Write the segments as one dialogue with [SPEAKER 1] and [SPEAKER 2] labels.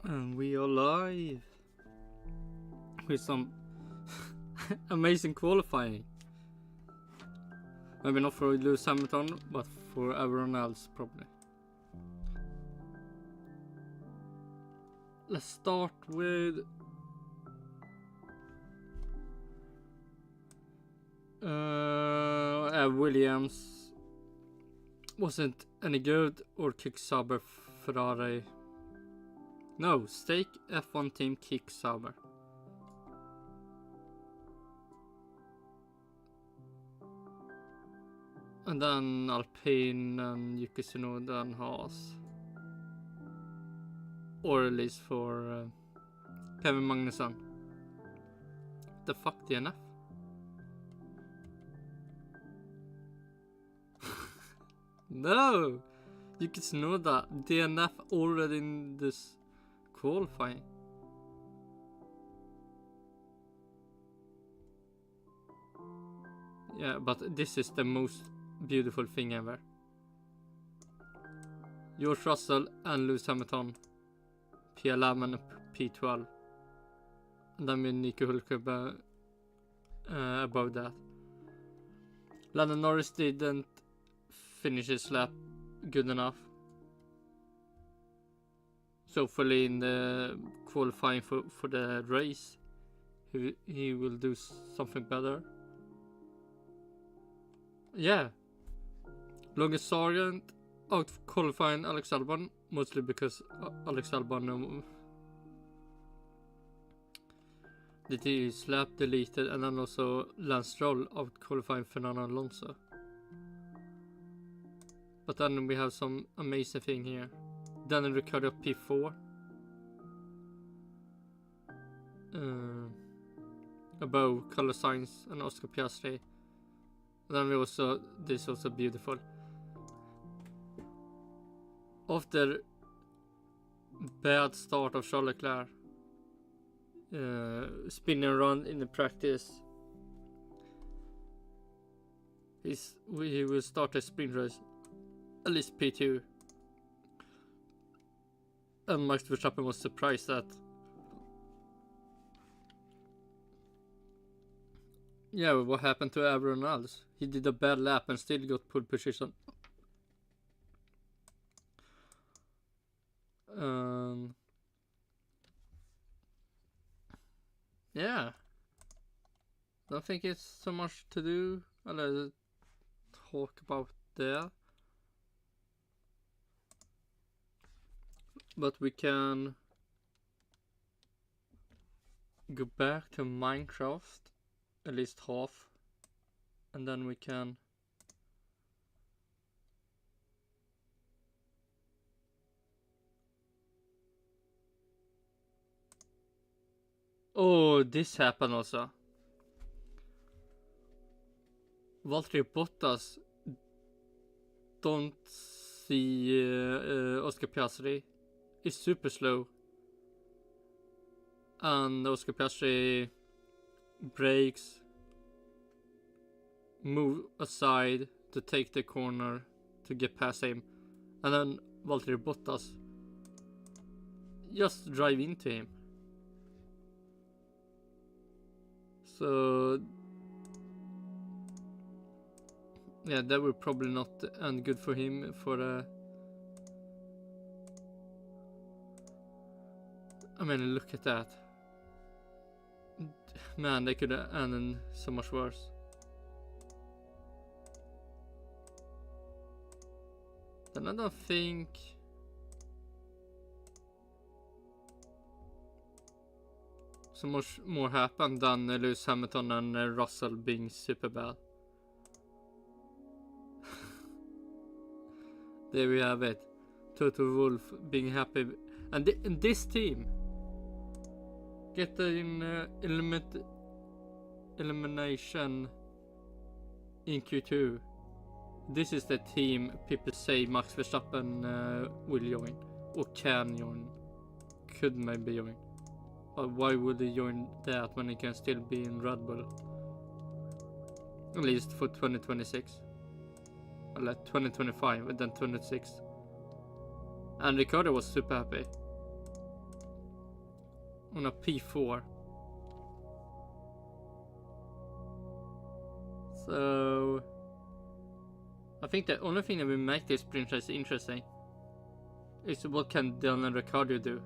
[SPEAKER 1] And we are live with some amazing qualifying. Maybe not for Lewis Hamilton, but for everyone else probably. Let's start with Williams wasn't any good, or kick Sauber Ferrari. No, Stake F1 team kick Sauber. And then Alpine and Yuki Tsunoda and Haas. Or at least for Kevin Magnussen. The fuck, DNF? No! Yuki Tsunoda, DNF already in this qualifying. Yeah, but this is the most beautiful thing ever. George Russell and Lewis Hamilton, P11 and P12. And then with Nico Hülkenberg above that. Lando Norris didn't finish his lap good enough. So hopefully in the qualifying for the race he will do something better. Yeah. Logan Sargent out qualifying Alex Albon, mostly because Alex Albon did his lap deleted, and then also Lance Stroll out qualifying Fernando Alonso. But then we have some amazing thing here. Daniel Ricciardo P4. Above Carlos Sainz and Oscar Piastri. And then we also, this is also beautiful. After bad start of Charles Leclerc, spinning around in the practice, he will start a sprint race, at least P2. And Max Verstappen was surprised that. Yeah, what happened to everyone else? He did a bad lap and still got pole position. Yeah. Don't think it's so much to do. I'll talk about there. But we can go back to Minecraft, at least half, and then we can oh, this happened also. Valtteri Bottas don't see Oscar Piastri. Is super slow, and Oscar Piastri brakes, move aside to take the corner to get past him, and then Valtteri Bottas just drive into him. So yeah, that will probably not end good for him for the. I mean, look at that. Man, they could have ended so much worse. Then I don't think so much more happened than Lewis Hamilton and Russell being super bad. There we have it. Toto Wolff being happy. And in this team get an elimination in Q2. This is the team people say Max Verstappen will join, or can join, could maybe join. But why would he join that when he can still be in Red Bull? At least for 2026. Or like 2025 and then 2026. And Ricciardo was super happy. on a P4. So I think the only thing that will make this sprint race interesting is what can Daniel Ricciardo do.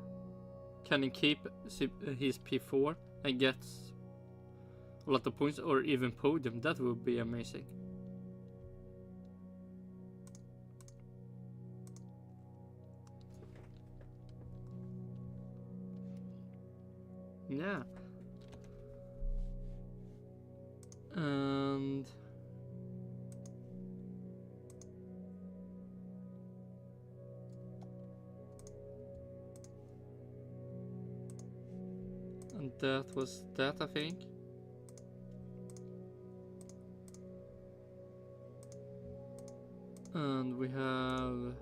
[SPEAKER 1] Can he keep his P4 and get a lot of points, or even podium? That would be amazing. Yeah. And that was that, I think. And we have,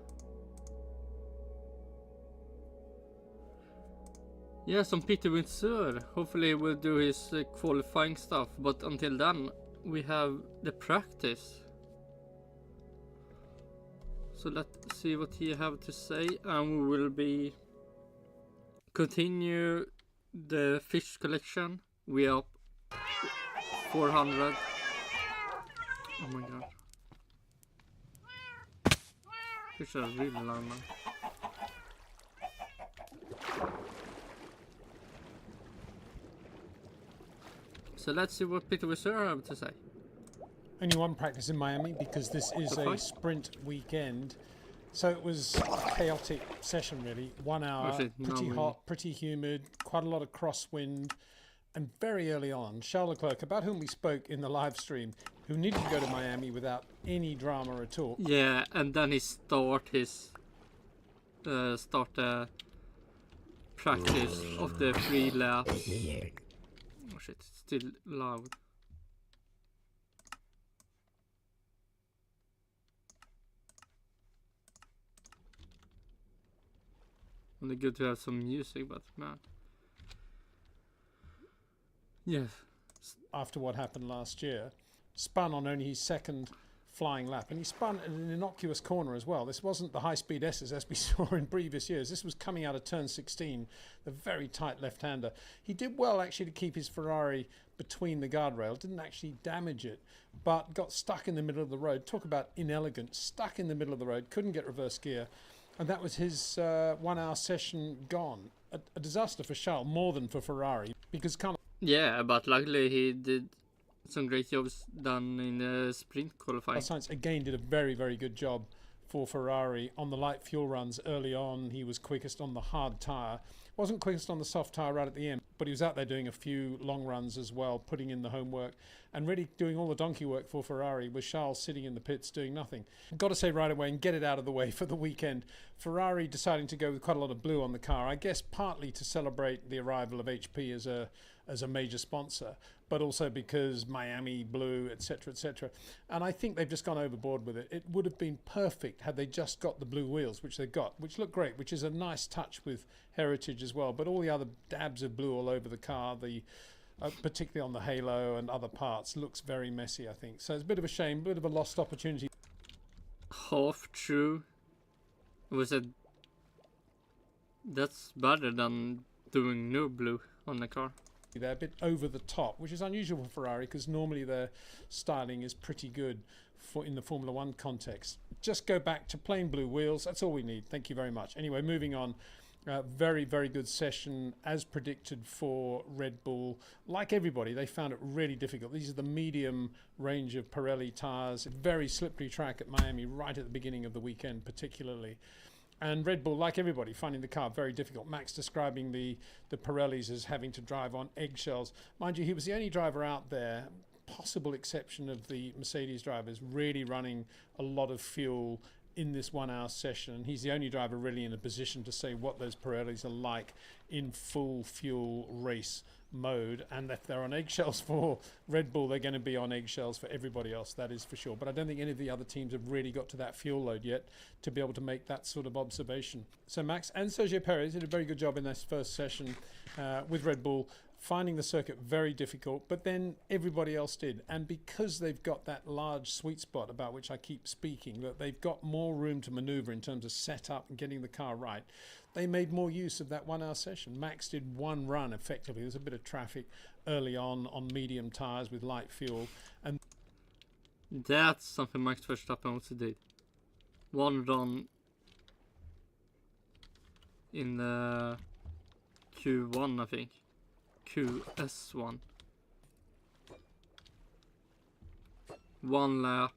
[SPEAKER 1] yeah, some Peter Windsor. Hopefully we'll do his qualifying stuff, but until then we have the practice. So let's see what he have to say, and we will be continue the fish collection. We are up 400. Oh my god. Fish are really loud, man. So let's see what Peter Windsor have to say.
[SPEAKER 2] Only one practice in Miami because this is a sprint weekend. So it was a chaotic session really. 1 hour, pretty hot, pretty humid, quite a lot of crosswind. And very early on, Charles Leclerc, about whom we spoke in the live stream, who needed to go to Miami without any drama at all.
[SPEAKER 1] Yeah, and then he start practice of the 3 laps. Oh shit, it's still loud. Only good to have some music, but man. Yes.
[SPEAKER 2] After what happened last year, spun on only his second flying lap, and he spun in an innocuous corner as well. This wasn't the high-speed S's as we saw in previous years. This was coming out of turn 16, the very tight left-hander. He did well actually to keep his Ferrari between the guardrail, didn't actually damage it, but got stuck in the middle of the road. Talk about inelegant, stuck in the middle of the road, couldn't get reverse gear, and that was his 1 hour session gone. A disaster for Charles, more than for Ferrari, because
[SPEAKER 1] yeah, but luckily he did some great jobs done in the sprint qualifying.
[SPEAKER 2] Sainz again did a very, very good job for Ferrari on the light fuel runs early on. He was quickest on the hard tyre. Wasn't quickest on the soft tyre right at the end, but he was out there doing a few long runs as well, putting in the homework and really doing all the donkey work for Ferrari, with Charles sitting in the pits doing nothing. Got to say right away and get it out of the way for the weekend, Ferrari deciding to go with quite a lot of blue on the car, I guess partly to celebrate the arrival of HP as a major sponsor, but also because Miami blue, etc., etc. And I think they've just gone overboard with it. It would have been perfect had they just got the blue wheels, which they've got, which look great, which is a nice touch with heritage as well. But all the other dabs of blue all over the car, particularly on the halo and other parts, looks very messy, I think. So it's a bit of a shame, a bit of a lost opportunity.
[SPEAKER 1] Half true. That's better than doing no blue on the car.
[SPEAKER 2] They're a bit over the top, which is unusual for Ferrari because normally their styling is pretty good in the Formula One context. Just go back to plain blue wheels. That's all we need. Thank you very much. Anyway, moving on. Very, very good session as predicted for Red Bull. Like everybody, they found it really difficult. These are the medium range of Pirelli tyres. Very slippery track at Miami right at the beginning of the weekend particularly. And Red Bull, like everybody, finding the car very difficult. Max describing the Pirellis as having to drive on eggshells. Mind you, he was the only driver out there, possible exception of the Mercedes drivers, really running a lot of fuel in this 1 hour session. He's the only driver really in a position to say what those Pirellis are like in full fuel race mode, and if they're on eggshells for Red Bull, they're going to be on eggshells for everybody else, that is for sure. But I don't think any of the other teams have really got to that fuel load yet to be able to make that sort of observation. So Max and Sergio Perez did a very good job in this first session with Red Bull, finding the circuit very difficult, but then everybody else did. And because they've got that large sweet spot about which I keep speaking, that they've got more room to maneuver in terms of setup and getting the car right, they made more use of that 1 hour session. Max did one run effectively. There's a bit of traffic early on medium tyres with light fuel. And
[SPEAKER 1] that's something Max Verstappen also did. One run in the Q1, I think. QS1. One lap.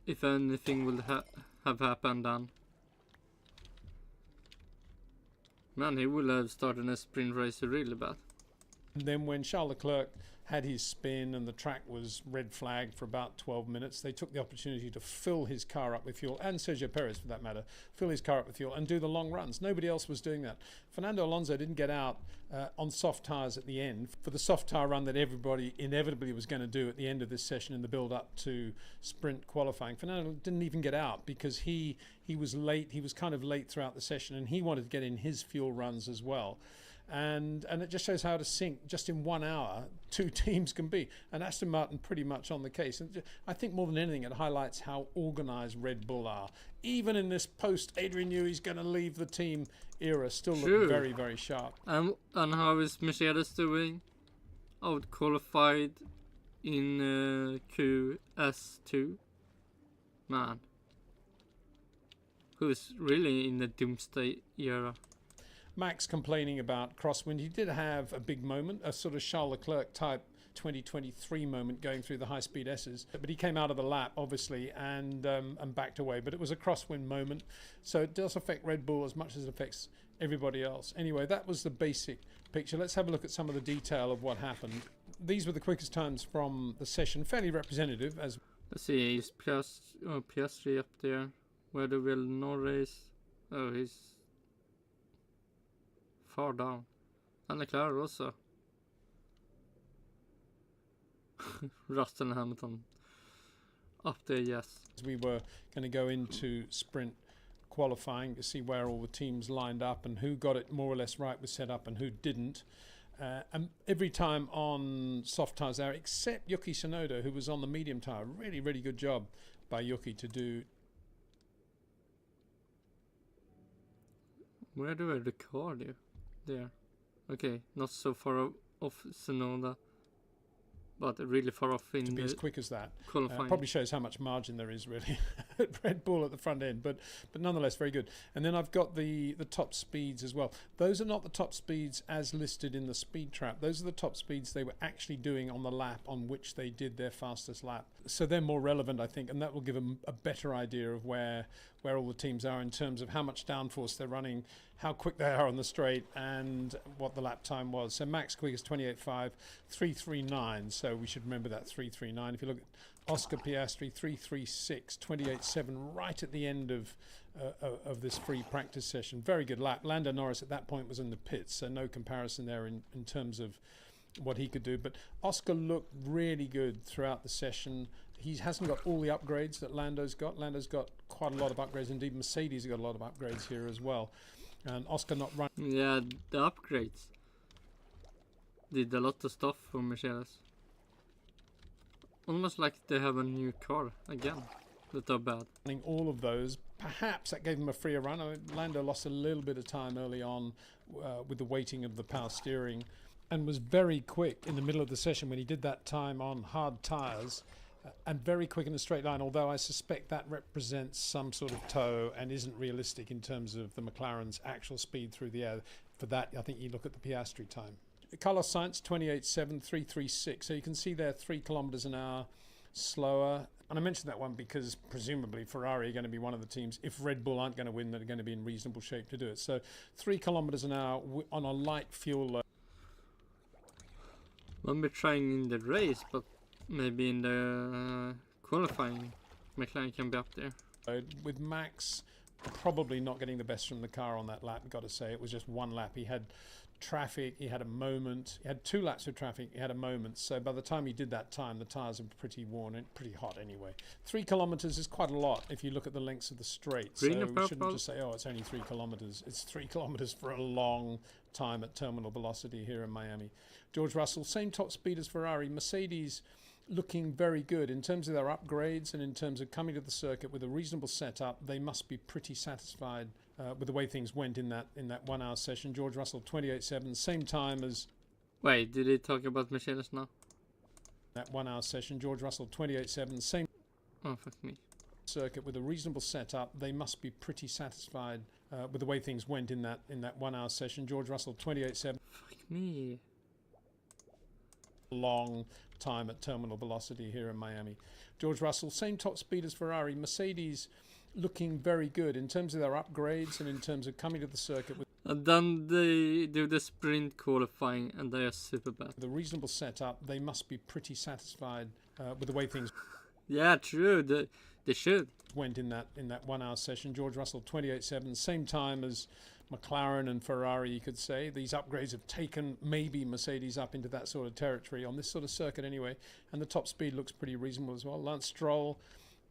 [SPEAKER 1] If anything will have happened then. Man, he will have started a sprint race really bad.
[SPEAKER 2] And then when Charles Leclerc had his spin and the track was red flagged for about 12 minutes, they took the opportunity to fill his car up with fuel, and Sergio Perez for that matter, fill his car up with fuel and do the long runs. Nobody else was doing that. Fernando Alonso didn't get out on soft tyres at the end for the soft tyre run that everybody inevitably was going to do at the end of this session in the build up to sprint qualifying. Fernando didn't even get out because he was late. He was kind of late throughout the session, and he wanted to get in his fuel runs as well. And it just shows how to sync just in 1 hour 2 teams can be, and Aston Martin pretty much on the case. And I think more than anything it highlights how organised Red Bull are, even in this post Adrian Newey's going to leave the team era, still look very, very sharp.
[SPEAKER 1] And how is Mercedes doing? Out qualified in QS2. Man, who's really in the doomsday era?
[SPEAKER 2] Max complaining about crosswind. He did have a big moment, a sort of Charles Leclerc type 2023 moment going through the high-speed S's, but he came out of the lap obviously and backed away. But it was a crosswind moment, so it does affect Red Bull as much as it affects everybody else. Anyway, that was the basic picture. Let's have a look at some of the detail of what happened. These were the quickest times from the session, fairly representative. As
[SPEAKER 1] let's see, is Piastri up there? Where the will no race? Oh, he's far down. And Leclerc also. Russell and Hamilton up there, yes.
[SPEAKER 2] We were going to go into sprint qualifying to see where all the teams lined up and who got it more or less right with setup and who didn't. And every time on soft tyres there, except Yuki Tsunoda, who was on the medium tyre. Really, really good job by Yuki to do.
[SPEAKER 1] Where do I record you? There. Okay, not so far off Tsunoda, but really far off in
[SPEAKER 2] to be as quick as that.
[SPEAKER 1] Qualifying.
[SPEAKER 2] Probably shows how much margin there is really at Red Bull at the front end, but nonetheless very good. And then I've got the top speeds as well. Those are not the top speeds as listed in the speed trap. Those are the top speeds they were actually doing on the lap on which they did their fastest lap. So they're more relevant, I think, and that will give them a better idea of where all the teams are in terms of how much downforce they're running, how quick they are on the straight, and what the lap time was. So max quick is 28.5, 3.39. So we should remember that 3.39. If you look at Oscar Piastri, 3.36, 28.7, right at the end of this free practice session. Very good lap. Lando Norris at that point was in the pits, so no comparison there in terms of what he could do. But Oscar looked really good throughout the session. He hasn't got all the upgrades that Lando's got. Lando's got quite a lot of upgrades. Indeed, Mercedes has got a lot of upgrades here as well. And Oscar not running.
[SPEAKER 1] Yeah, the upgrades did a lot of stuff for Mercedes. Almost like they have a new car again that are bad.
[SPEAKER 2] All of those, perhaps that gave him a freer run. I mean, Lando lost a little bit of time early on with the weighting of the power steering, and was very quick in the middle of the session when he did that time on hard tyres. And very quick in a straight line, although I suspect that represents some sort of toe and isn't realistic in terms of the McLaren's actual speed through the air. For that, I think you look at the Piastri time. Carlos Sainz, 28.7, 3.36. So you can see there 3 kilometers an hour slower. And I mentioned that one because presumably Ferrari are going to be one of the teams, if Red Bull aren't going to win, that are going to be in reasonable shape to do it. So 3 kilometers an hour on a light fuel load.
[SPEAKER 1] Won't be trying in the race, but maybe in the qualifying, McLaren can be up there.
[SPEAKER 2] With Max probably not getting the best from the car on that lap, got to say. It was just one lap. He had traffic, he had a moment. He had 2 laps of traffic, he had a moment. So by the time he did that time, the tyres are pretty worn and pretty hot anyway. 3 kilometres is quite a lot if you look at the lengths of the straight. So we shouldn't just say, oh, it's only 3 kilometres. It's 3 kilometres for a long time at terminal velocity here in Miami. George Russell, same top speed as Ferrari. Mercedes looking very good in terms of their upgrades and in terms of coming to the circuit with a reasonable setup. They must be pretty satisfied with the way things went in that 1 hour session. George Russell 28.7, same time as
[SPEAKER 1] Wait, did he talk about Mercedes now?
[SPEAKER 2] that 1 hour session. George Russell 28.7, same
[SPEAKER 1] Oh, fuck me.
[SPEAKER 2] circuit with a reasonable setup. They must be pretty satisfied with the way things went in that 1 hour session. George Russell 28.7.
[SPEAKER 1] Fuck me.
[SPEAKER 2] Long time at terminal velocity here in Miami. George Russell, same top speed as Ferrari. Mercedes looking very good in terms of their upgrades and in terms of coming to the circuit with
[SPEAKER 1] And then they do the sprint qualifying and they are super bad.
[SPEAKER 2] a reasonable setup. They must be pretty satisfied with the way things
[SPEAKER 1] Yeah, true. They should.
[SPEAKER 2] went in that 1 hour session. George Russell 28.7, same time as McLaren and Ferrari, you could say. These upgrades have taken maybe Mercedes up into that sort of territory on this sort of circuit anyway, and the top speed looks pretty reasonable as well. Lance Stroll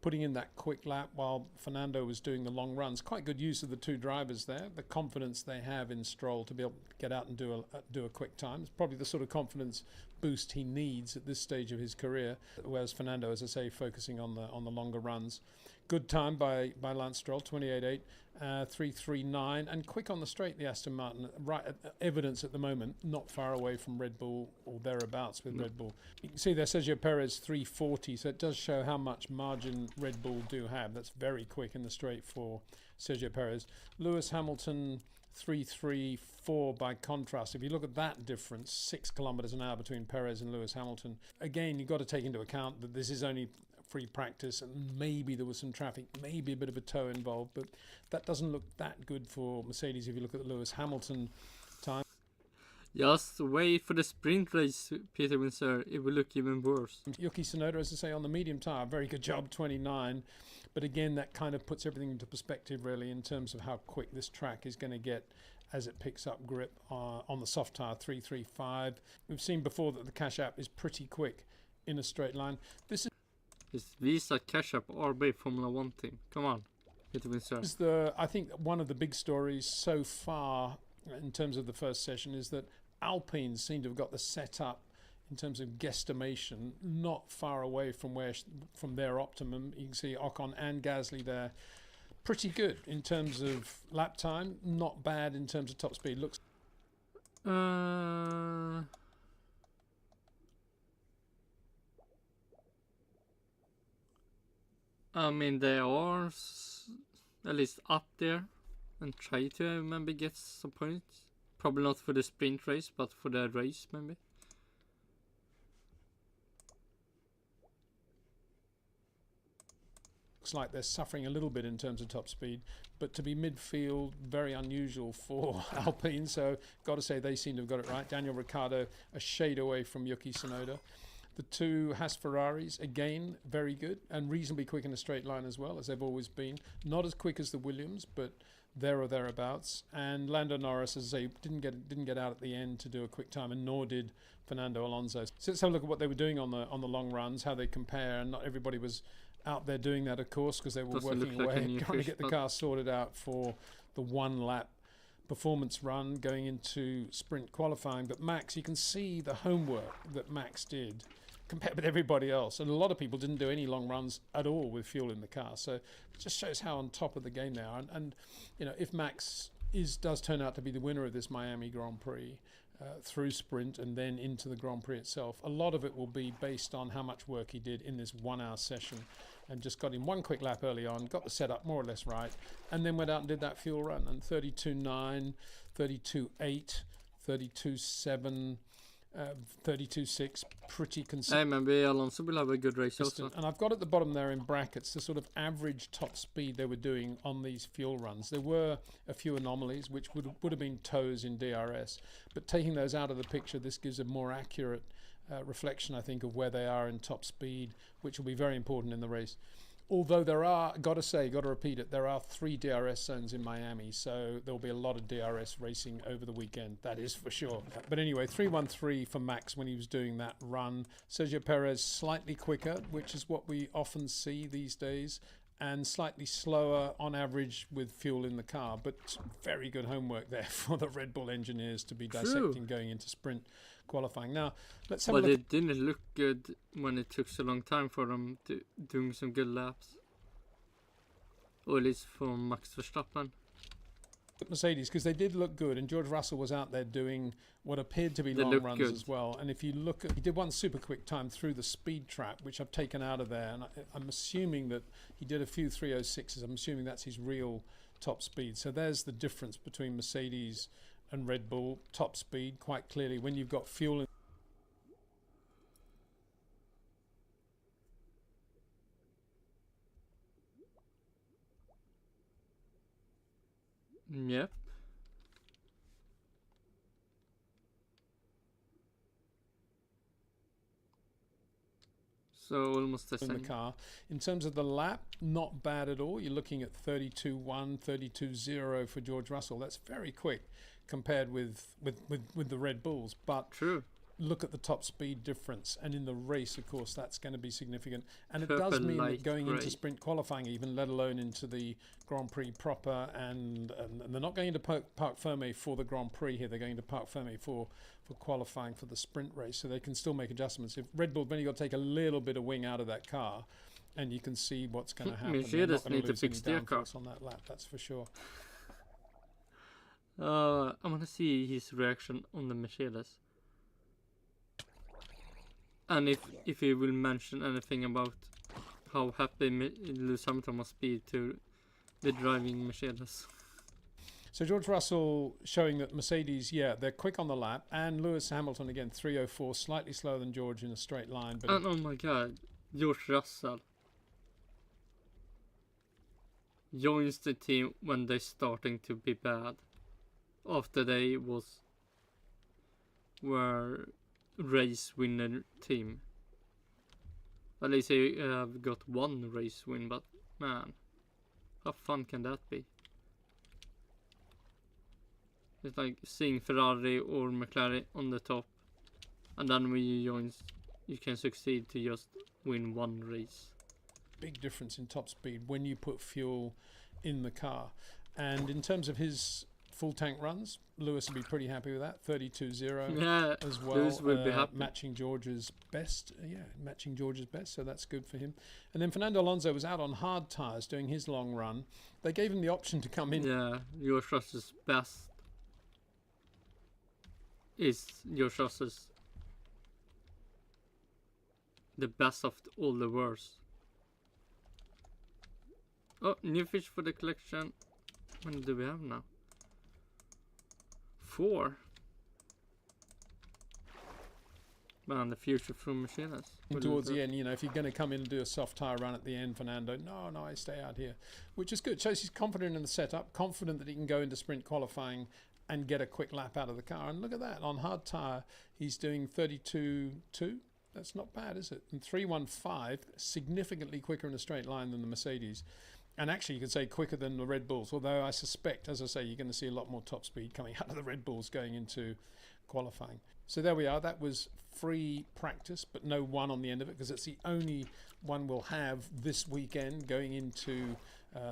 [SPEAKER 2] putting in that quick lap while Fernando was doing the long runs. Quite good use of the two drivers there. The confidence they have in Stroll to be able to get out and do a quick time. It's probably the sort of confidence boost he needs at this stage of his career, whereas Fernando, as I say, focusing on the longer runs. Good time by Lance Stroll, 28.8, 3.39, and quick on the straight, the Aston Martin. Right, evidence at the moment, not far away from Red Bull or thereabouts with Red Bull. You can see there Sergio Perez 3.40, so it does show how much margin Red Bull do have. That's very quick in the straight for Sergio Perez. Lewis Hamilton 3.34 by contrast. If you look at that difference, 6 kilometers an hour between Perez and Lewis Hamilton. Again, you've got to take into account that this is only free practice and maybe there was some traffic, maybe a bit of a tow involved, but that doesn't look that good for Mercedes if you look at the Lewis Hamilton time.
[SPEAKER 1] Just wait for the sprint race, Peter Windsor. It will look even worse.
[SPEAKER 2] Yuki Tsunoda, as I say, on the medium tyre, very good job, 29. But again, that kind of puts everything into perspective, really, in terms of how quick this track is going to get as it picks up grip on the soft tyre, 3.35. We've seen before that the Cash App is pretty quick in a straight line. This
[SPEAKER 1] It's Visa Cash App RB Formula 1 team. Come on, Peter Windsor.
[SPEAKER 2] is I think one of the big stories so far in terms of the first session is that Alpine seem to have got the setup in terms of guesstimation not far away from their optimum. You can see Ocon and Gasly there, pretty good in terms of lap time, not bad in terms of top speed. Looks
[SPEAKER 1] I mean, they are at least up there and try to maybe get some points. Probably not for the sprint race, but for the race maybe.
[SPEAKER 2] looks like they're suffering a little bit in terms of top speed, but to be midfield, very unusual for Alpine. So got to say they seem to have got it right. Daniel Ricciardo a shade away from Yuki Tsunoda. The two Haas Ferraris, again, very good and reasonably quick in a straight line as well, as they've always been. Not as quick as the Williams, but there or thereabouts. And Lando Norris, as I say, didn't get out at the end to do a quick time, and nor did Fernando Alonso. So let's have a look at what they were doing on the long runs, how they compare. And not everybody was out there doing that, of course, because they were working away, trying to get the car sorted out for the one lap performance run going into sprint qualifying. But Max, you can see the homework that Max did compared with everybody else, and a lot of people didn't do any long runs at all with fuel in the car, so it just shows how on top of the game they are. And you know, if Max does turn out to be the winner of this Miami Grand Prix through sprint and then into the Grand Prix itself, a lot of it will be based on how much work he did in this 1 hour session, and just got in one quick lap early on, got the setup more or less right, and then went out and did that fuel run. And 32.9, 32.8, 32.7, 32.6, pretty consistent.
[SPEAKER 1] Hey, maybe Alonso will have a good race also.
[SPEAKER 2] And I've got at the bottom there in brackets the sort of average top speed they were doing on these fuel runs. There were a few anomalies which would have been tows in DRS, but taking those out of the picture, this gives a more accurate reflection, I think, of where they are in top speed, which will be very important in the race. Although there are, got to repeat it, there are 3 DRS zones in Miami, so there'll be a lot of DRS racing over the weekend, that is for sure. But anyway, 3.13 for Max when he was doing that run. Sergio Perez slightly quicker, which is what we often see these days, and slightly slower on average with fuel in the car. But very good homework there for the Red Bull engineers to be dissecting going into sprint qualifying. Now, let's have a look.
[SPEAKER 1] But it didn't look good when it took so long time for them to doing some good laps. Or at least for Max Verstappen.
[SPEAKER 2] Mercedes, because they did look good, and George Russell was out there doing what appeared to be
[SPEAKER 1] They
[SPEAKER 2] long
[SPEAKER 1] looked
[SPEAKER 2] runs
[SPEAKER 1] good.
[SPEAKER 2] as well. And if you look at, he did one super quick time through the speed trap, which I've taken out of there, and I'm assuming that he did a few 306s. I'm assuming that's his real top speed. So there's the difference between Mercedes and Red Bull top speed quite clearly when you've got fuel in.
[SPEAKER 1] Yep. So almost the
[SPEAKER 2] In the
[SPEAKER 1] same.
[SPEAKER 2] car. In terms of the lap, not bad at all. You're looking at 32.1, 32.0 for George Russell. That's very quick compared with the Red Bulls. But
[SPEAKER 1] True.
[SPEAKER 2] look at the top speed difference. And in the race, of course, that's going to be significant. And it
[SPEAKER 1] Purple
[SPEAKER 2] does mean that
[SPEAKER 1] light
[SPEAKER 2] going into
[SPEAKER 1] grey.
[SPEAKER 2] sprint qualifying even, let alone into the Grand Prix proper, and they're not going to Parc Fermé for the Grand Prix here. They're going to Parc Fermé for qualifying for the sprint race, so they can still make adjustments. If Red Bull have only got to take a little bit of wing out of that car, and you can see what's going to happen. They're not
[SPEAKER 1] Mercedes
[SPEAKER 2] gonna
[SPEAKER 1] need to
[SPEAKER 2] lose any
[SPEAKER 1] fix their car.
[SPEAKER 2] downforce on that lap, that's for sure.
[SPEAKER 1] I want to see his reaction on the Mercedes. And if he will mention anything about how happy Lewis Hamilton must be to be driving Mercedes.
[SPEAKER 2] So George Russell showing that Mercedes, yeah, they're quick on the lap, and Lewis Hamilton again 304, slightly slower than George in a straight line, but
[SPEAKER 1] And oh my god, George Russell joins the team when they're starting to be bad. After they were race winner team. At least they have got one race win, but man, how fun can that be? It's like seeing Ferrari or McLaren on the top, and then when you join, you can succeed to just win one race.
[SPEAKER 2] big difference in top speed when you put fuel in the car. And in terms of his full tank runs, Lewis will be pretty happy with that, 32.0
[SPEAKER 1] Yeah,
[SPEAKER 2] as well,
[SPEAKER 1] Lewis will be happy.
[SPEAKER 2] matching George's best. Matching George's best, so that's good for him. And then Fernando Alonso was out on hard tyres doing his long run. They gave him the option to come in.
[SPEAKER 1] Yeah, George Russell's best is George Russell's the best of all the worst. Oh, new fish for the collection. How many do we have now? 4. Man, the future from Mercedes.
[SPEAKER 2] Towards the end, you know, if you're going to come in and do a soft tyre run at the end, Fernando, no, I stay out here, which is good. Shows he's confident in the setup, confident that he can go into sprint qualifying and get a quick lap out of the car. And look at that, on hard tyre, he's doing 32.2. That's not bad, is it? And 3.15, significantly quicker in a straight line than the Mercedes. And actually, you could say quicker than the Red Bulls, although I suspect, as I say, you're going to see a lot more top speed coming out of the Red Bulls going into qualifying. So there we are. That was free practice, but no one on the end of it, because it's the only one we'll have this weekend going into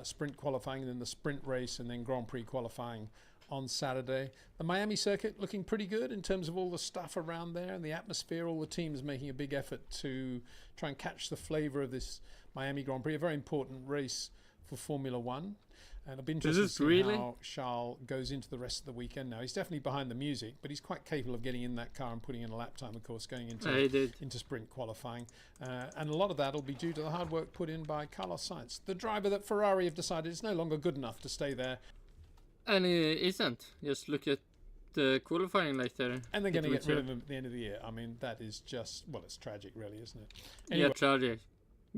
[SPEAKER 2] sprint qualifying, and then the sprint race, and then Grand Prix qualifying on Saturday. The Miami circuit looking pretty good in terms of all the stuff around there and the atmosphere. All the teams making a big effort to try and catch the flavour of this Miami Grand Prix, a very important race for Formula One. And I'll be interested to see how Charles goes into the rest of the weekend now. He's definitely behind the music, but he's quite capable of getting in that car and putting in a lap time, of course, going into sprint qualifying. And a lot of that will be due to the hard work put in by Carlos Sainz, the driver that Ferrari have decided is no longer good enough to stay there.
[SPEAKER 1] And it isn't. Just look at the qualifying later.
[SPEAKER 2] And they're going to get rid of him at the end of the year. I mean, that is just, well, it's tragic, really, isn't it?
[SPEAKER 1] Anyway. Yeah, tragic.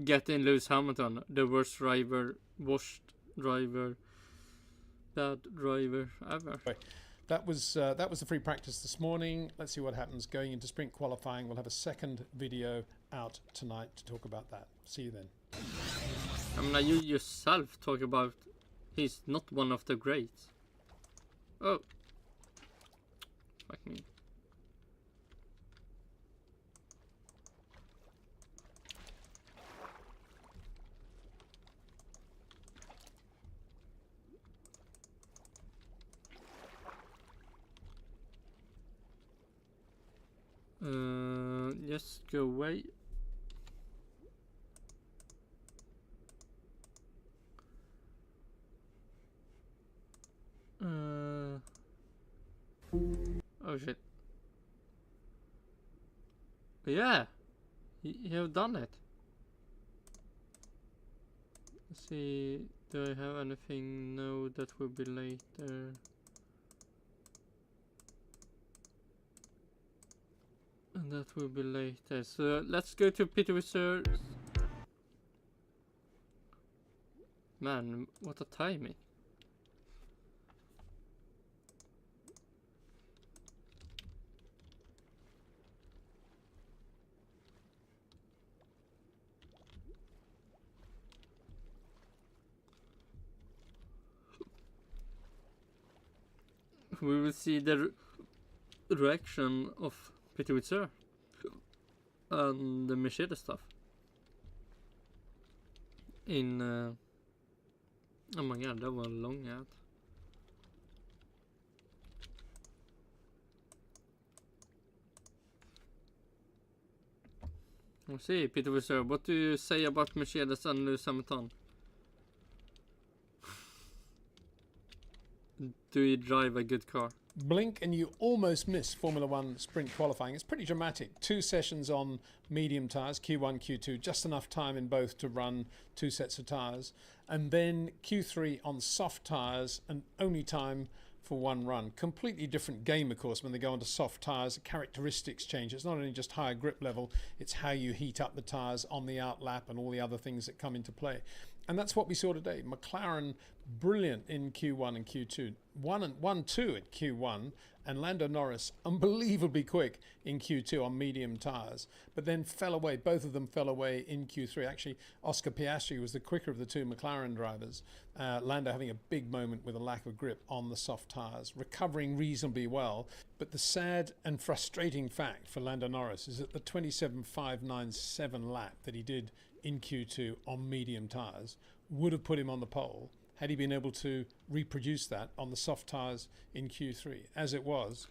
[SPEAKER 1] Get in Lewis Hamilton, the worst driver, bad driver ever.
[SPEAKER 2] That was the free practice this morning. Let's see what happens going into sprint qualifying. We'll have a second video out tonight to talk about that. See you then.
[SPEAKER 1] I mean, you yourself talk about he's not one of the greats. Oh. Fuck me. Just go away. Oh shit. Yeah, you have done it. Let's see, do I have anything? No, that will be later. And that will be later. So let's go to Peter Windsor. Man, what a timing. We will see the reaction of Peter Windsor and the Mercedes stuff in oh my god, that was a long ad. We'll see, Peter Windsor, what do you say about Mercedes and Lewis Hamilton? Do you drive a good car?
[SPEAKER 2] Blink and you almost miss Formula 1 sprint qualifying. It's pretty dramatic. 2 sessions on medium tyres, Q1, Q2, just enough time in both to run 2 sets of tyres. And then Q3 on soft tyres and only time for 1 run. Completely different game, of course, when they go onto soft tyres. Characteristics change. It's not only just higher grip level, it's how you heat up the tyres on the out lap and all the other things that come into play. And that's what we saw today. McLaren, brilliant in Q1 and Q2. 1-2 at Q1, and Lando Norris, unbelievably quick in Q2 on medium tyres, but then fell away. Both of them fell away in Q3. Actually, Oscar Piastri was the quicker of the 2 McLaren drivers. Lando having a big moment with a lack of grip on the soft tyres, recovering reasonably well. But the sad and frustrating fact for Lando Norris is that the 27.597 lap that he did in Q2 on medium tyres would have put him on the pole had he been able to reproduce that on the soft tyres in Q3. As it was,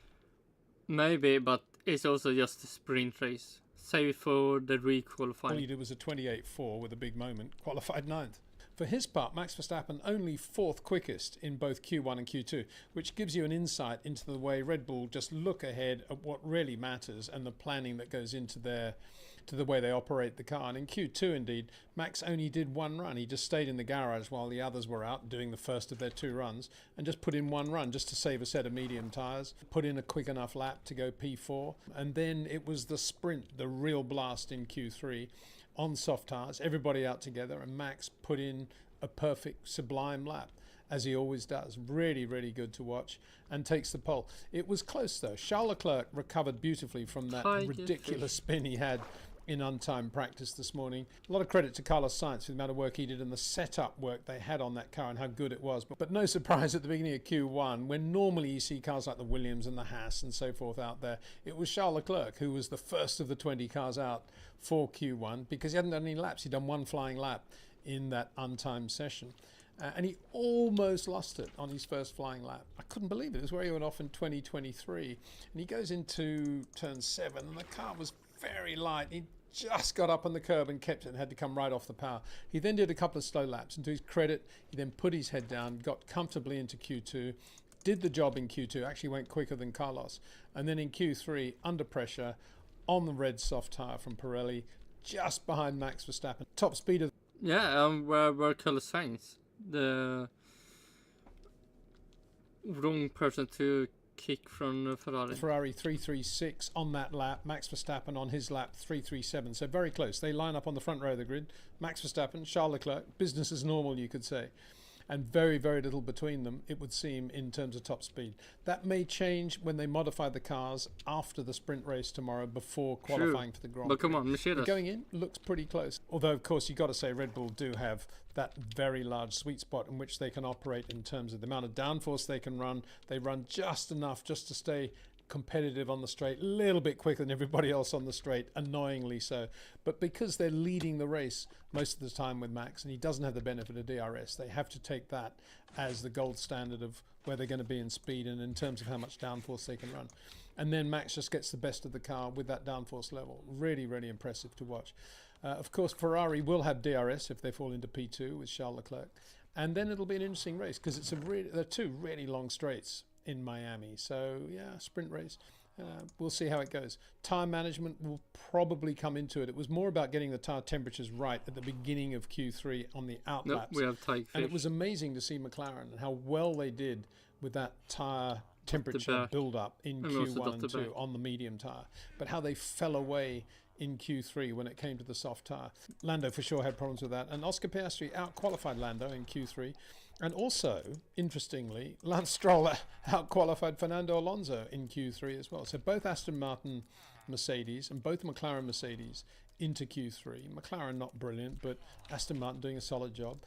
[SPEAKER 1] maybe, but it's also just a sprint race. Save for the re-qualifying.
[SPEAKER 2] all he did was a 28.4 with a big moment, qualified 9th. For his part, Max Verstappen only 4th quickest in both Q1 and Q2, which gives you an insight into the way Red Bull just look ahead at what really matters and the planning that goes into the way they operate the car. And in Q2, indeed, Max only did 1 run. He just stayed in the garage while the others were out doing the first of their 2 runs and just put in 1 run just to save a set of medium tyres, put in a quick enough lap to go P4. And then it was the sprint, the real blast in Q3 on soft tyres, everybody out together, and Max put in a perfect, sublime lap, as he always does. Really, really good to watch, and takes the pole. It was close, though. Charles Leclerc recovered beautifully from that ridiculous spin he had in untimed practice this morning. A lot of credit to Carlos Sainz for the amount of work he did and the setup work they had on that car and how good it was. But no surprise at the beginning of Q1, when normally you see cars like the Williams and the Haas and so forth out there, it was Charles Leclerc who was the first of the 20 cars out for Q1 because he hadn't done any laps. He'd done 1 flying lap in that untimed session. And he almost lost it on his first flying lap. I couldn't believe it. It was where he went off in 2023. And he goes into turn 7 and the car was very light. He just got up on the curb and kept it and had to come right off the power. He then did a couple of slow laps, and to his credit, he then put his head down, got comfortably into Q2, did the job in Q2, actually went quicker than Carlos. And then in Q3, under pressure, on the red soft tyre from Pirelli, just behind Max Verstappen. Top speed of...
[SPEAKER 1] Yeah, where Carlos Sainz, the wrong person to kick from Ferrari.
[SPEAKER 2] Ferrari 336 on that lap. Max Verstappen on his lap 337. So very close. They line up on the front row of the grid. Max Verstappen, Charles Leclerc, business as normal, you could say. And very, very little between them, it would seem, in terms of top speed. That may change when they modify the cars after the sprint race tomorrow before qualifying for the Grand Prix.
[SPEAKER 1] But come on, Mercedes.
[SPEAKER 2] Going in, looks pretty close. Although, of course, you've got to say Red Bull do have that very large sweet spot in which they can operate in terms of the amount of downforce they can run. They run just enough just to stay competitive on the straight, a little bit quicker than everybody else on the straight, annoyingly so. But because they're leading the race most of the time with Max, and he doesn't have the benefit of DRS, they have to take that as the gold standard of where they're going to be in speed and in terms of how much downforce they can run. And then Max just gets the best of the car with that downforce level. Really, really impressive to watch. Of course, Ferrari will have DRS if they fall into P2 with Charles Leclerc. And then it'll be an interesting race because they're 2 really long straights in Miami. So yeah, sprint race. We'll see how it goes. Tire management will probably come into it. It was more about getting the tire temperatures right at the beginning of Q3 on the out
[SPEAKER 1] Nope,
[SPEAKER 2] laps.
[SPEAKER 1] we have tight fish.
[SPEAKER 2] And it was amazing to see McLaren and how well they did with that tire temperature build-up in Q1 and 2 on the medium tire. But how they fell away in Q3 when it came to the soft tire. Lando for sure had problems with that. And Oscar Piastri out-qualified Lando in Q3. And also, interestingly, Lance Stroll out-qualified Fernando Alonso in Q3 as well. So both Aston Martin Mercedes and both McLaren Mercedes into Q3. McLaren not brilliant, but Aston Martin doing a solid job.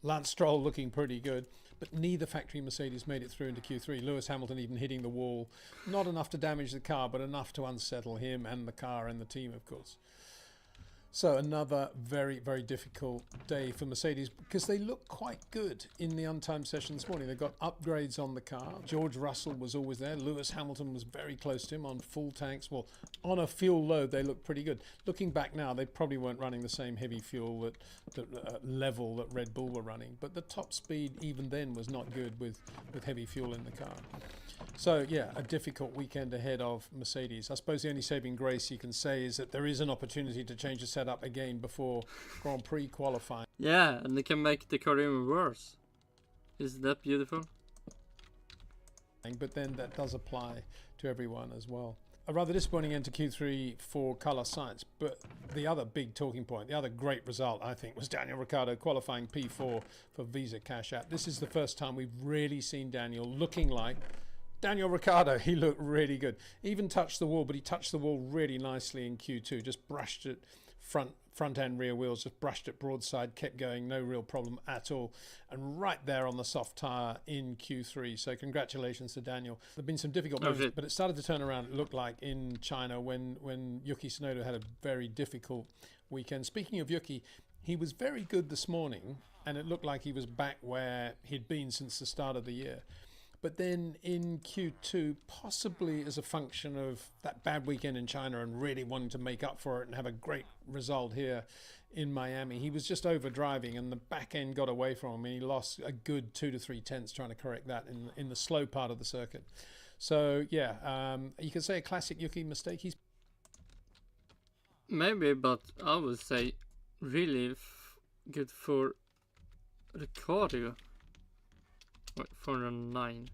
[SPEAKER 2] Lance Stroll looking pretty good, but neither factory Mercedes made it through into Q3. Lewis Hamilton even hitting the wall. Not enough to damage the car, but enough to unsettle him and the car and the team, of course. So another very, very difficult day for Mercedes because they look quite good in the untimed session this morning. They got upgrades on the car. George Russell was always there. Lewis Hamilton was very close to him on full tanks. Well, on a fuel load, they look pretty good. Looking back now, they probably weren't running the same heavy fuel level that Red Bull were running. But the top speed even then was not good with heavy fuel in the car. So, yeah, a difficult weekend ahead of Mercedes. I suppose the only saving grace you can say is that there is an opportunity to change the setup again before Grand Prix qualifying.
[SPEAKER 1] Yeah, and they can make the car even worse. Isn't that beautiful?
[SPEAKER 2] But then that does apply to everyone as well. A rather disappointing end to Q3 for Carlos Sainz, but the other big talking point, the other great result, I think, was Daniel Ricciardo qualifying P4 for Visa Cash App. This is the first time we've really seen Daniel looking like Daniel Ricciardo. He looked really good. Even touched the wall, but he touched the wall really nicely in Q2. Just brushed it front and rear wheels, just brushed it broadside, kept going, no real problem at all. And right there on the soft tyre in Q3. So congratulations to Daniel. There have been some difficult moments, but it started to turn around, it looked like, in China when Yuki Tsunoda had a very difficult weekend. Speaking of Yuki, he was very good this morning, and it looked like he was back where he'd been since the start of the year. But then in Q2, possibly as a function of that bad weekend in China and really wanting to make up for it and have a great result here in Miami, he was just over driving and the back end got away from him and he lost a good 2 to 3 tenths trying to correct that in the slow part of the circuit. So yeah, you could say a classic Yuki mistake. He's
[SPEAKER 1] maybe, but I would say really good for Ricciardo. Wait, 409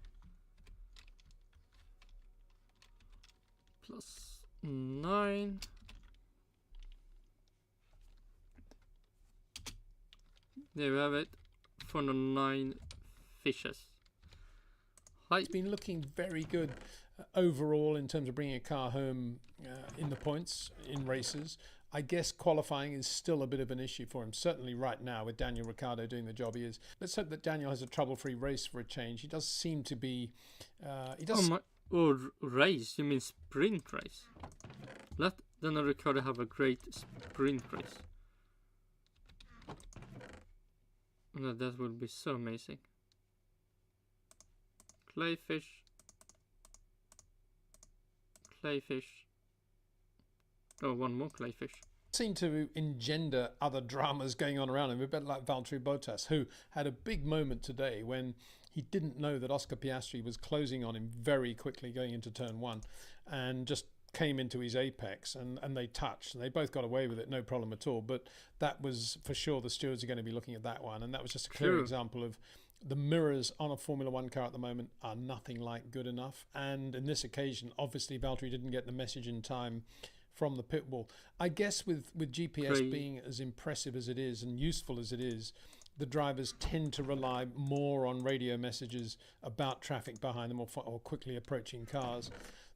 [SPEAKER 1] plus 9. There we have it. 409 fishes. Hi.
[SPEAKER 2] He's been looking very good overall in terms of bringing a car home in the points in races. I guess qualifying is still a bit of an issue for him, certainly right now with Daniel Ricciardo doing the job he is. Let's hope that Daniel has a trouble-free race for a change. He does seem to be...
[SPEAKER 1] race? You mean sprint race? Let Daniel Ricciardo have a great sprint race. No, that would be so amazing. Clayfish. Clayfish. Oh, one more clayfish.
[SPEAKER 2] Seem to engender other dramas going on around him, a bit like Valtteri Bottas, who had a big moment today when he didn't know that Oscar Piastri was closing on him very quickly going into turn 1 and just came into his apex and they touched and they both got away with it, no problem at all. But that was for sure, the stewards are going to be looking at that one, and that was just a clear example of the mirrors on a Formula One car at the moment are nothing like good enough. And in this occasion, obviously Valtteri didn't get the message in time from the pit wall. I guess with GPS being as impressive as it is and useful as it is, the drivers tend to rely more on radio messages about traffic behind them or quickly approaching cars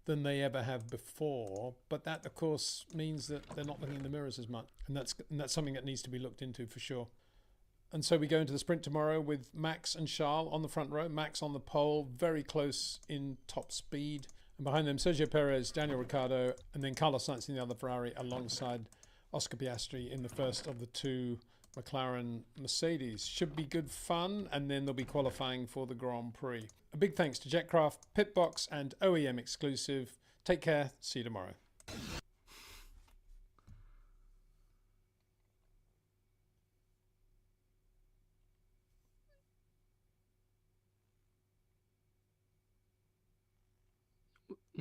[SPEAKER 2] than they ever have before. But that, of course, means that they're not looking in the mirrors as much. And that's something that needs to be looked into for sure. And so we go into the sprint tomorrow with Max and Charles on the front row. Max on the pole, very close in top speed. And behind them, Sergio Perez, Daniel Ricciardo, and then Carlos Sainz in the other Ferrari alongside Oscar Piastri in the first of the 2 McLaren Mercedes. Should be good fun, and then they'll be qualifying for the Grand Prix. A big thanks to Jetcraft, Pitbox and OEM Exclusive. Take care. See you tomorrow.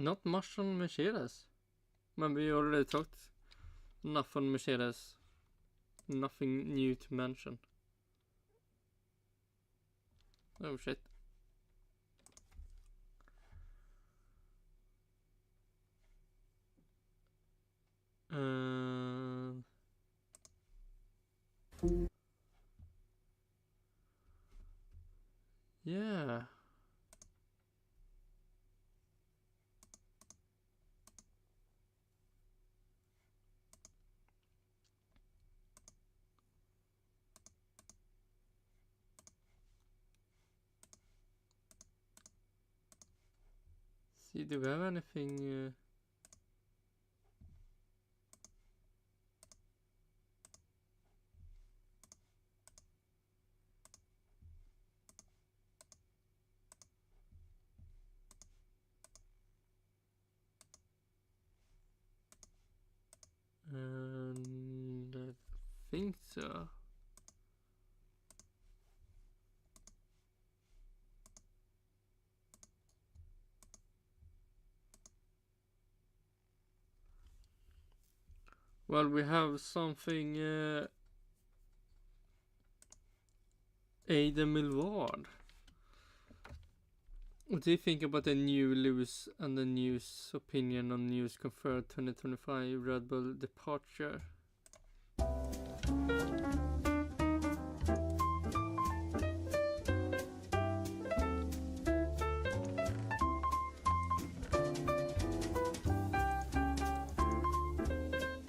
[SPEAKER 1] Not much on Mercedes. But we already talked enough on Mercedes. Nothing new to mention. Oh shit. Yeah. See, do we have anything? And I think so. Well, we have something. Aidan Millward. What do you think about the new Lewis and the news opinion on news confirmed 2025 Red Bull departure?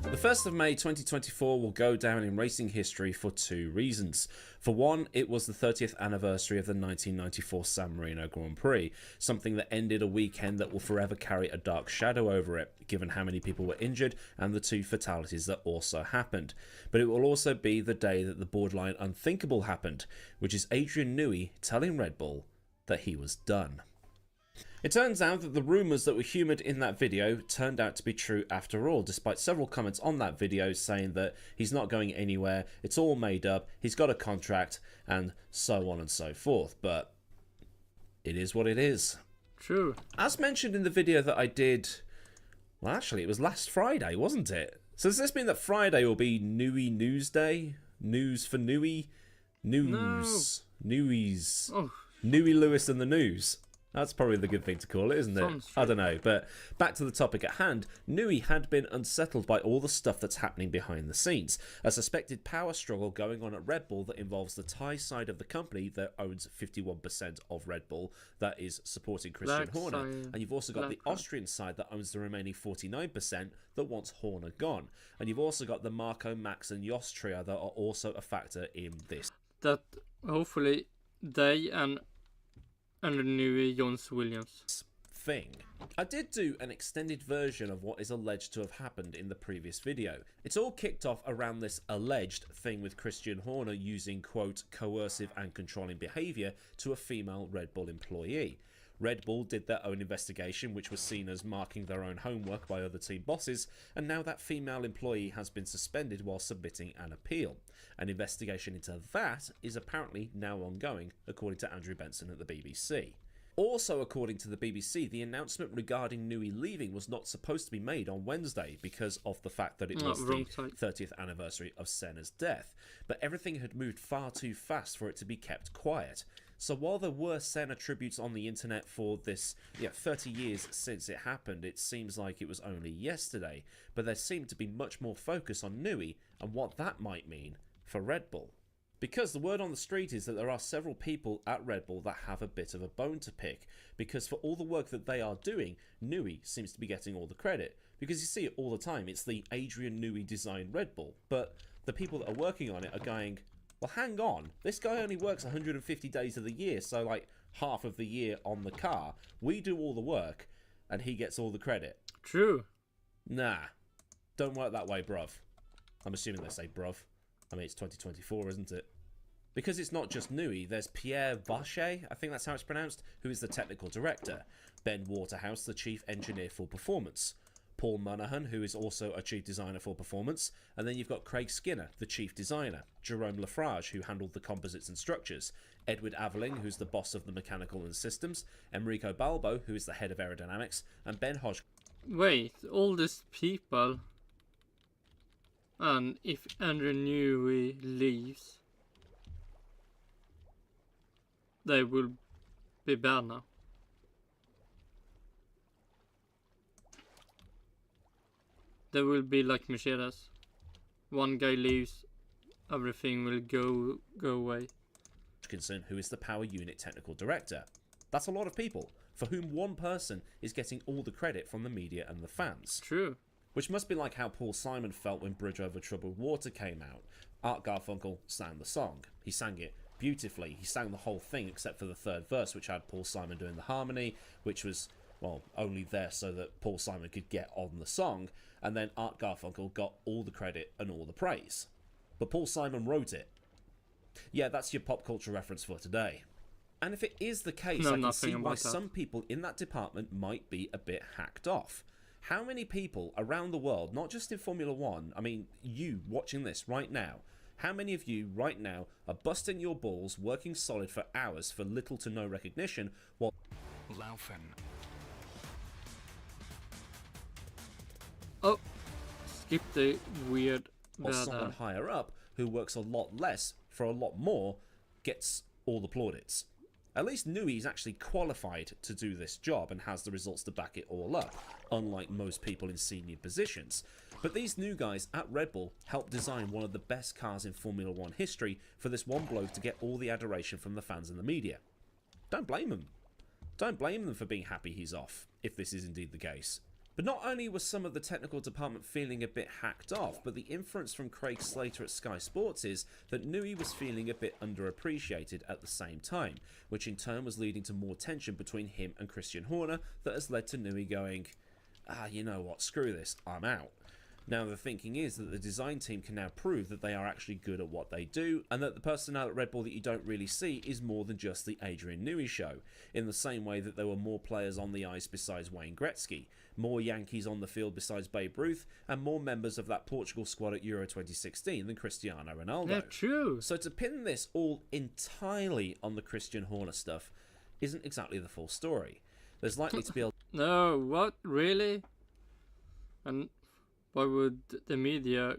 [SPEAKER 3] The 1st of May 2024 will go down in racing history for two reasons. For one, it was the 30th anniversary of the 1994 San Marino Grand Prix, something that ended a weekend that will forever carry a dark shadow over it, given how many people were injured and the two fatalities that also happened. But it will also be the day that the borderline unthinkable happened, which is Adrian Newey telling Red Bull that he was done. It turns out that the rumours that were humoured in that video turned out to be true after all, despite several comments on that video saying that he's not going anywhere, it's all made up, he's got a contract, and so on and so forth. But it is what it is.
[SPEAKER 1] True.
[SPEAKER 3] As mentioned in the video that I did, well, actually, it was last Friday, wasn't it? So does this mean that Friday will be Newey News Day? News for Newey? News. No. Neweys.
[SPEAKER 1] Oh.
[SPEAKER 3] Newey Lewis and the News. That's probably the good thing to call it, isn't it? I don't know. But back to the topic at hand, Newey had been unsettled by all the stuff that's happening behind the scenes. A suspected power struggle going on at Red Bull that involves the Thai side of the company that owns 51% of Red Bull that is supporting Christian Horner. And you've also got the Austrian side that owns the remaining 49% that wants Horner gone. And you've also got the Marco, Max and Jos trio that are also a factor in this.
[SPEAKER 1] That hopefully they and Newey Jones Williams
[SPEAKER 3] thing. I did do an extended version of what is alleged to have happened in the previous video. It's all kicked off around this alleged thing with Christian Horner using, quote, coercive and controlling behaviour to a female Red Bull employee. Red Bull did their own investigation, which was seen as marking their own homework by other team bosses, and now that female employee has been suspended while submitting an appeal. An investigation into that is apparently now ongoing, according to Andrew Benson at the BBC. Also, according to the BBC, the announcement regarding Newey leaving was not supposed to be made on Wednesday because of the fact that it was the 30th anniversary of Senna's death, but everything had moved far too fast for it to be kept quiet. So while there were Senna tributes on the internet for this 30 years since it happened, it seems like it was only yesterday, but there seemed to be much more focus on Newey and what that might mean for Red Bull. Because the word on the street is that there are several people at Red Bull that have a bit of a bone to pick, because for all the work that they are doing, Newey seems to be getting all the credit. Because you see it all the time, it's the Adrian Newey designed Red Bull, but the people that are working on it are going, well, hang on, this guy only works 150 days of the year, so like half of the year on the car. We do all the work, and he gets all the credit.
[SPEAKER 1] True.
[SPEAKER 3] Nah, don't work that way, bruv. I'm assuming they say bruv. I mean, it's 2024, isn't it? Because it's not just Newey, there's Pierre Vacher, I think that's how it's pronounced, who is the technical director. Ben Waterhouse, the chief engineer for performance. Paul Monahan, who is also a chief designer for performance, and then you've got Craig Skinner, the chief designer, Jerome Lafrage, who handled the composites and structures, Edward Aveling, who's the boss of the mechanical and systems, Enrico Balbo, who is the head of aerodynamics, and Ben Hodge.
[SPEAKER 1] Wait, all these people. And if Andrew Newey leaves, they will be bad now. They will be like Mercedes. One guy leaves, everything will go away.
[SPEAKER 3] Hodgkinson, who is the power unit technical director. That's a lot of people, for whom one person is getting all the credit from the media and the fans.
[SPEAKER 1] True.
[SPEAKER 3] Which must be like how Paul Simon felt when Bridge Over Troubled Water came out. Art Garfunkel sang the song. He sang it beautifully. He sang the whole thing except for the third verse, which had Paul Simon doing the harmony, which was, well, only there so that Paul Simon could get on the song, and then Art Garfunkel got all the credit and all the praise. But Paul Simon wrote it. Yeah, that's your pop culture reference for today. And if it is the case, I can see why some people in that department might be a bit hacked off. How many people around the world, not just in Formula One, I mean, you watching this right now, how many of you right now are busting your balls, working solid for hours for little to no recognition, while
[SPEAKER 4] Laufen.
[SPEAKER 1] Oh, skip the weird
[SPEAKER 3] or someone higher up who works a lot less for a lot more gets all the plaudits? At least Newey's actually qualified to do this job and has the results to back it all up, unlike most people in senior positions. But these new guys at Red Bull helped design one of the best cars in Formula One history for this one bloke to get all the adoration from the fans and the media. Don't blame them. Don't blame them for being happy he's off, if this is indeed the case. But not only was some of the technical department feeling a bit hacked off, but the inference from Craig Slater at Sky Sports is that Newey was feeling a bit underappreciated at the same time, which in turn was leading to more tension between him and Christian Horner that has led to Newey going, you know what, screw this, I'm out. Now the thinking is that the design team can now prove that they are actually good at what they do, and that the personnel at Red Bull that you don't really see is more than just the Adrian Newey show, in the same way that there were more players on the ice besides Wayne Gretzky, more Yankees on the field besides Babe Ruth, and more members of that Portugal squad at Euro 2016 than Cristiano Ronaldo.
[SPEAKER 1] Yeah, true.
[SPEAKER 3] So to pin this all entirely on the Christian Horner stuff isn't exactly the full story. There's likely to be a...
[SPEAKER 1] No, what? Really? And why would the media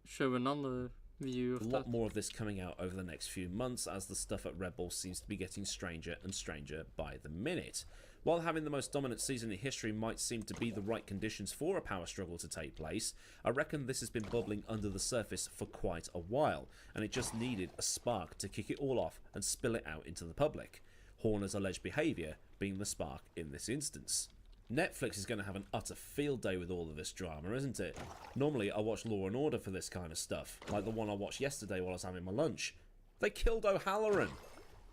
[SPEAKER 1] show another view of
[SPEAKER 3] a
[SPEAKER 1] that?
[SPEAKER 3] lot more of this coming out over the next few months as the stuff at Red Bull seems to be getting stranger and stranger by the minute. While having the most dominant season in history might seem to be the right conditions for a power struggle to take place, I reckon this has been bubbling under the surface for quite a while, and it just needed a spark to kick it all off and spill it out into the public. Horner's alleged behaviour being the spark in this instance. Netflix is going to have an utter field day with all of this drama, isn't it? Normally I watch Law and Order for this kind of stuff, like the one I watched yesterday while I was having my lunch. They killed O'Halloran!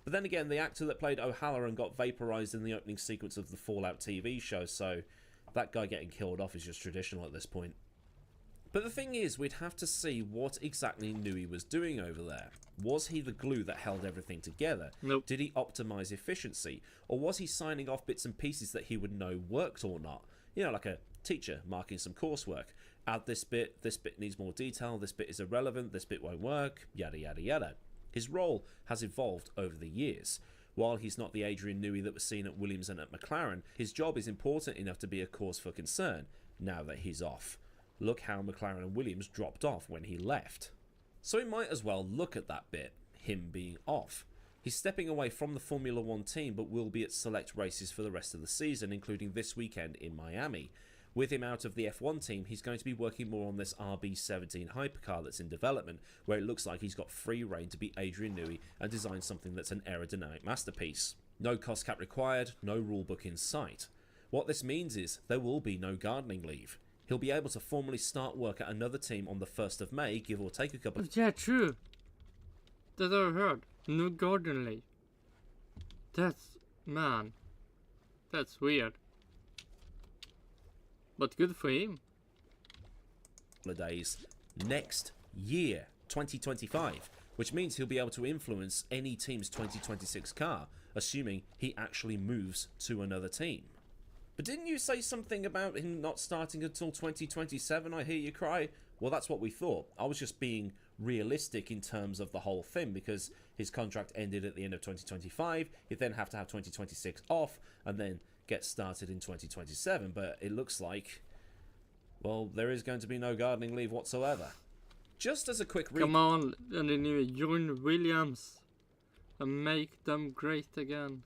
[SPEAKER 3] But then again, the actor that played O'Halloran got vaporised in the opening sequence of the Fallout TV show, so that guy getting killed off is just traditional at this point. But the thing is, we'd have to see what exactly Newey was doing over there. Was he the glue that held everything together?
[SPEAKER 1] Nope.
[SPEAKER 3] Did he optimise efficiency? Or was he signing off bits and pieces that he would know worked or not? You know, like a teacher marking some coursework. Add this bit needs more detail, this bit is irrelevant, this bit won't work, yada yada yada. His role has evolved over the years. While he's not the Adrian Newey that was seen at Williams and at McLaren, his job is important enough to be a cause for concern, now that he's off. Look how McLaren and Williams dropped off when he left. So we might as well look at that bit, him being off. He's stepping away from the Formula One team, but will be at select races for the rest of the season, including this weekend in Miami. With him out of the F1 team, he's going to be working more on this RB17 hypercar that's in development, where it looks like he's got free reign to be Adrian Newey and design something that's an aerodynamic masterpiece. No cost cap required, no rulebook in sight. What this means is there will be no gardening leave. He'll be able to formally start work at another team on the 1st of May, give or take a couple of...
[SPEAKER 1] Yeah, true. That I heard. No garden leave. Man. That's weird. But good for him.
[SPEAKER 3] Days next year, 2025, which means he'll be able to influence any team's 2026 car, assuming he actually moves to another team. But didn't you say something about him not starting until 2027, I hear you cry? Well, that's what we thought. I was just being realistic in terms of the whole thing, because his contract ended at the end of 2025. He'd then have to have 2026 off and then get started in 2027. But it looks like, well, there is going to be no gardening leave whatsoever. Just as a quick recap.
[SPEAKER 1] Come on, and then you join Williams and make them great again.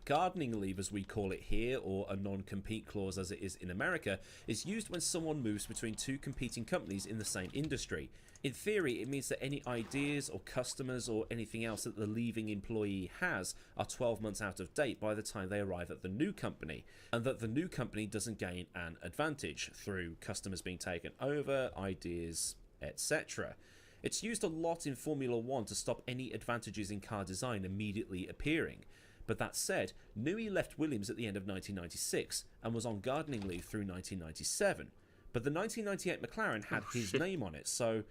[SPEAKER 3] Gardening leave, as we call it here, or a non-compete clause as it is in America, is used when someone moves between two competing companies in the same industry. In theory, it means that any ideas or customers or anything else that the leaving employee has are 12 months out of date by the time they arrive at the new company, and that the new company doesn't gain an advantage through customers being taken over, ideas, etc. It's used a lot in Formula 1 to stop any advantages in car design immediately appearing. But that said, Newey left Williams at the end of 1996 and was on gardening leave through 1997. But the 1998 McLaren had his name on it, so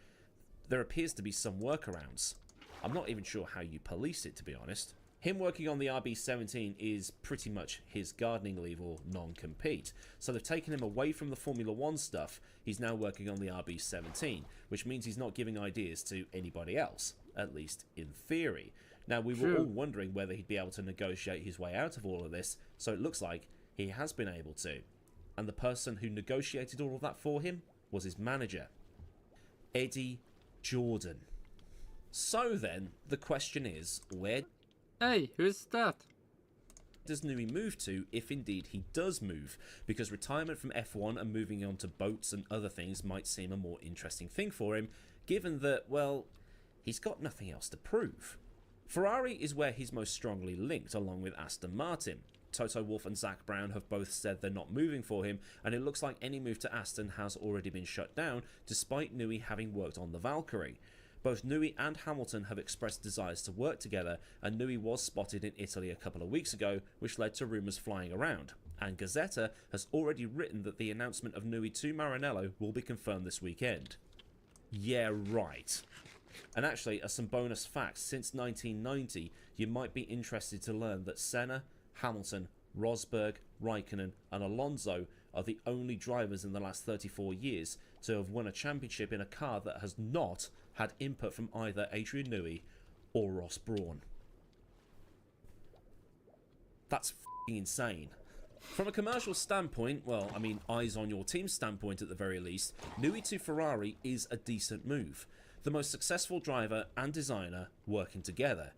[SPEAKER 3] there appears to be some workarounds. I'm not even sure how you police it, to be honest. Him working on the RB17 is pretty much his gardening leave or non-compete. So they've taken him away from the Formula 1 stuff. He's now working on the RB17, which means he's not giving ideas to anybody else, at least in theory. Now, we were all wondering whether he'd be able to negotiate his way out of all of this, so it looks like he has been able to. And the person who negotiated all of that for him was his manager, Eddie Jordan. So then, the question is, where
[SPEAKER 1] Hey, who's that?
[SPEAKER 3] does Newey move to, if indeed he does move? Because retirement from F1 and moving on to boats and other things might seem a more interesting thing for him, given that, well, he's got nothing else to prove. Ferrari is where he's most strongly linked, along with Aston Martin. Toto Wolff and Zak Brown have both said they're not moving for him, and it looks like any move to Aston has already been shut down, despite Newey having worked on the Valkyrie. Both Newey and Hamilton have expressed desires to work together, and Newey was spotted in Italy a couple of weeks ago, which led to rumours flying around. And Gazzetta has already written that the announcement of Newey to Maranello will be confirmed this weekend. Yeah, right. And actually, as some bonus facts, since 1990, you might be interested to learn that Senna, Hamilton, Rosberg, Raikkonen and Alonso are the only drivers in the last 34 years to have won a championship in a car that has not had input from either Adrian Newey or Ross Brawn. That's f***ing insane. From a commercial standpoint, well, I mean, eyes on your team standpoint at the very least, Newey to Ferrari is a decent move. The most successful driver and designer working together.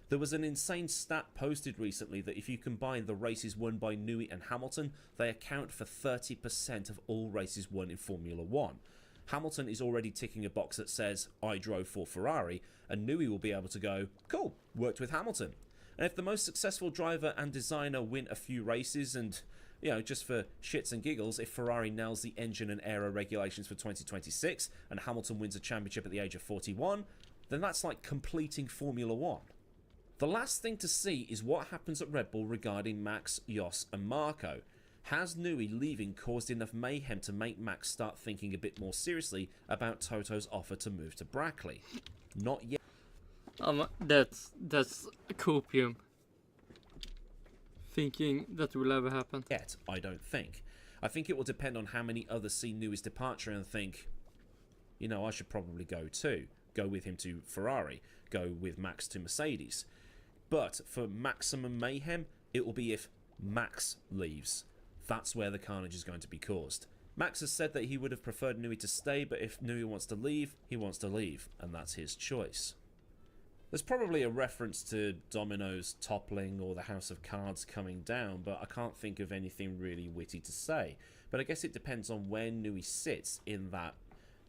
[SPEAKER 3] There was an insane stat posted recently that if you combine the races won by Newey and Hamilton, they account for 30% of all races won in Formula 1. Hamilton is already ticking a box that says, I drove for Ferrari, and Newey will be able to go, cool, worked with Hamilton. And if the most successful driver and designer win a few races and, you know, just for shits and giggles, if Ferrari nails the engine and aero regulations for 2026 and Hamilton wins a championship at the age of 41, then that's like completing Formula 1. The last thing to see is what happens at Red Bull regarding Max, Jos and Marco. Has Newey leaving caused enough mayhem to make Max start thinking a bit more seriously about Toto's offer to move to Brackley? Not yet.
[SPEAKER 1] That's copium. Thinking that will ever happen.
[SPEAKER 3] Yet, I don't think. I think it will depend on how many others see Newey's departure and think, you know, I should probably go too. Go with him to Ferrari. Go with Max to Mercedes. But for maximum mayhem, it will be if Max leaves. That's where the carnage is going to be caused. Max has said that he would have preferred Newey to stay, but if Newey wants to leave, he wants to leave, and that's his choice. There's probably a reference to Domino's toppling or the House of Cards coming down, but I can't think of anything really witty to say. But I guess it depends on where Newey sits in that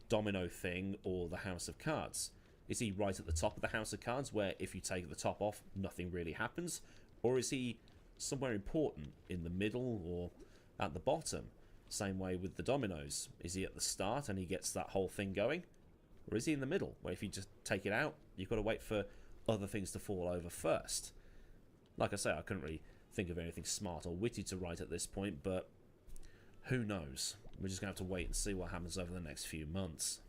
[SPEAKER 3] domino thing or the House of Cards. Is he right at the top of the House of Cards, where if you take the top off, nothing really happens? Or is he somewhere important, in the middle or at the bottom? Same way with the dominoes. Is he at the start and he gets that whole thing going? Or is he in the middle, where if you just take it out, you've got to wait for other things to fall over first? Like I say, I couldn't really think of anything smart or witty to write at this point, but who knows? We're just going to have to wait and see what happens over the next few months.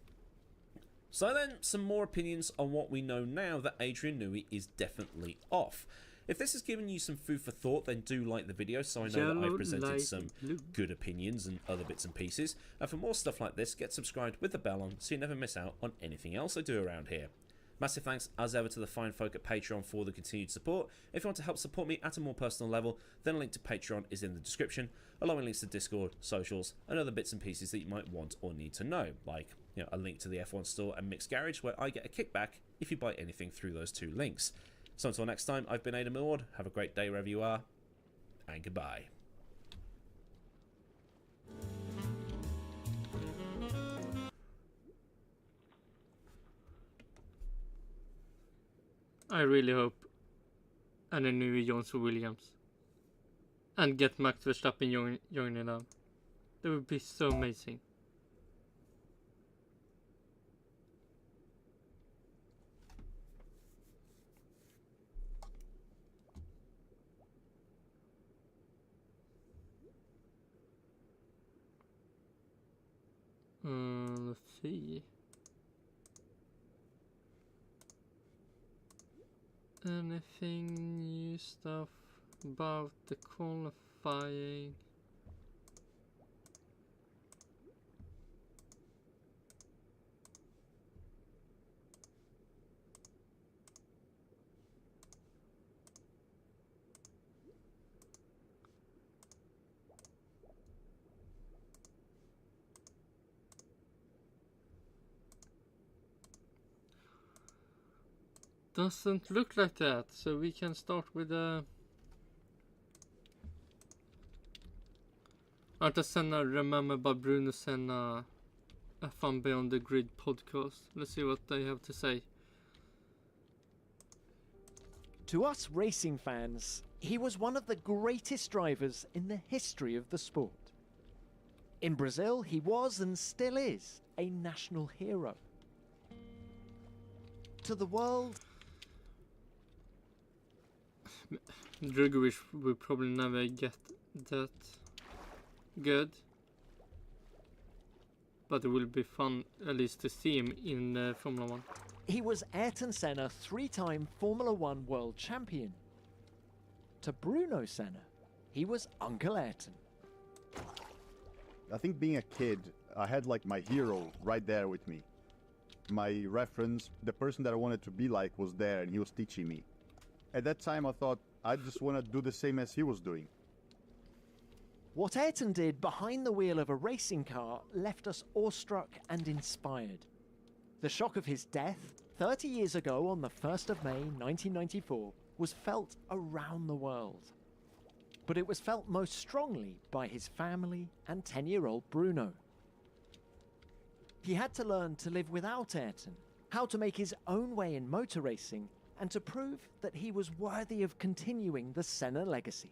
[SPEAKER 3] So then, some more opinions on what we know now that Adrian Newey is definitely off. If this has given you some food for thought, then do like the video so I know that I've presented some good opinions and other bits and pieces. And for more stuff like this, get subscribed with the bell on so you never miss out on anything else I do around here. Massive thanks as ever to the fine folk at Patreon for the continued support. If you want to help support me at a more personal level, then a link to Patreon is in the description, along with links to Discord, socials, and other bits and pieces that you might want or need to know, like a link to the F1 store and Mixed Garage, where I get a kickback if you buy anything through those two links. So until next time, I've been Aidan Millward. Have a great day wherever you are, and goodbye.
[SPEAKER 1] I really hope any new Jones Williams and get Max Verstappen joining them. That would be so amazing. Let's see. Anything new stuff about the qualifying? Doesn't look like that, so we can start with a Arta Senna, remember by Bruno Senna, a Fun Beyond the Grid podcast. Let's see what they have to say.
[SPEAKER 4] To us racing fans, he was one of the greatest drivers in the history of the sport. In Brazil, he was and still is a national hero. To the world,
[SPEAKER 1] Drugovic will probably never get that good, but it will be fun at least to see him in Formula 1.
[SPEAKER 4] he was Ayrton Senna, three-time Formula 1 world champion. To Bruno Senna, he was Uncle Ayrton.
[SPEAKER 5] I think being a kid, I had like my hero right there with me. My reference, the person that I wanted to be like was there and he was teaching me. At that time I thought, I just want to do the same as he was doing.
[SPEAKER 4] What Ayrton did behind the wheel of a racing car left us awestruck and inspired. The shock of his death, 30 years ago on the 1st of May 1994, was felt around the world. But it was felt most strongly by his family and 10-year-old Bruno. He had to learn to live without Ayrton, how to make his own way in motor racing, and to prove that he was worthy of continuing the Senna legacy.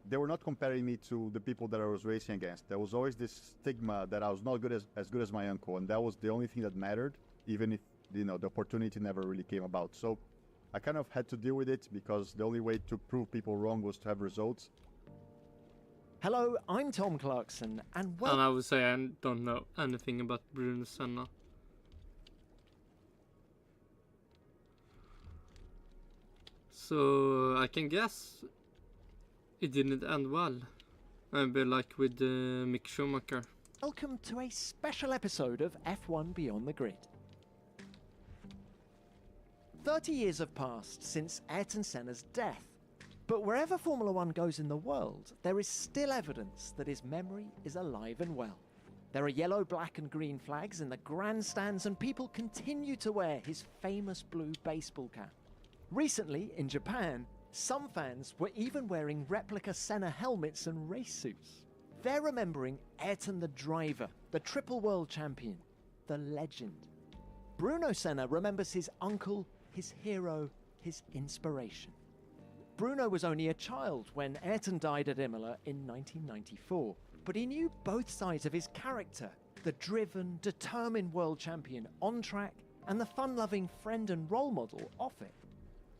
[SPEAKER 5] They were not comparing me to the people that I was racing against. There was always this stigma that I was not as good as my uncle, and that was the only thing that mattered, even if the opportunity never really came about. So I kind of had to deal with it because the only way to prove people wrong was to have results.
[SPEAKER 4] Hello, I'm Tom Clarkson, and
[SPEAKER 1] And I would say I don't know anything about Bruno Senna. So I can guess it didn't end well. Maybe like with Mick Schumacher.
[SPEAKER 4] welcome to a special episode of F1 Beyond the Grid. 30 years have passed since Ayrton Senna's death, but wherever Formula One goes in the world, there is still evidence that his memory is alive and well. There are yellow, black and green flags in the grandstands, and people continue to wear his famous blue baseball cap. Recently, in Japan, some fans were even wearing replica Senna helmets and race suits. They're remembering Ayrton the driver, the triple world champion, the legend. Bruno Senna remembers his uncle, his hero, his inspiration. Bruno was only a child when Ayrton died at Imola in 1994, but he knew both sides of his character, the driven, determined world champion on track and the fun-loving friend and role model off it.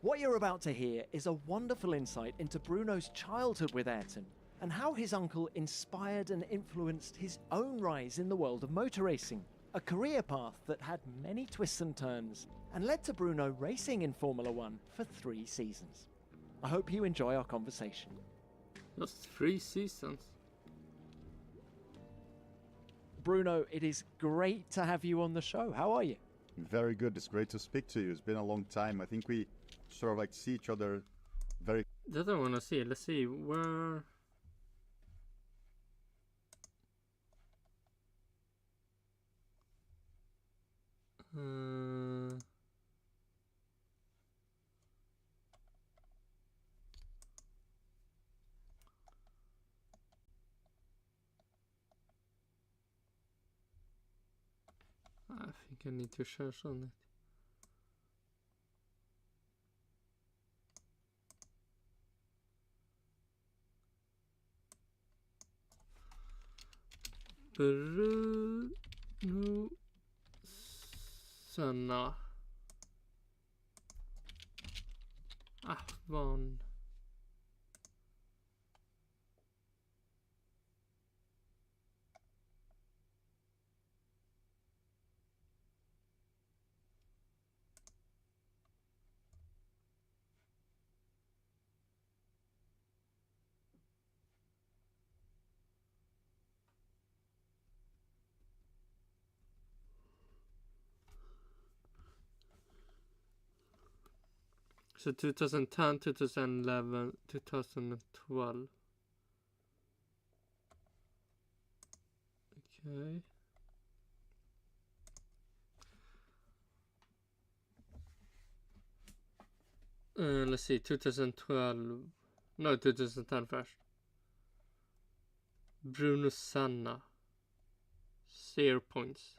[SPEAKER 4] What you're about to hear is a wonderful insight into Bruno's childhood with Ayrton and how his uncle inspired and influenced his own rise in the world of motor racing. A career path that had many twists and turns and led to Bruno racing in Formula One for 3 seasons. I hope you enjoy our conversation.
[SPEAKER 1] Just 3 seasons.
[SPEAKER 4] Bruno, it is great to have you on the show. How are you?
[SPEAKER 5] Very good. It's great to speak to you. It's been a long time. I think we sort of like see each other very.
[SPEAKER 1] That I wanna see. Let's see where. I think I need to search on it. Bruno Senna. Van. So 2010, 2011, 2012. Okay. Let's see, 2012. No, 2010 first. Bruno Senna. 0 points.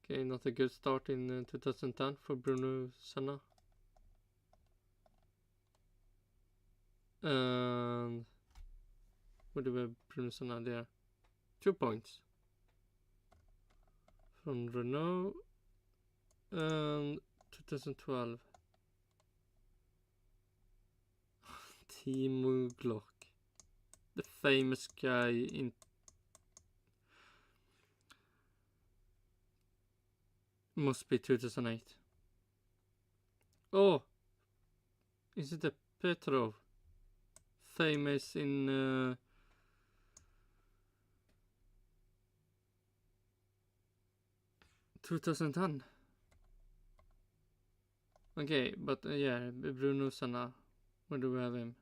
[SPEAKER 1] Okay, not a good start in 2010 for Bruno Senna. And what do we have Bruno Senna there? 2 points from Renault. And 2012. Timo Glock. The famous guy in must be 2008. Oh, is it a Petrov? Famous in 2010. Okay, but yeah, Bruno Senna. Where do we have him?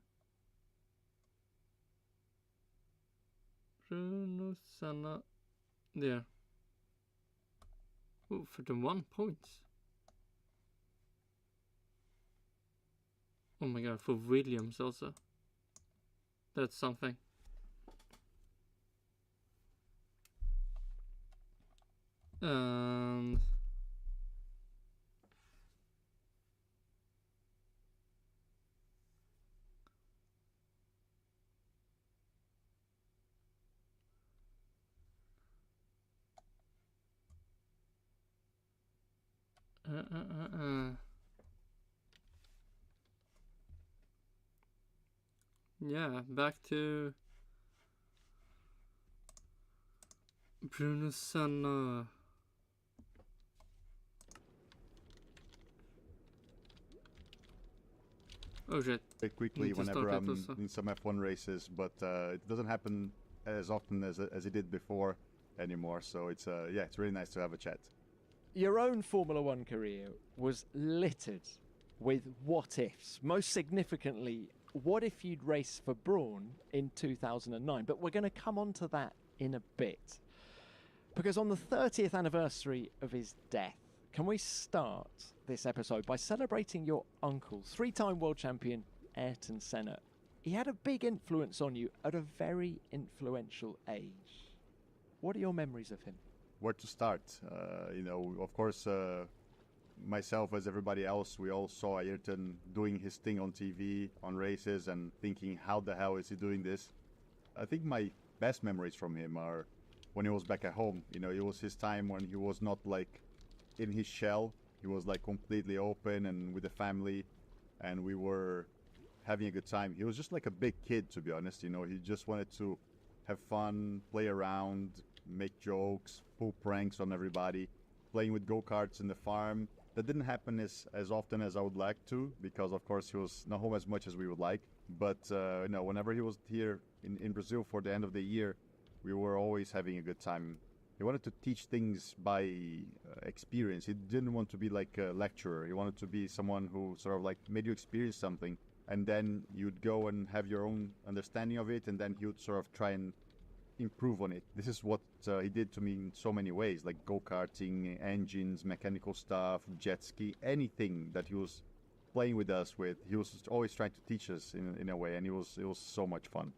[SPEAKER 1] Bruno Senna. There. Oh, 41 points. Oh my god, for Williams also. That's something. And yeah, back to Bruno Senna. Oh shit.
[SPEAKER 5] Very quickly
[SPEAKER 1] Need to
[SPEAKER 5] whenever
[SPEAKER 1] start it
[SPEAKER 5] I'm
[SPEAKER 1] also.
[SPEAKER 5] in some F1 races, but it doesn't happen as often as it did before anymore. So it's yeah, it's really nice to have a chat.
[SPEAKER 4] Your own Formula One career was littered with what ifs. Most significantly, what if you'd race for Brawn in 2009? But we're going to come on to that in a bit. Because on the 30th anniversary of his death, can we start this episode by celebrating your uncle, 3-time world champion Ayrton Senna? He had a big influence on you at a very influential age. What are your memories of him?
[SPEAKER 5] Where to start? You know, of course, myself as everybody else, we all saw Ayrton doing his thing on TV, on races, and thinking, how the hell is he doing this? I think my best memories from him are when he was back at home. You know, it was his time when he was not like in his shell. He was like completely open and with the family, and we were having a good time. He was just like a big kid, to be honest. You know, he just wanted to have fun, play around, make jokes, pull pranks on everybody, playing with go-karts in the farm. That didn't happen as often as I would like to, because of course he was not home as much as we would like. But you know, whenever he was here in Brazil for the end of the year, we were always having a good time. He wanted to teach things by experience. He didn't want to be like a lecturer. He wanted to be someone who sort of like made you experience something, and then you'd go and have your own understanding of it, and then he would sort of try and improve on it. This is what he did to me in so many ways, like go-karting, engines, mechanical stuff, jet ski, anything that he was playing with us with. He was always trying to teach us in a way, and it was so much fun.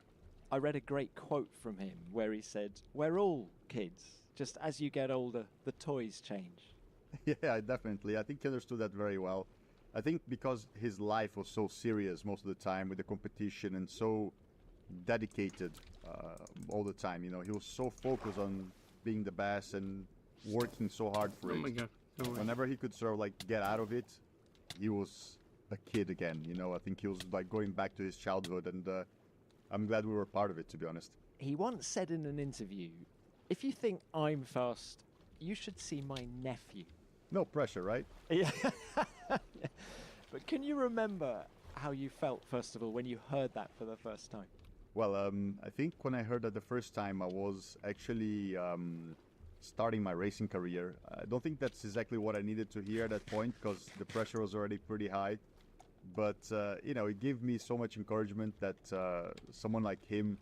[SPEAKER 4] I read a great quote from him where he said, "We're all kids. Just as you get older, the toys change."
[SPEAKER 5] Yeah, definitely. I think he understood that very well. I think because his life was so serious most of the time with the competition and so dedicated all the time, you know, he was so focused on being the best and working so hard for it.
[SPEAKER 1] Oh my god. No way.
[SPEAKER 5] Whenever he could sort of like get out of it, he was a kid again, you know. I think he was like going back to his childhood, and I'm glad we were part of it, to be honest.
[SPEAKER 4] He once said in an interview, "If you think I'm fast, you should see my nephew."
[SPEAKER 5] No pressure, right?
[SPEAKER 4] Yeah. But can you remember how you felt, first of all, when you heard that for the first time?
[SPEAKER 5] Well, I think when I heard that the first time, I was actually starting my racing career. I don't think that's exactly what I needed to hear at that point, because the pressure was already pretty high. But, you know, it gave me so much encouragement that someone like him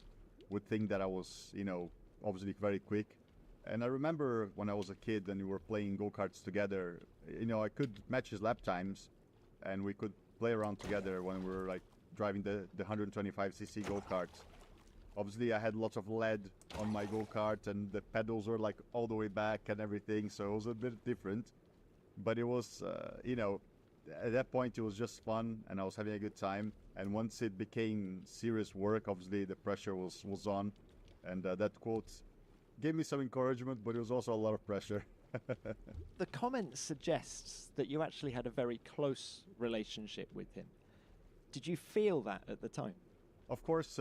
[SPEAKER 5] would think that I was, you know, obviously very quick. And I remember when I was a kid and we were playing go-karts together, you know, I could match his lap times and we could play around together when we were like driving the 125cc go-karts. Obviously I had lots of lead on my go-kart and the pedals were like all the way back and everything, so it was a bit different. But it was, you know, at that point it was just fun and I was having a good time. And once it became serious work, obviously the pressure was on. And that quote gave me some encouragement, but it was also a lot of pressure.
[SPEAKER 4] The comment suggests that you actually had a very close relationship with him. Did you feel that at the time?
[SPEAKER 5] Of course,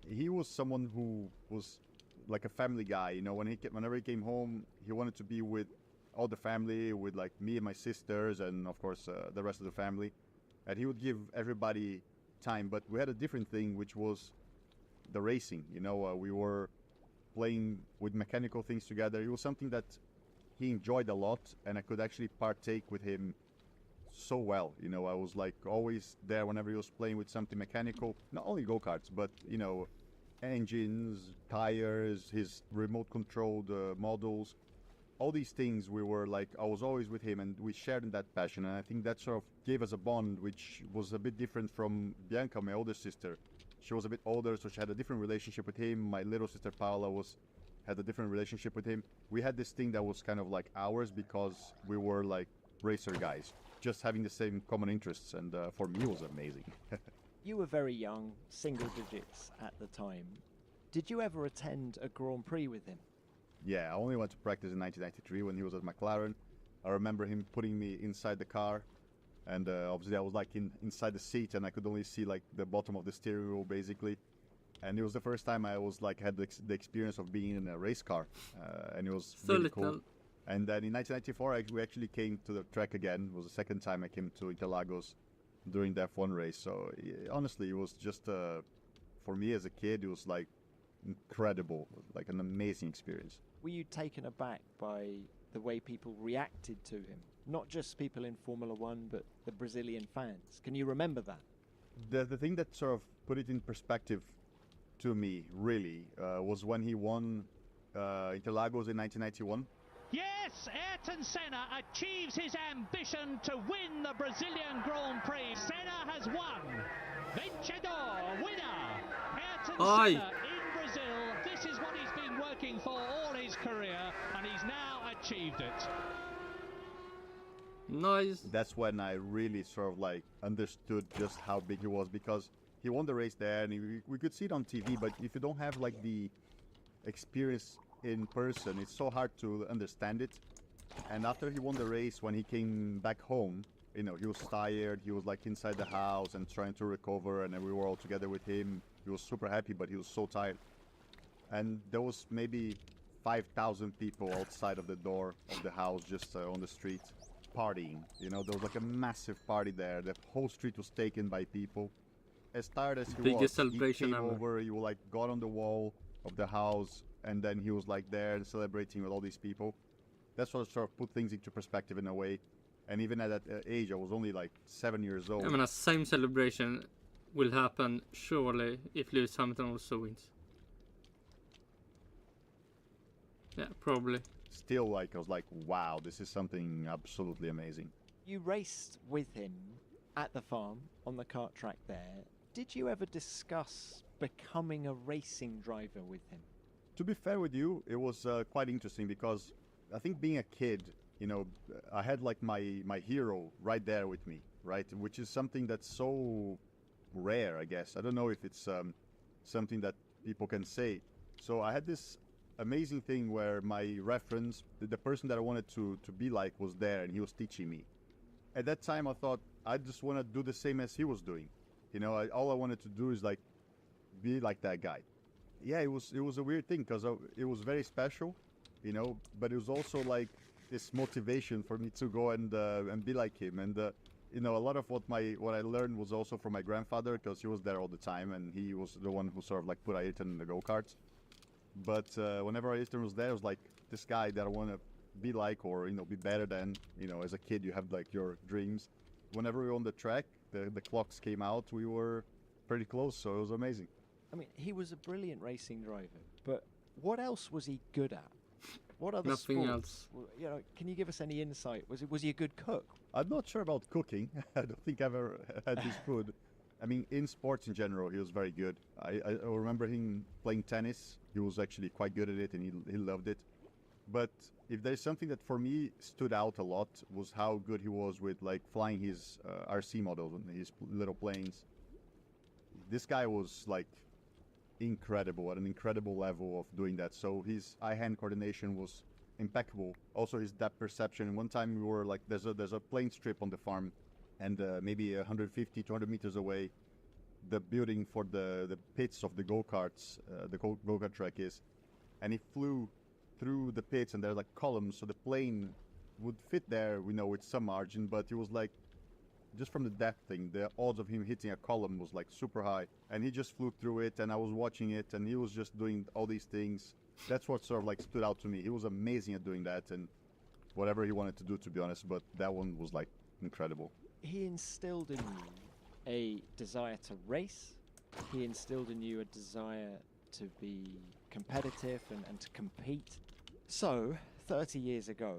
[SPEAKER 5] he was someone who was like a family guy. You know, whenever he came home, he wanted to be with all the family, with like me and my sisters, and of course the rest of the family. And he would give everybody time. But we had a different thing, which was the racing. You know, we were playing with mechanical things together. It was something that he enjoyed a lot, and I could actually partake with him so well. You know, I was like always there whenever he was playing with something mechanical, not only go-karts, but, you know, engines, tires, his remote controlled models, all these things. We were like, I was always with him and we shared in that passion. And I think that sort of gave us a bond, which was a bit different from Bianca, my older sister. She was a bit older, so she had a different relationship with him. My little sister Paula had a different relationship with him. We had this thing that was kind of like ours because we were like racer guys, just having the same common interests, and for me it was amazing.
[SPEAKER 4] You were very young, single digits at the time. Did you ever attend a Grand Prix with him?
[SPEAKER 5] Yeah, I only went to practice in 1993 when he was at McLaren. I remember him putting me inside the car, and obviously I was like inside the seat and I could only see like the bottom of the steering wheel basically. And it was the first time I was like had the experience of being in a race car, and it was
[SPEAKER 1] So
[SPEAKER 5] really
[SPEAKER 1] little.
[SPEAKER 5] cool. And then in 1994 we actually came to the track again. It was the second time I came to Interlagos during the F1 race. So honestly, it was just for me as a kid, it was like incredible, like an amazing experience.
[SPEAKER 4] Were you taken aback by the way people reacted to him? Not just people in Formula One, but the Brazilian fans. Can you remember that?
[SPEAKER 5] The thing that sort of put it in perspective to me, really, was when he won Interlagos in 1991.
[SPEAKER 6] Yes, Ayrton Senna achieves his ambition to win the Brazilian Grand Prix. Senna has won. Vencedor, winner. Ayrton
[SPEAKER 1] Aye.
[SPEAKER 6] Senna in Brazil. This is what he's been working for all his career, and he's now achieved it.
[SPEAKER 1] Nice.
[SPEAKER 5] That's when I really sort of like understood just how big he was, because he won the race there and we could see it on TV, but if you don't have like the experience in person, it's so hard to understand it. And after he won the race, when he came back home, you know, he was tired, he was like inside the house and trying to recover, and then we were all together with him. He was super happy, but he was so tired. and there was maybe 5,000 people outside of the door of the house, just on the street, partying. You know, there was like a massive party there. The whole street was taken by people. As tired as he
[SPEAKER 1] Biggest
[SPEAKER 5] was,
[SPEAKER 1] celebration
[SPEAKER 5] he came
[SPEAKER 1] ever.
[SPEAKER 5] over, he like got on the wall of the house, and then he was like there and celebrating with all these people. That's what sort of put things into perspective in a way. And even at that age, I was only like 7 years old.
[SPEAKER 1] I mean, a same celebration will happen surely if Lewis Hamilton also wins. Yeah, probably.
[SPEAKER 5] Still, like, I was like, wow, this is something absolutely amazing.
[SPEAKER 4] You raced with him at the farm on the kart track there. Did you ever discuss becoming a racing driver with him?
[SPEAKER 5] To be fair with you, it was quite interesting because I think being a kid, you know, I had like my hero right there with me, right? Which is something that's so rare, I guess. I don't know if it's something that people can say. So I had this amazing thing where my reference, the person that I wanted to be like, was there, and he was teaching me. At that time, I thought I just want to do the same as he was doing. You know, all I wanted to do is like be like that guy. Yeah, it was a weird thing because it was very special, you know, but it was also like this motivation for me to go and be like him. And you know, a lot of what I learned was also from my grandfather, because he was there all the time, and he was the one who sort of like put Ayrton in the go-karts. But whenever Ayrton was there, it was like this guy that I want to be like, or, you know, be better than. You know, as a kid, you have like your dreams. Whenever we were on the track, the clocks came out, we were pretty close, so it was amazing.
[SPEAKER 4] I mean, he was a brilliant racing driver, but what else was he good at? What other
[SPEAKER 1] Nothing
[SPEAKER 4] sports? You know, can you give us any insight? Was he a good cook?
[SPEAKER 5] I'm not sure about cooking. I don't think I've ever had his food. I mean, in sports in general, he was very good. I remember him playing tennis. He was actually quite good at it, and he loved it. But if there's something that for me stood out a lot, was how good he was with like flying his RC models and his little planes. This guy was like incredible, at an incredible level of doing that. So his eye-hand coordination was impeccable. Also his depth perception. And one time we were like, there's a plane strip on the farm, and maybe 150, 200 meters away, the building for the pits of the go-karts, the go-kart track is, and he flew through the pits, and there's like columns, so the plane would fit there, we know, with some margin, but it was like, just from the depth thing, the odds of him hitting a column was like super high, and he just flew through it, and I was watching it, and he was just doing all these things. That's what sort of like stood out to me. He was amazing at doing that, and whatever he wanted to do, to be honest, but that one was like incredible.
[SPEAKER 4] He instilled in you a desire to race. He instilled in you a desire to be competitive and to compete. So, 30 years ago,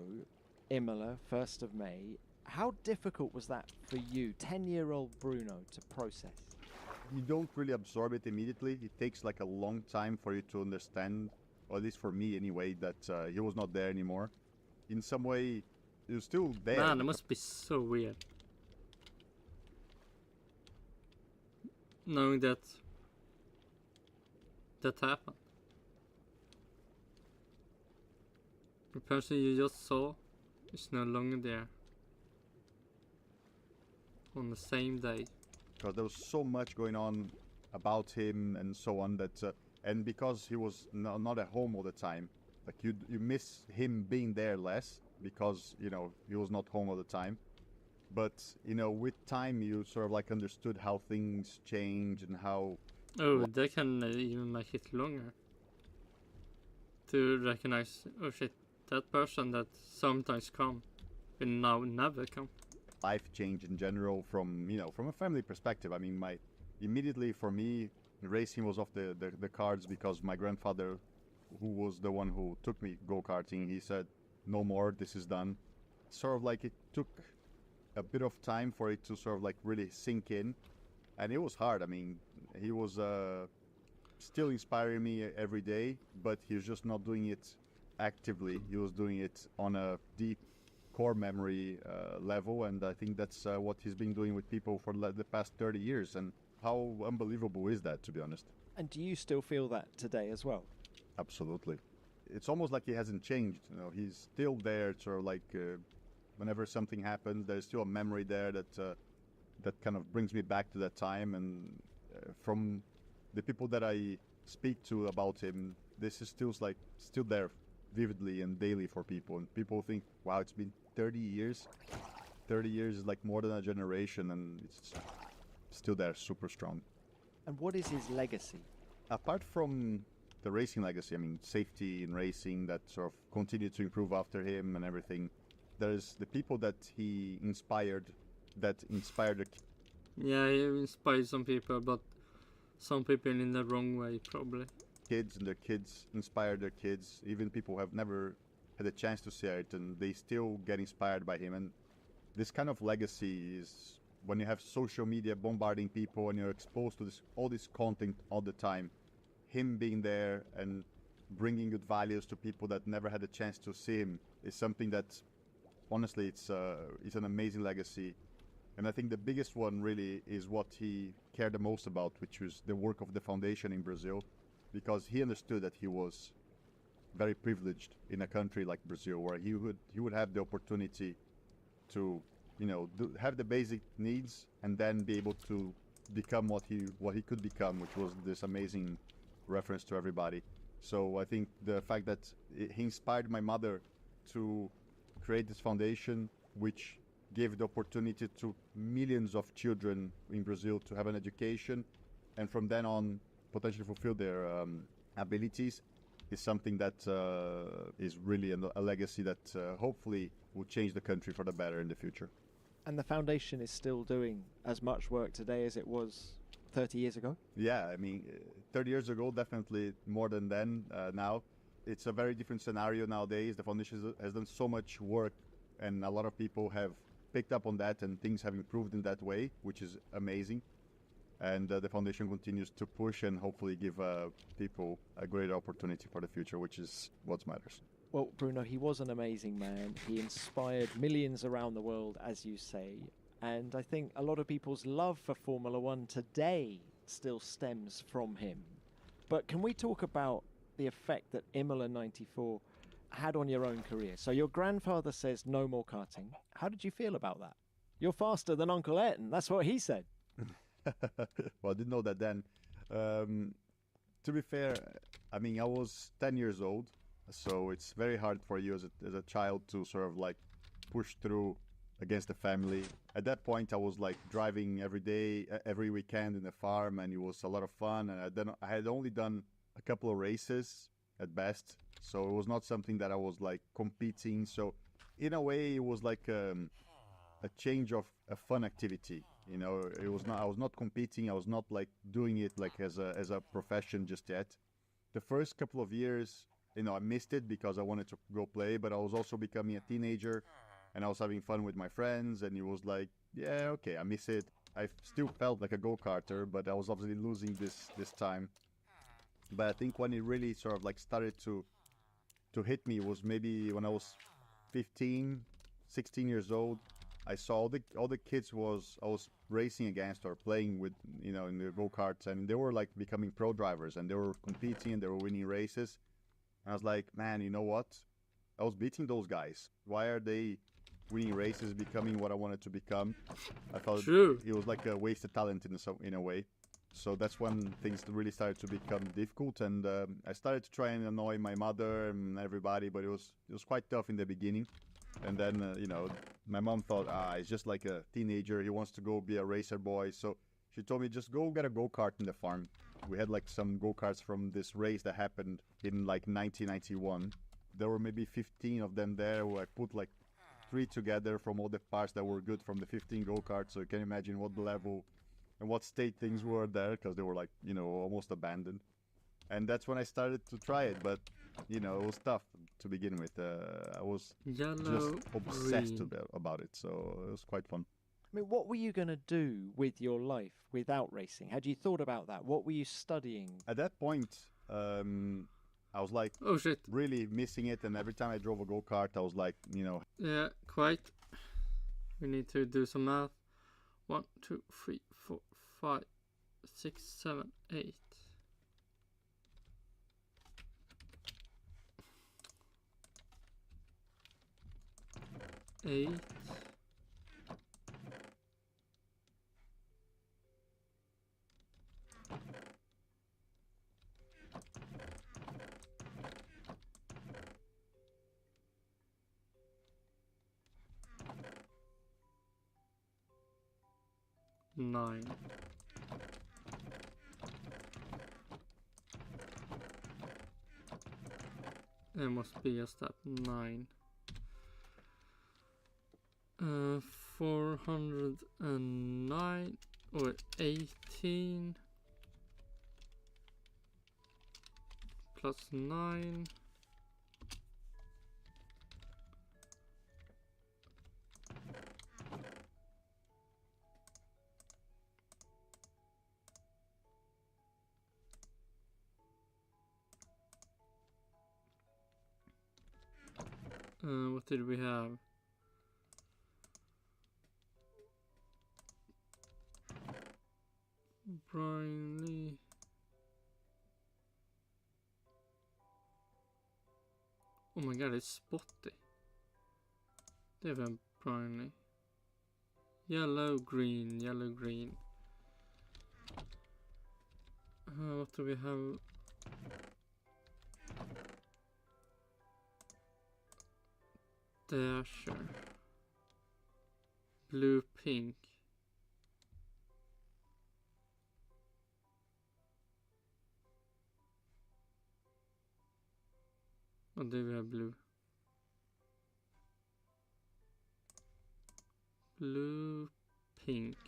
[SPEAKER 4] Imola, 1st of May, how difficult was that for you, 10-year-old Bruno, to process?
[SPEAKER 5] You don't really absorb it immediately. It takes like a long time for you to understand, or at least for me anyway, that he was not there anymore. In some way, he was still there.
[SPEAKER 1] Man, it must be so weird. Knowing that happened. The person you just saw is no longer there. On the same day.
[SPEAKER 5] Because there was so much going on about him and so on that, and because he was not at home all the time, like you miss him being there less because, you know, he was not home all the time. But, you know, with time you sort of like understood how things change and how...
[SPEAKER 1] Oh, they can even make it longer. To recognize, oh shit, that person that sometimes come will now never come.
[SPEAKER 5] Life change in general from, you know, from a family perspective. I mean, immediately for me, racing was off the cards because my grandfather, who was the one who took me go-karting, he said, no more, this is done. Sort of like it took a bit of time for it to sort of like really sink in, and it was hard. I mean, he was still inspiring me every day, but he was just not doing it actively. He was doing it on a deep core memory level, and I think that's what he's been doing with people for the past 30 years, and how unbelievable is that, to be honest.
[SPEAKER 4] And do you still feel that today as well?
[SPEAKER 5] Absolutely. It's almost like he hasn't changed. You know, he's still there, sort of like whenever something happens, there's still a memory there that kind of brings me back to that time, and from the people that I speak to about him, this is still there vividly and daily for people. And people think, wow, it's been 30 years. 30 years is like more than a generation, and it's still there, super strong.
[SPEAKER 4] And what is his legacy?
[SPEAKER 5] Apart from the racing legacy, I mean, safety in racing that sort of continued to improve after him and everything, there's the people that he inspired, that inspired the
[SPEAKER 1] Yeah, he inspired some people, but some people in the wrong way, probably.
[SPEAKER 5] kids, and their kids inspired their kids. Even people who have never had a chance to see it, and they still get inspired by him. And this kind of legacy is when you have social media bombarding people and you're exposed to all this content all the time. Him being there and bringing good values to people that never had a chance to see him is something that, honestly, it's an amazing legacy. And I think the biggest one really is what he cared the most about, which was the work of the foundation in Brazil, because he understood that he was very privileged in a country like Brazil, where he would have the opportunity to, have the basic needs and then be able to become what he could become, which was this amazing reference to everybody. So I think the fact that he inspired my mother to create this foundation, which gave the opportunity to millions of children in Brazil to have an education, and from then on potentially fulfill their abilities, is something that is really a legacy that hopefully will change the country for the better in the future.
[SPEAKER 4] And the foundation is still doing as much work today as it was 30 years ago?
[SPEAKER 5] Yeah, I mean, 30 years ago, definitely more than then. Now, it's a very different scenario nowadays. The foundation has done so much work, and a lot of people have picked up on that, and things have improved in that way, which is amazing. And the foundation continues to push and hopefully give people a greater opportunity for the future, which is what matters.
[SPEAKER 4] Well, Bruno, he was an amazing man. He inspired millions around the world, as you say. And I think a lot of people's love for Formula One today still stems from him. But can we talk about the effect that Imola 94 had on your own career? So your grandfather says no more karting. How did you feel about that? You're faster than Uncle Ayrton. That's what he said.
[SPEAKER 5] Well, I didn't know that then. To be fair, I mean, I was 10 years old, so it's very hard for you as a child to sort of like push through against the family. At that point, I was like driving every day, every weekend in the farm, and it was a lot of fun. And I had only done a couple of races at best, so it was not something that I was like competing. So in a way, it was like a change of a fun activity. It was not. I was not competing. I was not like doing it like as a profession just yet. The first couple of years, I missed it because I wanted to go play, but I was also becoming a teenager, and I was having fun with my friends, and it was like, yeah, okay, I miss it. I still felt like a go-karter, but I was obviously losing this time. But I think when it really sort of like started to hit me was maybe when I was 15, 16 years old. I saw all the kids I was racing against or playing with, in the go-karts, and they were like becoming pro drivers, and they were competing and they were winning races. And I was like, man, you know what? I was beating those guys. Why are they winning races, becoming what I wanted to become? I thought it was like a wasted talent in a way. So that's when things really started to become difficult, and I started to try and annoy my mother and everybody, but it was quite tough in the beginning. And then, my mom thought, he's just like a teenager. He wants to go be a racer boy. So she told me, just go get a go-kart in the farm. We had like some go-karts from this race that happened in like 1991. There were maybe 15 of them there, where I put like 3 together from all the parts that were good from the 15 go-karts. So you can imagine what the level and what state things were there, because they were like, almost abandoned. And that's when I started to try it, but it was tough to begin with. I was just obsessed about it, so it was quite fun.
[SPEAKER 4] I mean, what were you going to do with your life without racing? Had you thought about that? What were you studying?
[SPEAKER 5] At that point, I was like,
[SPEAKER 1] oh shit,
[SPEAKER 5] really missing it, and every time I drove a go-kart, I was like,
[SPEAKER 1] Yeah, quite. We need to do some math. 1, 2, 3, 4, 5, 6, 7, 8. 8. 9. There must be a step 9. 409 or 18 plus 9. What did we have? Briny. Oh my god, it's spotty. Det är väl briny. Yellow, green, yellow, green. What do we have? Dasher. Blue, pink. What do we have? Blue. Blue, pink.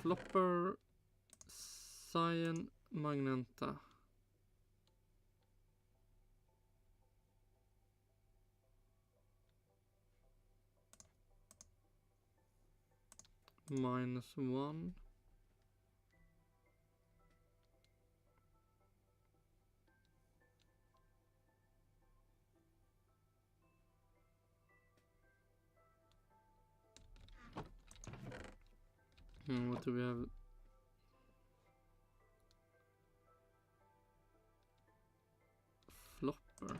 [SPEAKER 1] Flopper, cyan, magenta. -1. What do we have? Flopper.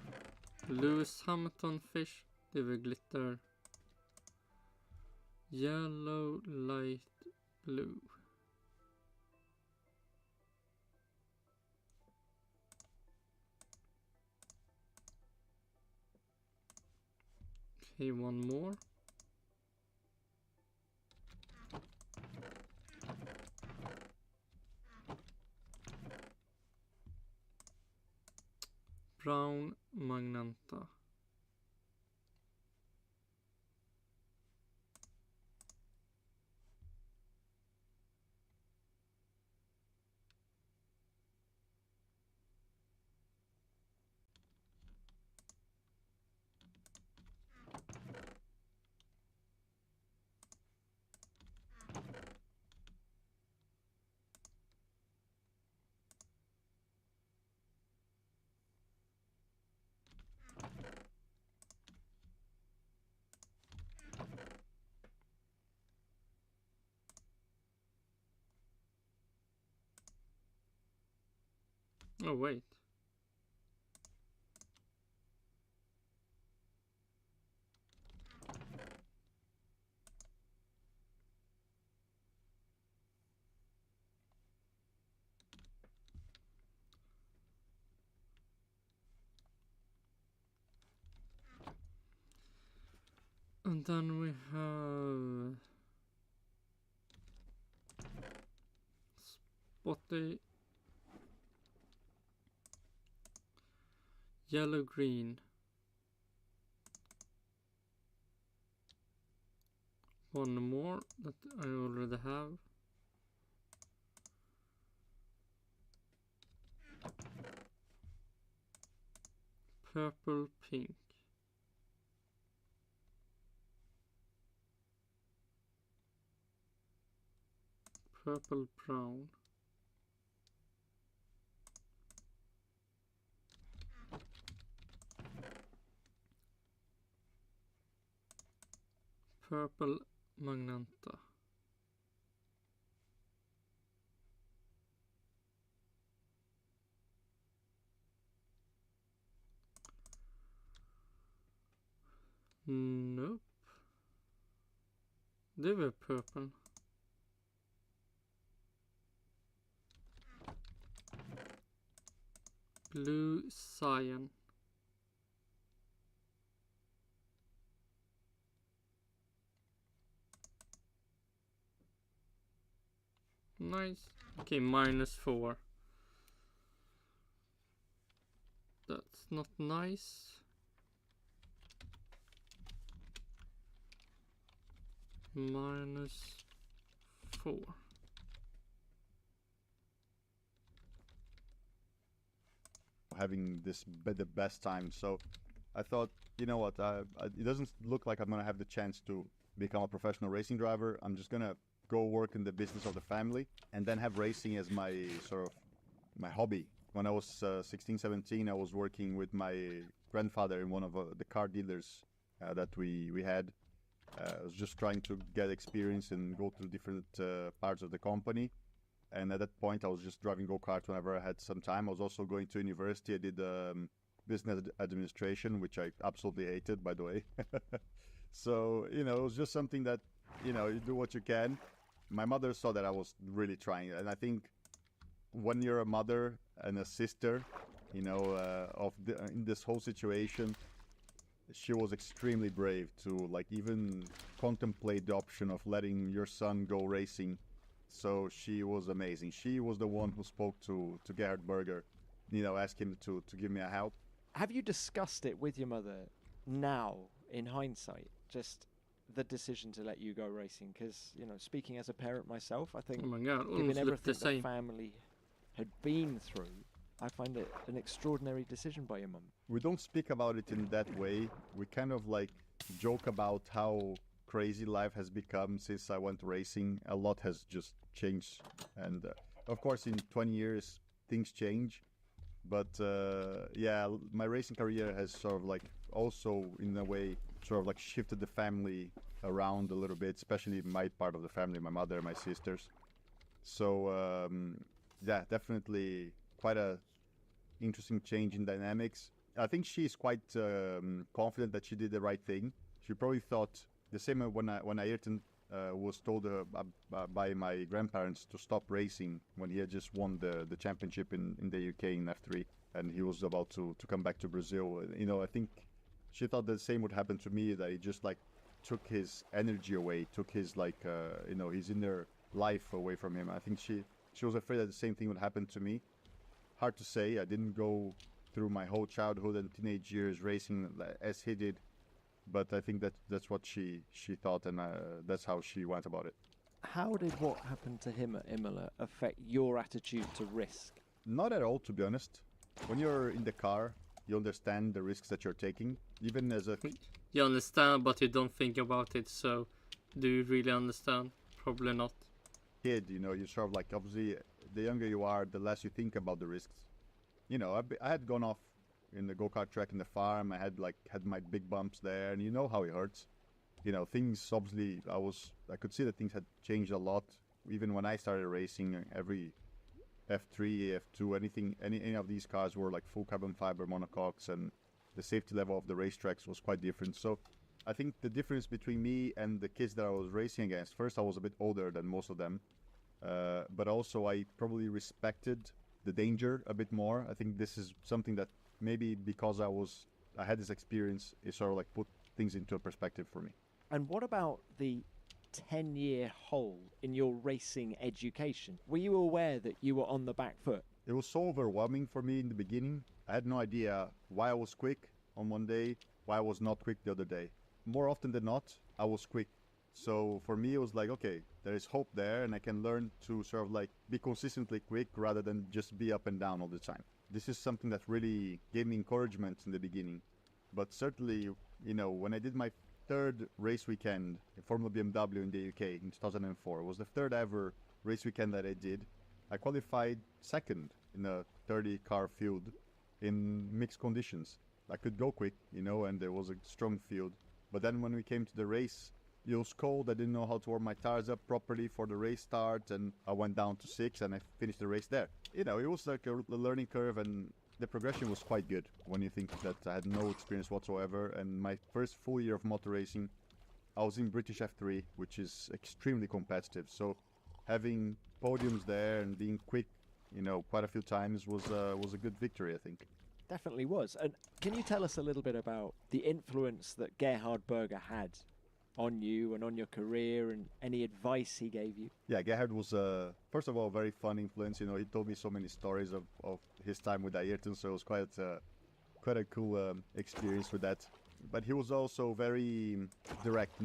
[SPEAKER 1] Lewis Hamilton fish. Det är väl glitter. Yellow, light blue. Okay, one more. Brown, magenta. Oh, wait. And then we have spotty, yellow, green. One more that I already have. Purple, pink. Purple, brown. Purple, magenta. Nope. Det var purple. Blue, cyan. nice. Okay, -4. That's not nice. -4.
[SPEAKER 5] Having the best time. So I thought, you know what, it doesn't look like I'm gonna have the chance to become a professional racing driver. I'm just gonna go work in the business of the family and then have racing as my sort of my hobby. When I was 16, 17, I was working with my grandfather in one of the car dealers that we had. I was just trying to get experience and go through different parts of the company. And at that point, I was just driving go-karts whenever I had some time. I was also going to university. I did business administration, which I absolutely hated, by the way. So, you know, it was just something that, you know, you do what you can. My mother saw that I was really trying. And I think when you're a mother and a sister, you know, in this whole situation, she was extremely brave to, like, even contemplate the option of letting your son go racing. So she was amazing. She was the one who spoke to Gerhard Berger, you know, asked him to give me a help.
[SPEAKER 4] Have you discussed it with your mother now, in hindsight, just the decision to let you go racing? Because, you know, speaking as a parent myself, I think
[SPEAKER 1] Oh my god,
[SPEAKER 4] given
[SPEAKER 1] almost looked the
[SPEAKER 4] everything the
[SPEAKER 1] same.
[SPEAKER 4] family had been through, I find it an extraordinary decision by your mum.
[SPEAKER 5] We don't speak about it in that way. We kind of like joke about how crazy life has become since I went racing. A lot has just changed, and of course in 20 years things change, but yeah, my racing career has sort of like also in a way sort of like shifted the family around a little bit, especially my part of the family, my mother, my sisters. So yeah, definitely quite a interesting change in dynamics. I think she's quite confident that she did the right thing. She probably thought the same when Ayrton was told by my grandparents to stop racing when he had just won the championship in the UK in F3, and he was about to come back to Brazil. You know, I think she thought the same would happen to me, that he just like took his energy away, took his like you know, his inner life away from him. I think she was afraid that the same thing would happen to me. Hard to say. I didn't go through my whole childhood and teenage years racing as he did, but I think that's what she thought, and that's how she went about it.
[SPEAKER 4] How did what happened to him at Imola affect your attitude to risk?
[SPEAKER 5] Not at all, to be honest. When you're in the car, you understand the risks that you're taking, even as a
[SPEAKER 1] You understand, but you don't think about it, so do you really understand? Probably not.
[SPEAKER 5] kid, you know, you sort of like, obviously, the younger you are, the less you think about the risks. You know, I had gone off in the go-kart track in the farm. I had my big bumps there, and you know how it hurts. You know, things obviously, I could see that things had changed a lot. Even when I started racing, every F3, F2, any of these cars were like full carbon fiber monocoques, and the safety level of the racetracks was quite different. So I think the difference between me and the kids that I was racing against, first I was a bit older than most of them, but also I probably respected the danger a bit more. I think this is something that maybe because I had this experience, it sort of like put things into a perspective for me.
[SPEAKER 4] And what about the 10-year hole in your racing education? Were you aware that you were on the back foot?
[SPEAKER 5] It was so overwhelming for me in the beginning. I had no idea why I was quick on one day, why I was not quick the other day. More often than not, I was quick. So for me, it was like, okay, there is hope there, and I can learn to sort of like be consistently quick rather than just be up and down all the time. This is something that really gave me encouragement in the beginning. But certainly, you know, when I did my third race weekend in Formula BMW in the UK in 2004, it was the third ever race weekend that I did. I qualified second in a 30-car field in mixed conditions. I could go quick, you know, and there was a strong field. But then when we came to the race, it was cold. I didn't know how to warm my tires up properly for the race start, and I went down to 6 and I finished the race there. You know, it was like a learning curve, and the progression was quite good when you think that I had no experience whatsoever. And my first full year of motor racing, I was in British F3, which is extremely competitive. So having podiums there and being quick, you know, quite a few times was a good victory, I think.
[SPEAKER 4] Definitely was. And can you tell us a little bit about the influence that Gerhard Berger had on you and on your career and any advice he gave you?
[SPEAKER 5] Yeah, Gerhard was, first of all, a very fun influence. You know, he told me so many stories of his time with Ayrton, so it was quite a cool experience with that. But he was also very direct,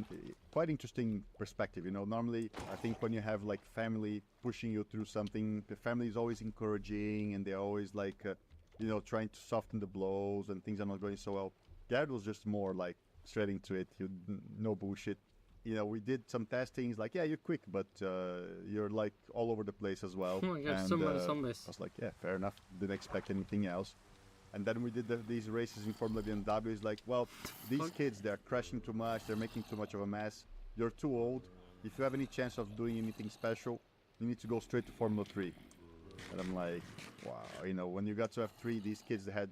[SPEAKER 5] quite interesting perspective. You know, normally I think when you have like family pushing you through something, the family is always encouraging and they're always like, you know, trying to soften the blows and things are not going so well. Gerhard was just more like straight into it. No bullshit. You know, we did some testings like, yeah, you're quick, but you're like all over the place as well.
[SPEAKER 1] Oh my god,
[SPEAKER 5] and,
[SPEAKER 1] so many
[SPEAKER 5] I
[SPEAKER 1] zombies.
[SPEAKER 5] was like, yeah, fair enough. Didn't expect anything else. And then we did these races in Formula BMW. It's like, well, these kids, they're crashing too much. They're making too much of a mess. You're too old. If you have any chance of doing anything special, you need to go straight to Formula 3. And I'm like, wow, you know, when you got to F3, these kids, they had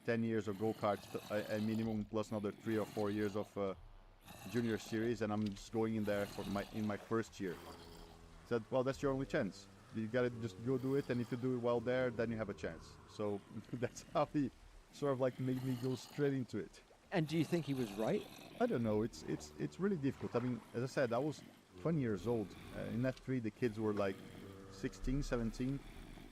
[SPEAKER 5] 10 years of go-karts, a minimum, plus another 3 or 4 years of junior series, and I'm just going in there in my first year. Said, well, that's your only chance. You gotta just go do it, and if you do it well there, then you have a chance. So that's how he sort of like made me go straight into it.
[SPEAKER 4] And do you think he was right?
[SPEAKER 5] I don't know. It's really difficult. I mean, as I said, I was 20 years old. In F3, the kids were like 16, 17.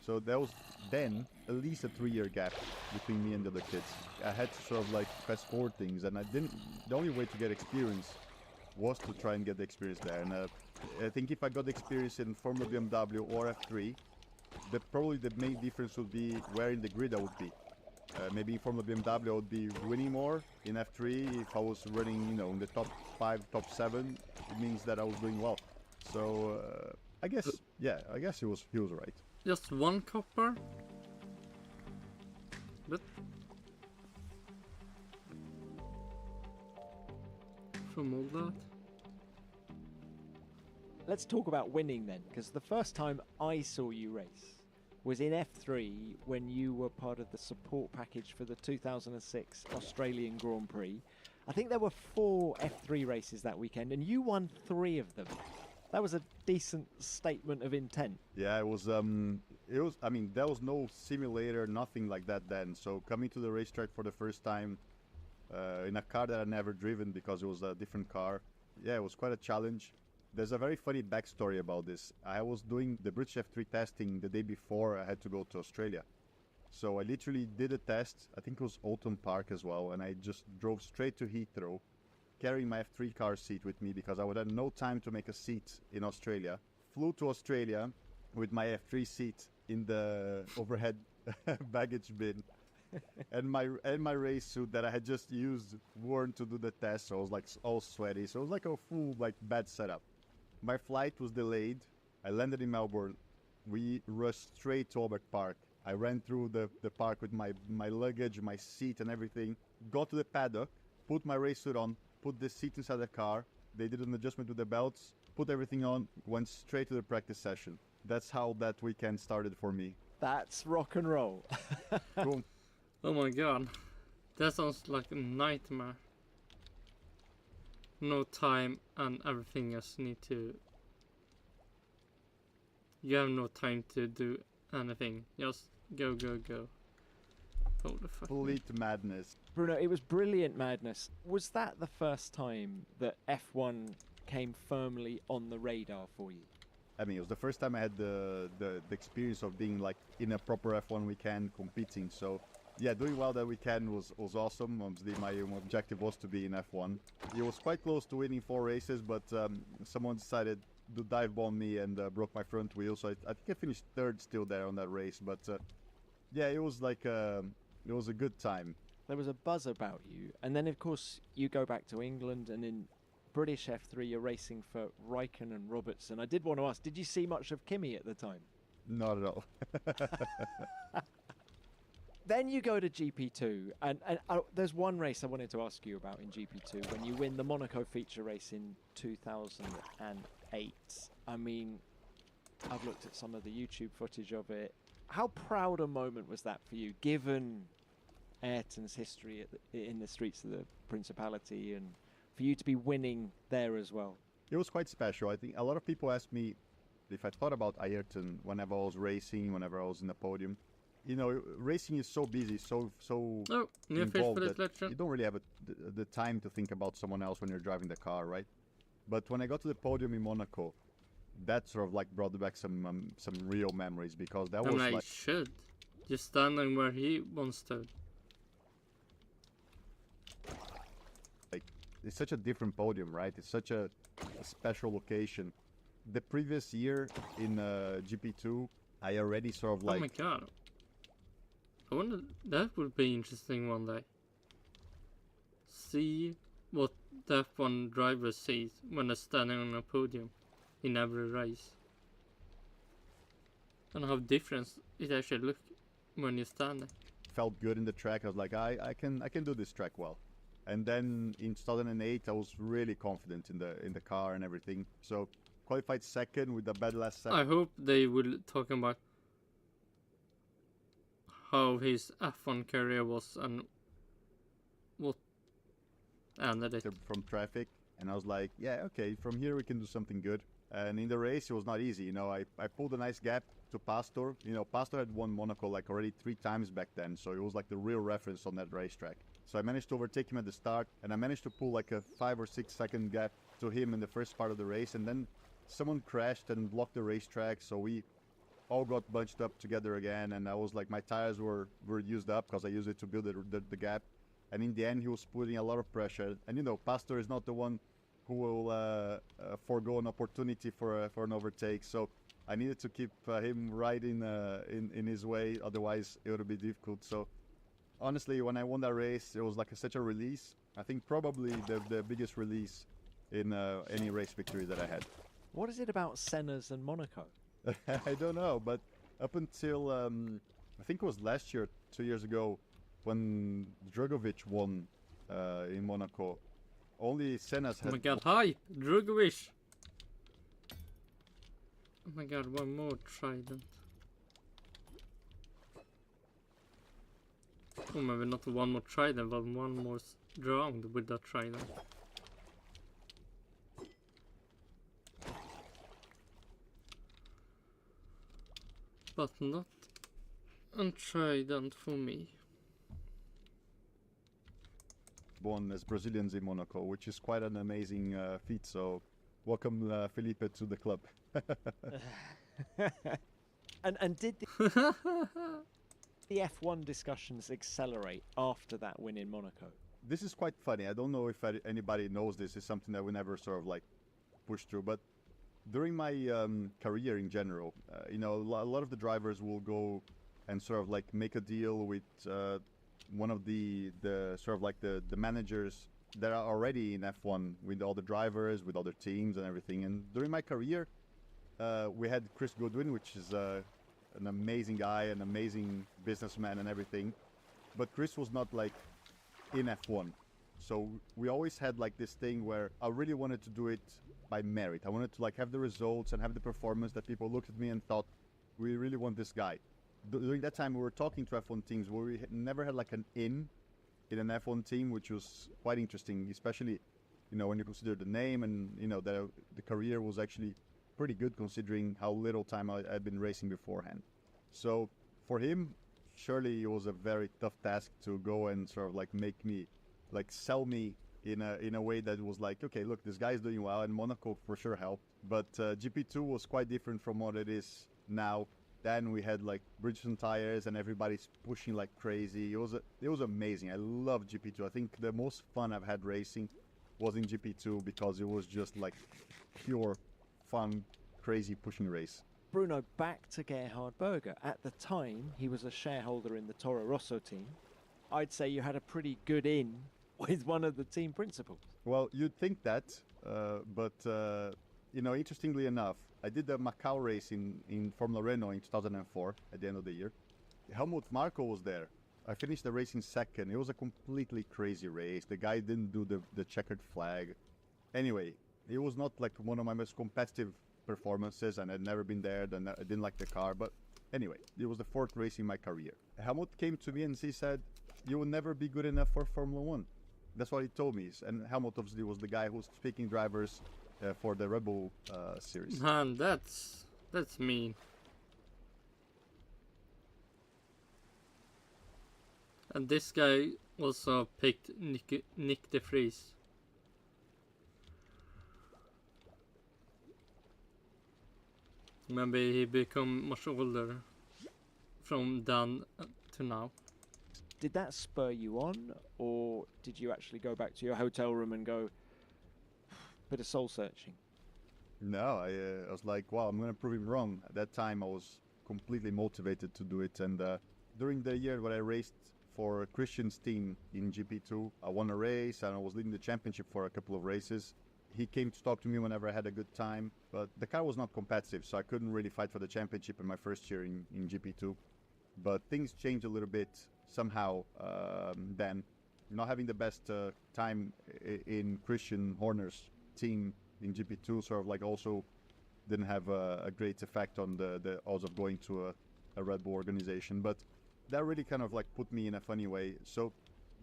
[SPEAKER 5] So there was then at least a 3-year gap between me and the other kids. I had to sort of like fast forward things, and the only way to get experience was to try and get the experience there. And I think if I got the experience in Formula BMW or F3, probably the main difference would be where in the grid I would be. Maybe in Formula BMW I would be winning more. In F3, if I was running, you know, in the top 5, top 7, it means that I was doing well. So I guess he was right.
[SPEAKER 1] Just one copper? But from all that?
[SPEAKER 4] Let's talk about winning then, because the first time I saw you race was in F3 when you were part of the support package for the 2006 Australian Grand Prix. I think there were 4 F3 races that weekend, and you won 3 of them. That was a decent statement of intent.
[SPEAKER 5] Yeah, it was. I mean, there was no simulator, nothing like that then. So coming to the racetrack for the first time in a car that I'd never driven because it was a different car. Yeah, it was quite a challenge. There's a very funny backstory about this. I was doing the British F3 testing the day before I had to go to Australia. So I literally did a test. I think it was Oulton Park as well, and I just drove straight to Heathrow, carrying my F3 car seat with me because I would have no time to make a seat in Australia. Flew to Australia with my F3 seat in the overhead baggage bin, and my race suit that I had just used worn to do the test. So I was like all sweaty. So it was like a full like bad setup. My flight was delayed. I landed in Melbourne. We rushed straight to Albert Park. I ran through the park with my luggage, my seat and everything. Got to the paddock, put my race suit on, put the seat inside the car. They did an adjustment with the belts, put everything on, went straight to the practice session. That's how that weekend started for me.
[SPEAKER 4] That's rock and roll.
[SPEAKER 5] Cool.
[SPEAKER 1] Oh my god. That sounds like a nightmare. No time and everything just need to... You have no time to do anything. Just go, go, go. Holy fuck.
[SPEAKER 5] Complete madness.
[SPEAKER 4] Bruno, it was brilliant madness. Was that the first time that F1 came firmly on the radar for you?
[SPEAKER 5] I mean, it was the first time I had the experience of being like in a proper F1 weekend competing. So yeah, doing well that weekend was awesome. Obviously, my objective was to be in F1. It was quite close to winning 4 races, but someone decided to dive bomb me and broke my front wheel. So I think I finished 3rd still there on that race. But yeah, it was like it was a good time.
[SPEAKER 4] There was a buzz about you, and then of course you go back to England, and in British F3 you're racing for Raikkonen and Robertson. I did want to ask, did you see much of Kymmy at the time?
[SPEAKER 5] Not at all.
[SPEAKER 4] Then you go to GP2, and there's one race I wanted to ask you about in GP2 when you win the Monaco feature race in 2008. I mean, I've looked at some of the YouTube footage of it. How proud a moment was that for you, given Ayrton's history in the streets of the Principality, and for you to be winning there as well?
[SPEAKER 5] It was quite special. I think a lot of people ask me if I thought about Ayrton whenever I was racing, whenever I was in the podium. You know, racing is so busy, so involved that you don't really have the time to think about someone else when you're driving the car, right? But when I got to the podium in Monaco, that sort of like brought back some real memories, because that was
[SPEAKER 1] And I
[SPEAKER 5] like
[SPEAKER 1] should. Just standing where he once stood.
[SPEAKER 5] it's such a different podium, right? It's such a special location. The previous year in GP2, I already sort of like
[SPEAKER 1] Oh my god. I wonder, that would be interesting one day. See what the F1 driver sees when they're standing on a podium in every race. And how different it actually looks when you're standing.
[SPEAKER 5] felt good in the track. I was like, I can do this track well. And then in 2008, I was really confident in the car and everything. So qualified second with a bad last second.
[SPEAKER 1] I hope they will talk about how his F1 career was and what ended it.
[SPEAKER 5] From traffic, and I was like, yeah, okay, from here we can do something good. And in the race, it was not easy. You know, I pulled a nice gap to Pastor. You know, Pastor had won Monaco like already 3 times back then, so it was like the real reference on that racetrack. So I managed to overtake him at the start, and I managed to pull like a 5 or 6 second gap to him in the first part of the race, and then someone crashed and blocked the racetrack, so we all got bunched up together again, and I was like, my tires were used up because I used it to build the gap. And in the end, he was putting a lot of pressure. And you know, Pastor is not the one who will forego an opportunity for an overtake. So I needed to keep him right in his way, otherwise it would be difficult. So honestly, when I won that race, it was like such a release. I think probably the biggest release in any race victory that I had.
[SPEAKER 4] What is it about Senna's and Monaco?
[SPEAKER 5] I don't know, but up until I think it was last year, 2 years ago, when Drogovic won in Monaco, only Senna's had.
[SPEAKER 1] Oh my god, hi, Drogovic! Oh my god, one more trident. Or maybe not one more trident, but one more round with that trident. But not a trident for me.
[SPEAKER 5] Born as Brazilians in Monaco, which is quite an amazing feat. So, welcome Felipe to the club.
[SPEAKER 4] And did the F1 discussions accelerate after that win in Monaco?
[SPEAKER 5] This is quite funny. I don't know if anybody knows this. It's something that we never sort of like push through. But during my career in general, you know, a lot of the drivers will go and sort of like make a deal with one of the sort of like the managers that are already in F1 with all the drivers, with other teams and everything. And during my career, we had Chris Goodwin, which is an amazing guy, an amazing businessman and everything. But Chris was not like in F1. So we always had like this thing where I really wanted to do it by merit. I wanted to like have the results and have the performance that people looked at me and thought, we really want this guy. During that time, we were talking to F1 teams where we never had like an in an F1 team, which was quite interesting, especially, you know, when you consider the name and, you know, the career was actually pretty good considering how little time I'd been racing beforehand. So for him, surely it was a very tough task to go and sort of like make me, like sell me in a way that was like, okay, look, this guy's doing well, and Monaco for sure helped. But GP2 was quite different from what it is now. Then we had like Bridgestone tires and everybody's pushing like crazy. It was amazing. I love GP2. I think the most fun I've had racing was in GP2 because it was just like pure fun, crazy pushing race.
[SPEAKER 4] Bruno, back to Gerhard Berger. At the time, he was a shareholder in the Toro Rosso team. I'd say you had a pretty good in with one of the team principals.
[SPEAKER 5] Well, you'd think that, but you know, interestingly enough, I did the Macau race in Formula Renault in 2004 at the end of the year. Helmut Marko was there. I finished the race in second. It was a completely crazy race. The guy didn't do the checkered flag. Anyway, it was not like one of my most competitive performances, and I'd never been there, and I didn't like the car. But anyway, it was the 4th race in my career. Helmut came to me and he said, you will never be good enough for Formula 1. That's what he told me. And Helmut obviously was the guy who was picking drivers for the Red Bull series.
[SPEAKER 1] Man, that's mean. And this guy also picked Nick de Vries. Maybe he become much older from then to now.
[SPEAKER 4] Did that spur you on, or did you actually go back to your hotel room and go, bit of soul searching?
[SPEAKER 5] No, I was like, wow, I'm going to prove him wrong. At that time, I was completely motivated to do it. And during the year when I raced for Christian's team in GP2, I won a race and I was leading the championship for a couple of races. He came to talk to me whenever I had a good time, but the car was not competitive, so I couldn't really fight for the championship in my first year in GP2. But things changed a little bit somehow then. Not having the best time in Christian Horner's team in GP2 sort of like also didn't have a great effect on the odds of going to a Red Bull organization. But that really kind of like put me in a funny way. So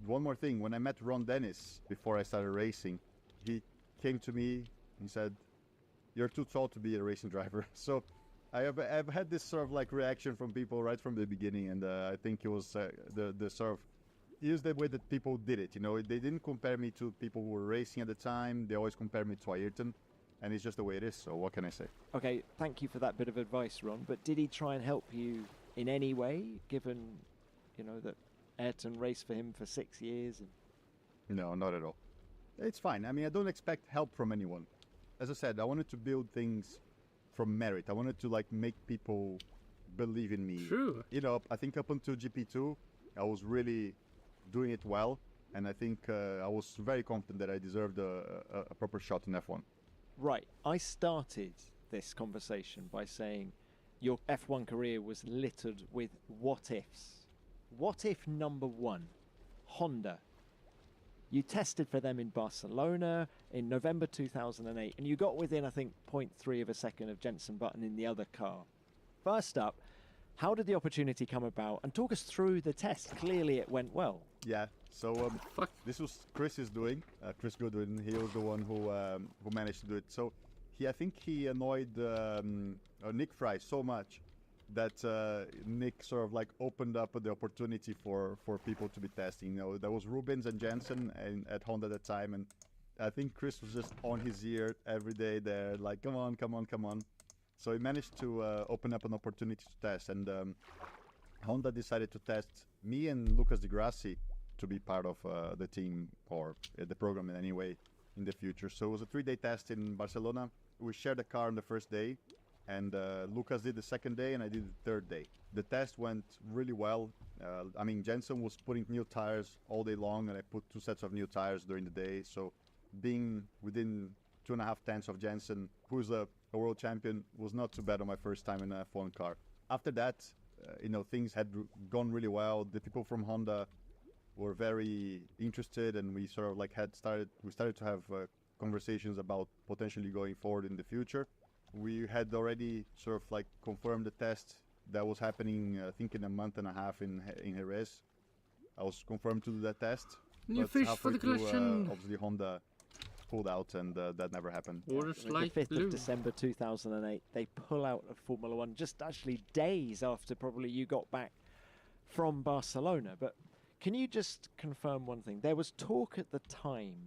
[SPEAKER 5] one more thing, when I met Ron Dennis before I started racing, he came to me and said, "You're too tall to be a racing driver." So I've had this sort of like reaction from people right from the beginning, and I think it was the sort of, here's the way that people did it. You know, they didn't compare me to people who were racing at the time. They always compared me to Ayrton, and it's just the way it is. So what can I say?
[SPEAKER 4] Okay, thank you for that bit of advice, Ron. But did he try and help you in any way, given, you know, that Ayrton raced for him for 6 years? And...
[SPEAKER 5] No, not at all. It's fine. I mean, I don't expect help from anyone. As I said, I wanted to build things from merit. I wanted to like make people believe in me.
[SPEAKER 1] True.
[SPEAKER 5] You know, I think up until GP2, I was really doing it well, and I think I was very confident that I deserved a proper shot in F1.
[SPEAKER 4] Right. I started this conversation by saying your F1 career was littered with what ifs. What if number one, Honda? You tested for them in Barcelona in November 2008, and you got within, I think, 0.3 of a second of Jenson Button in the other car. First up, how did the opportunity come about? And talk us through the test. Clearly it went well.
[SPEAKER 5] Yeah, so this was Chris's doing. Chris Goodwin, he was the one who managed to do it. So I think he annoyed Nick Fry so much that Nick sort of like opened up the opportunity for people to be testing. You know, there was Rubens and Jensen at Honda at the time, and I think Chris was just on his ear every day there, like, come on, come on, come on. So he managed to open up an opportunity to test, and Honda decided to test me and Lucas Di Grassi to be part of the team or the program in any way in the future. So it was a 3-day test in Barcelona. We shared a car on the first day, and Lucas did the second day and I did the third day. The test went really well. I mean, Jensen was putting new tires all day long, and I put 2 sets of new tires during the day. So being within 2.5 tenths of Jensen, who's a world champion, was not too bad on my first time in a F1 car. After that, you know, things had gone really well. The people from Honda were very interested, and we sort of like we started to have conversations about potentially going forward in the future. We had already sort of like confirmed the test that was happening, I think, in a month and a half in Jerez. I was confirmed to do that test.
[SPEAKER 1] New fish for the collection.
[SPEAKER 5] Obviously, Honda pulled out, and that never happened.
[SPEAKER 1] Waters
[SPEAKER 4] The
[SPEAKER 1] light
[SPEAKER 4] 5th
[SPEAKER 1] blue.
[SPEAKER 4] of December 2008, they pull out of Formula One just actually days after probably you got back from Barcelona. But can you just confirm one thing? There was talk at the time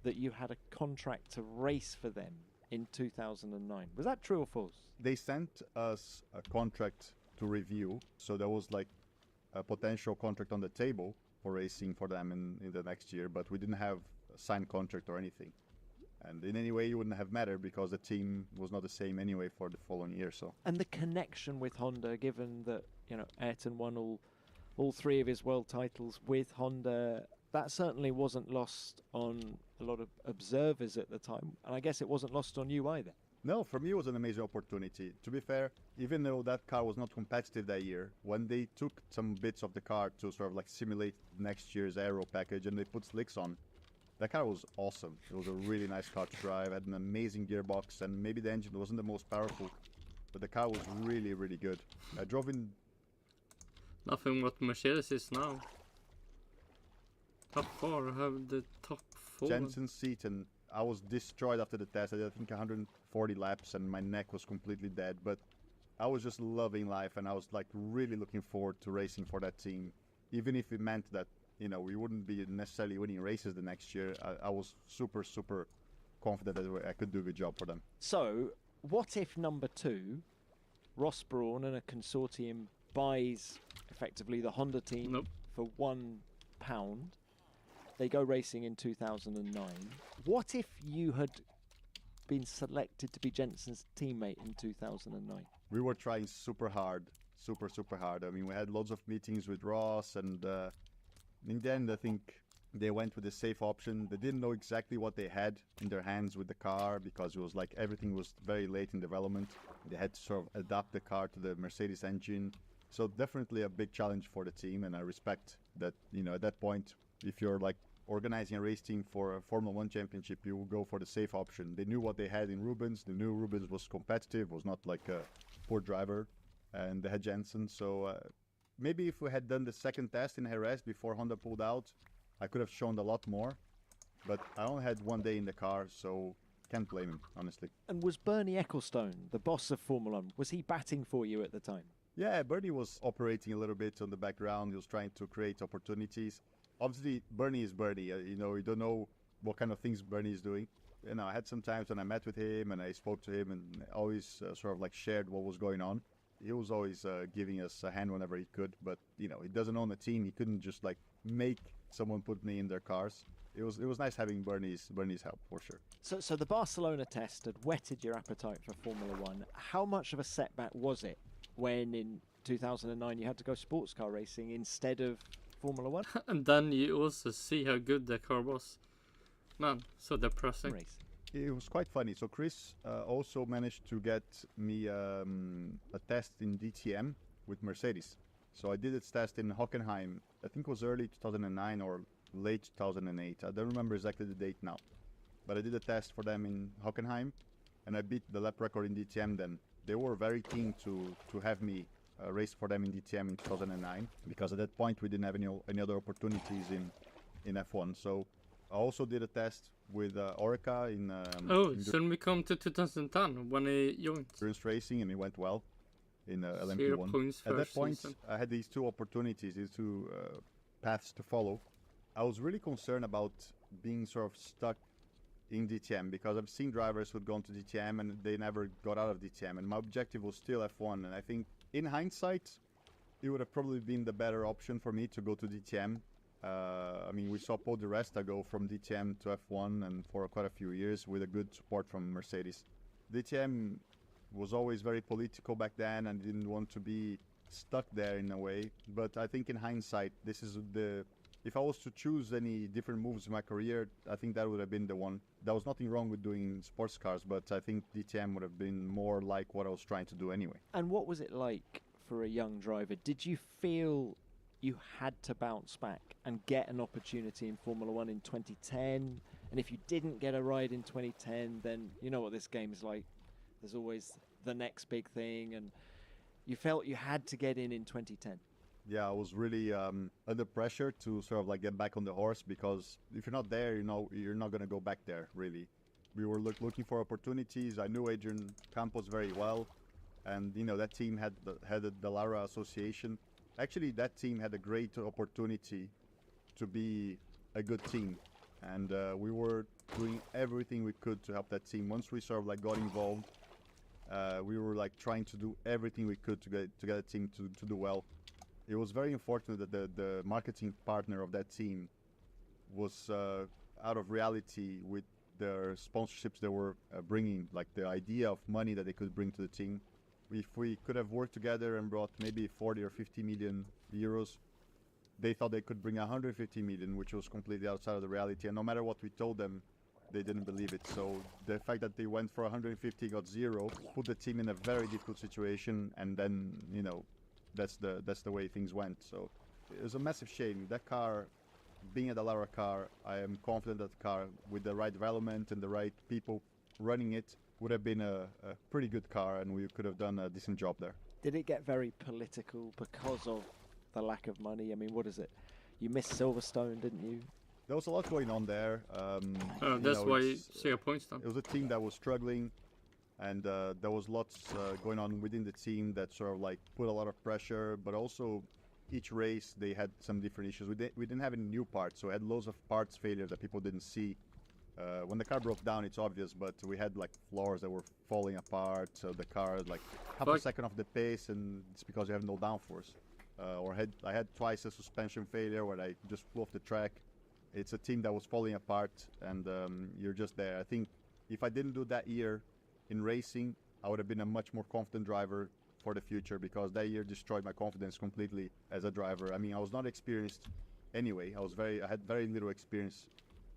[SPEAKER 4] that you had a contract to race for them in 2009. Was that true or false?
[SPEAKER 5] They sent us a contract to review, so there was like a potential contract on the table for racing for them in the next year, but we didn't have a signed contract or anything. And in any way, it wouldn't have mattered because the team was not the same anyway for the following year. So.
[SPEAKER 4] And the connection with Honda, given that, you know, Ayrton won all 3 of his world titles with Honda, that certainly wasn't lost on a lot of observers at the time. And I guess it wasn't lost on you either.
[SPEAKER 5] No, for me it was an amazing opportunity. To be fair, even though that car was not competitive that year, when they took some bits of the car to sort of like simulate next year's aero package and they put slicks on, that car was awesome. It was a really nice car to drive, had an amazing gearbox, and maybe the engine wasn't the most powerful, but the car was really, really good. I drove in...
[SPEAKER 1] Nothing what Mercedes is now. Top 4, have the top 4.
[SPEAKER 5] Jensen's seat, and I was destroyed after the test. I did, I think, 140 laps, and my neck was completely dead, but I was just loving life, and I was like really looking forward to racing for that team, even if it meant that, you know, we wouldn't be necessarily winning races the next year. I was super, super confident that I could do a good job for them.
[SPEAKER 4] So, what if number 2 Ross Brawn and a consortium buys effectively the Honda team
[SPEAKER 1] Nope.
[SPEAKER 4] for £1. They go racing in 2009. What if you had been selected to be Jensen's teammate in 2009?
[SPEAKER 5] We were trying super hard. I mean, we had lots of meetings with Ross, and in the end, I think they went with the safe option. They didn't know exactly what they had in their hands with the car, because it was like everything was very late in development. They had to sort of adapt the car to the Mercedes engine. So definitely a big challenge for the team, and I respect that, you know, at that point, if you're like organizing a race team for a Formula 1 championship, you will go for the safe option. They knew what they had in Rubens. They knew Rubens was competitive, was not like a poor driver, and they had Jensen. So maybe if we had done the second test in Jerez before Honda pulled out, I could have shown a lot more. But I only had one day in the car, so can't blame him, honestly.
[SPEAKER 4] And was Bernie Ecclestone, the boss of Formula 1, was he batting for you at the time?
[SPEAKER 5] Yeah, Bernie was operating a little bit on the background. He was trying to create opportunities. Obviously, Bernie is Bernie. You know, you don't know what kind of things Bernie is doing. You know, I had some times when I met with him and I spoke to him and always sort of like shared what was going on. He was always giving us a hand whenever he could. But, you know, he doesn't own a team. He couldn't just like make someone put me in their cars. It was nice having Bernie's help, for sure.
[SPEAKER 4] So the Barcelona test had whetted your appetite for Formula 1. How much of a setback was it when in 2009 you had to go sports car racing instead of Formula 1?
[SPEAKER 1] And then you also see how good the car was. Man, so depressing.
[SPEAKER 4] Racing.
[SPEAKER 5] It was quite funny. So Chris also managed to get me a test in DTM with Mercedes. So I did this test in Hockenheim. I think it was early 2009 or late 2008. I don't remember exactly the date now. But I did a test for them in Hockenheim, and I beat the lap record in DTM then. They were very keen to have me race for them in DTM in 2009, because at that point we didn't have any other opportunities in F1. So I also did a test with Orica in
[SPEAKER 1] so we come to 2010 when he joined.
[SPEAKER 5] endurance racing, and it went well in
[SPEAKER 1] 0
[SPEAKER 5] LMP1.
[SPEAKER 1] points
[SPEAKER 5] At that
[SPEAKER 1] first
[SPEAKER 5] point,
[SPEAKER 1] season.
[SPEAKER 5] I had these two opportunities, these two paths to follow. I was really concerned about being sort of stuck in DTM, because I've seen drivers who'd gone to DTM and they never got out of DTM, and my objective was still F1. And I think in hindsight, it would have probably been the better option for me to go to DTM. I mean, we saw Paul di Resta go from DTM to F1 and for quite a few years with a good support from Mercedes. DTM was always very political back then and didn't want to be stuck there in a way. But I think in hindsight, this is if I was to choose any different moves in my career, I think that would have been the one. There was nothing wrong with doing sports cars, but I think DTM would have been more like what I was trying to do anyway.
[SPEAKER 4] And what was it like for a young driver? Did you feel you had to bounce back and get an opportunity in Formula 1 in 2010? And if you didn't get a ride in 2010, then you know what this game is like. There's always the next big thing, and you felt you had to get in 2010.
[SPEAKER 5] Yeah, I was really under pressure to sort of like get back on the horse, because if you're not there, you know, you're not going to go back there, really. We were looking for opportunities. I knew Adrian Campos very well, and, you know, that team had the Dallara Association. Actually, that team had a great opportunity to be a good team, and we were doing everything we could to help that team. Once we sort of like got involved, we were like trying to do everything we could to get a team to do well. It was very unfortunate that the marketing partner of that team was out of reality with their sponsorships they were bringing, like the idea of money that they could bring to the team. If we could have worked together and brought maybe 40 or 50 million euros, they thought they could bring 150 million, which was completely outside of the reality. And no matter what we told them, they didn't believe it. So the fact that they went for 150, got zero, put the team in a very difficult situation. And then, you know, that's the way things went. So it was a massive shame. That car, being a Dallara car, I am confident that the car, with the right development and the right people running it, would have been a pretty good car, and we could have done a decent job there.
[SPEAKER 4] Did it get very political because of the lack of money? I mean, what is it? You missed Silverstone, didn't you?
[SPEAKER 5] There was a lot going on there.
[SPEAKER 1] That's why you 0 points then.
[SPEAKER 5] It was a team that was struggling, and there was lots going on within the team that sort of like put a lot of pressure, but also each race they had some different issues. We didn't have any new parts, so we had loads of parts failure that people didn't see. When the car broke down, it's obvious, but we had like floors that were falling apart. So the car like half a second off the pace, and it's because you have no downforce. I had twice a suspension failure where I just flew off the track. It's a team that was falling apart, and you're just there. I think if I didn't do that year in racing, I would have been a much more confident driver for the future, because that year destroyed my confidence completely as a driver. I mean, I was not experienced anyway. I had very little experience,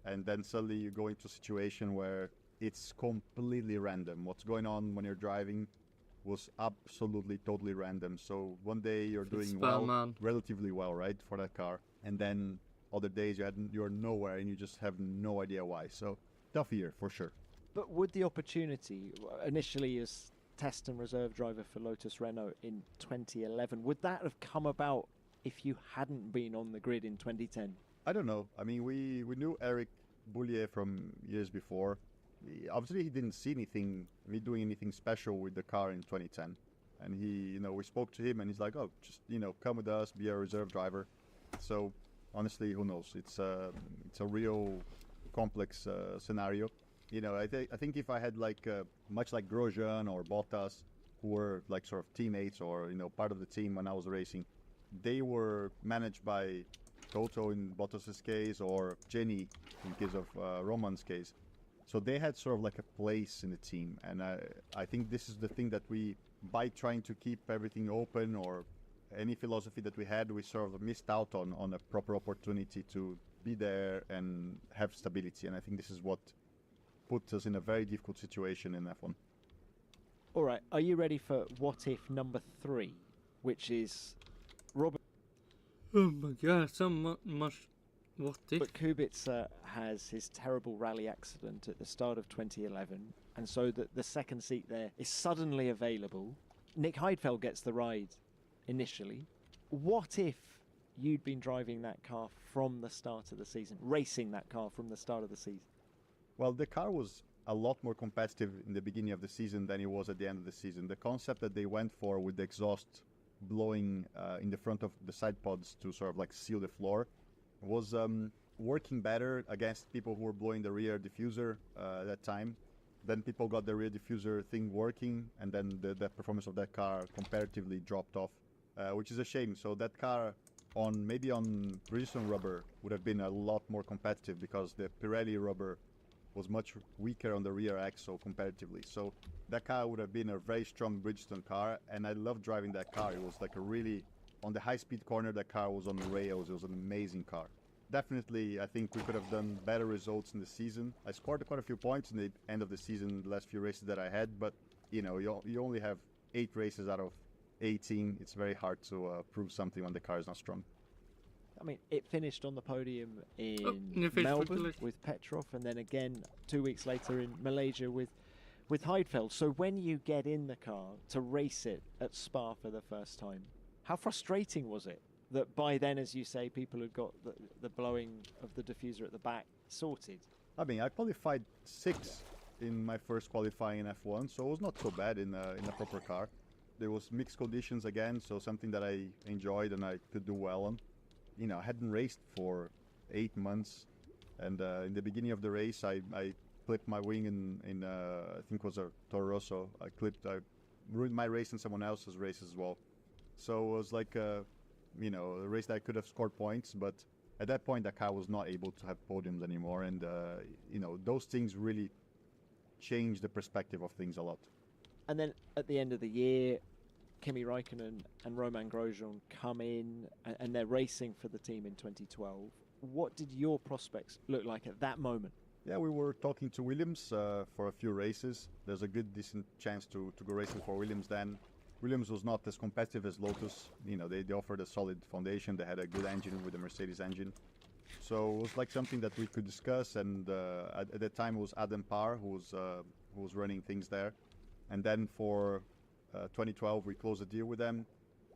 [SPEAKER 5] and then suddenly you go into a situation where it's completely random. What's going on when you're driving was absolutely totally random. So one day you're doing relatively well, right, for that car, and then other days you're nowhere and you just have no idea why. So tough year for sure.
[SPEAKER 4] But would the opportunity, initially as test and reserve driver for Lotus Renault in 2011, would that have come about if you hadn't been on the grid in 2010? I
[SPEAKER 5] don't know. I mean, we knew Eric Boulier from years before. Obviously, he didn't see me doing anything special with the car in 2010. And we spoke to him, and he's like, "Oh, just come with us, be a reserve driver." So honestly, who knows? It's a real complex scenario. I think if I had much like Grosjean or Bottas, who were like sort of teammates or part of the team when I was racing, they were managed by Toto in Bottas's case, or Jenny in case of Roman's case. So they had sort of like a place in the team, and I think this is the thing that we, by trying to keep everything open, or any philosophy that we had, we sort of missed out on a proper opportunity to be there and have stability. And I think this is what put us in a very difficult situation in F1.
[SPEAKER 4] All right, are you ready for what if number 3, which is Robert?
[SPEAKER 1] Oh my god, so much what if.
[SPEAKER 4] But Kubica has his terrible rally accident at the start of 2011, and so the second seat there is suddenly available. Nick Heidfeld gets the ride initially. What if you'd been driving that car from the start of the season, racing that car from the start of the season?
[SPEAKER 5] Well, the car was a lot more competitive in the beginning of the season than it was at the end of the season. The concept that they went for with the exhaust blowing in the front of the side pods to sort of like seal the floor was working better against people who were blowing the rear diffuser at that time. Then people got the rear diffuser thing working, and then the performance of that car comparatively dropped off, which is a shame. So that car on Bridgestone rubber would have been a lot more competitive, because the Pirelli rubber was much weaker on the rear axle comparatively. So that car would have been a very strong Bridgestone car, and I loved driving that car. It was like a really, on the high-speed corner, that car was on the rails. It was an amazing car. Definitely, I think we could have done better results in the season. I scored quite a few points in the end of the season, the last few races that I had, but you only have 8 races out of 18. It's very hard to prove something when the car is not strong.
[SPEAKER 4] I mean, it finished on the podium in Melbourne with Petrov, and then again 2 weeks later in Malaysia with Heidfeld. So when you get in the car to race it at Spa for the first time, how frustrating was it that by then, as you say, people had got the blowing of the diffuser at the back sorted?
[SPEAKER 5] I mean, I qualified 6th in my first qualifying in F1, so it was not so bad in a proper car. There was mixed conditions again, so something that I enjoyed and I could do well on. I hadn't raced for 8 months, and in the beginning of the race, I clipped my wing in I think it was a Toro Rosso. I ruined my race and someone else's race as well. So it was like a race that I could have scored points, but at that point, the car was not able to have podiums anymore, and those things really changed the perspective of things a lot.
[SPEAKER 4] And then at the end of the year, Kimi Räikkönen and Romain Grosjean come in, and they're racing for the team in 2012. What did your prospects look like at that moment?
[SPEAKER 5] Yeah, we were talking to Williams for a few races. There's a good, decent chance to go racing for Williams then. Williams was not as competitive as Lotus. They offered a solid foundation. They had a good engine with the Mercedes engine. So it was like something that we could discuss, and at that time it was Adam Parr who was running things there. And then for 2012, we closed a deal with them.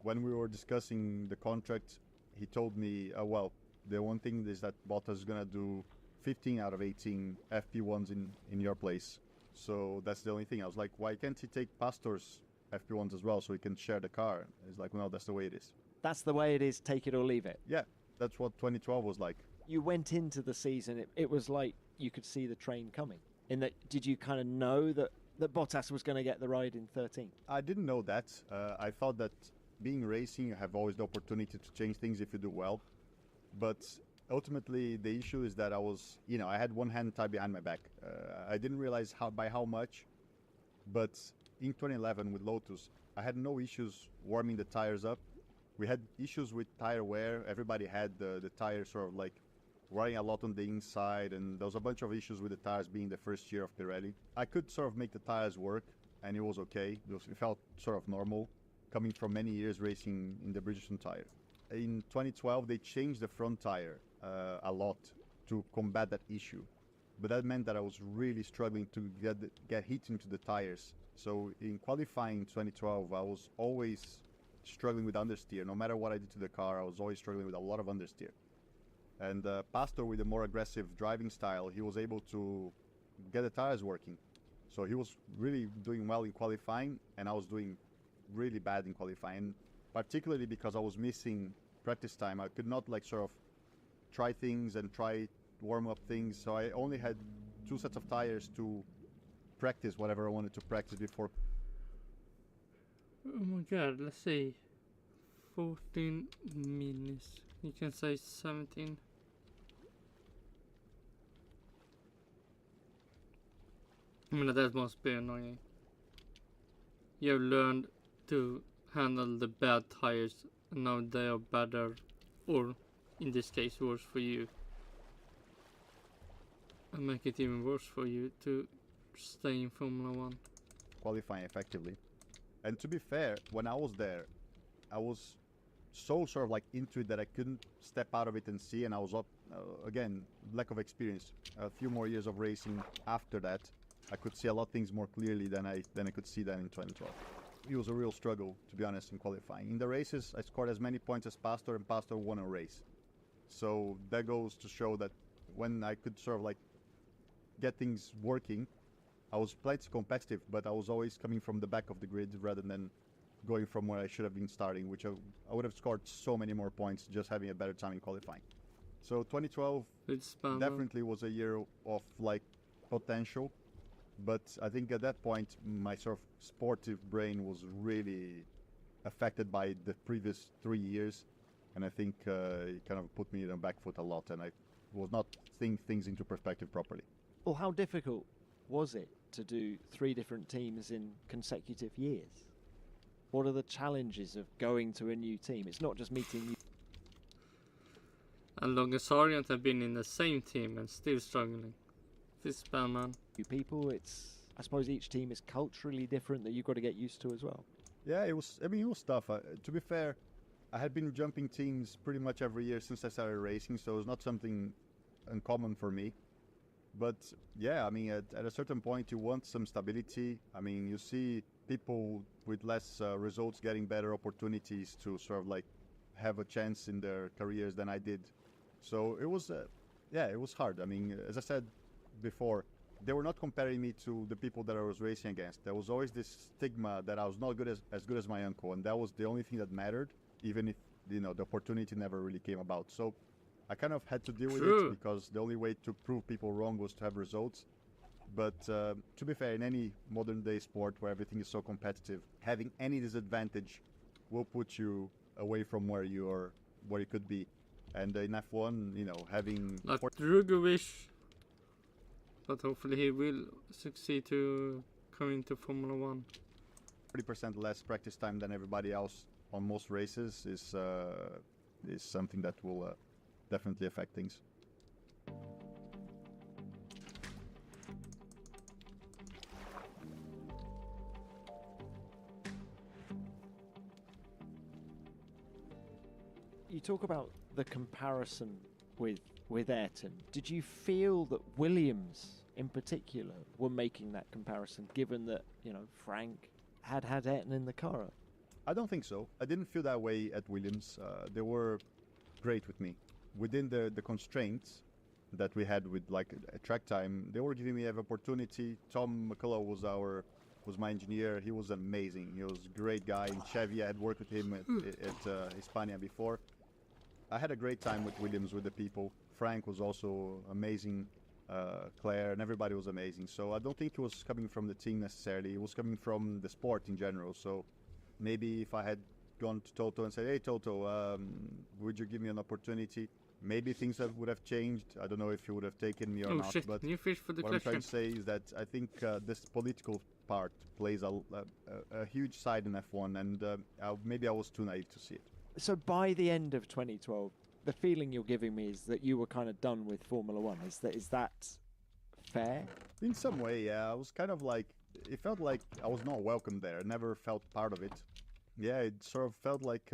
[SPEAKER 5] When we were discussing the contract, he told me, well, the one thing is that Bottas is going to do 15 out of 18 FP1s in your place. So that's the only thing. I was like, why can't he take Pastor's FP1s as well so he can share the car? He's like, no, that's the way it is.
[SPEAKER 4] That's the way it is, take it or leave it.
[SPEAKER 5] Yeah, that's what 2012 was like.
[SPEAKER 4] You went into the season, it was like you could see the train coming? In that, did you kind of know that Bottas was going to get the ride in 13th?
[SPEAKER 5] I didn't know that. I thought that being racing, you have always the opportunity to change things if you do well. But ultimately, the issue is that I had one hand tied behind my back. I didn't realize by how much, but in 2011 with Lotus, I had no issues warming the tires up. We had issues with tire wear. Everybody had the tires sort of like wearing a lot on the inside, and there was a bunch of issues with the tires being the first year of Pirelli. I could sort of make the tires work, and it was okay. It felt sort of normal, coming from many years racing in the Bridgestone tire. In 2012, they changed the front tire a lot to combat that issue. But that meant that I was really struggling to get heat into the tires. So in qualifying 2012, I was always struggling with understeer. No matter what I did to the car, I was always struggling with a lot of understeer. And Pastor, with a more aggressive driving style, he was able to get the tires working. So he was really doing well in qualifying, and I was doing really bad in qualifying, particularly because I was missing practice time. I could not sort of try things and try warm up things. So I only had 2 sets of tires to practice whatever I wanted to practice before.
[SPEAKER 1] Oh my god, let's see. 14 minutes. You can say 17. I mean, that must be annoying. You have learned to handle the bad tires, and now they are better, or in this case worse for you. And make it even worse for you to stay in Formula 1.
[SPEAKER 5] Qualifying effectively. And to be fair, when I was there, I was so sort of like into it that I couldn't step out of it and see, and I was up, again, lack of experience. A few more years of racing after that, I could see a lot of things more clearly than I could see that in 2012. It was a real struggle, to be honest, in qualifying. In the races, I scored as many points as Pastor, and Pastor won a race. So that goes to show that when I could sort of like get things working, I was plenty competitive, but I was always coming from the back of the grid rather than going from where I should have been starting, which I would have scored so many more points just having a better time in qualifying. So 2012 definitely was a year of like potential, but I think at that point my sort of sportive brain was really affected by the previous 3 years, and I think it kind of put me in the back foot a lot, and I was not seeing things into perspective properly.
[SPEAKER 4] Well, how difficult was it to do 3 different teams in consecutive years? What are the challenges of going to a new team? It's not just meeting new...
[SPEAKER 1] And Longasariant have been in the same team and still struggling. This Spellman.
[SPEAKER 4] people. I suppose each team is culturally different that you've got to get used to as well.
[SPEAKER 5] Yeah, it was tough. To be fair, I had been jumping teams pretty much every year since I started racing, so it was not something uncommon for me. But yeah, I mean, at a certain point, you want some stability. I mean, you see people with less results getting better opportunities to sort of like have a chance in their careers than I did. So it was, it was hard. I mean, as I said before, they were not comparing me to the people that I was racing against. There was always this stigma that I was not as good as my uncle, and that was the only thing that mattered, even if the opportunity never really came about. So I kind of had to deal with it because the only way to prove people wrong was to have results. But to be fair, in any modern day sport where everything is so competitive, having any disadvantage will put you away from where you could be. And in F1, having...
[SPEAKER 1] Like Drugovic, but hopefully he will succeed to come into Formula 1.
[SPEAKER 5] 30% less practice time than everybody else on most races is something that will definitely affect things.
[SPEAKER 4] You talk about the comparison with Ayrton. Did you feel that Williams in particular were making that comparison, given that Frank had Ayrton in the car?
[SPEAKER 5] I don't think so. I didn't feel that way at Williams. They were great with me. Within the constraints that we had with like a track time, they were giving me an opportunity. Tom McCullough was my engineer. He was amazing. He was a great guy. In Chevy, I had worked with him at Hispania before. I had a great time with Williams, with the people. Frank was also amazing. Claire, and everybody was amazing. So I don't think it was coming from the team necessarily. It was coming from the sport in general. So maybe if I had gone to Toto and said, "Hey Toto, would you give me an opportunity?" Maybe things would have changed. I don't know if he would have taken me or
[SPEAKER 1] Oh
[SPEAKER 5] not.
[SPEAKER 1] shit,
[SPEAKER 5] But
[SPEAKER 1] new fish for the
[SPEAKER 5] what I'm trying
[SPEAKER 1] collection.
[SPEAKER 5] to say is that I think this political part plays a huge side in F1, and maybe I was too naive to see it.
[SPEAKER 4] So by the end of 2012, the feeling you're giving me is that you were kind of done with Formula One. Is that fair?
[SPEAKER 5] In some way, yeah. I was kind of like, it felt like I was not welcome there. I never felt part of it. Yeah, it sort of felt like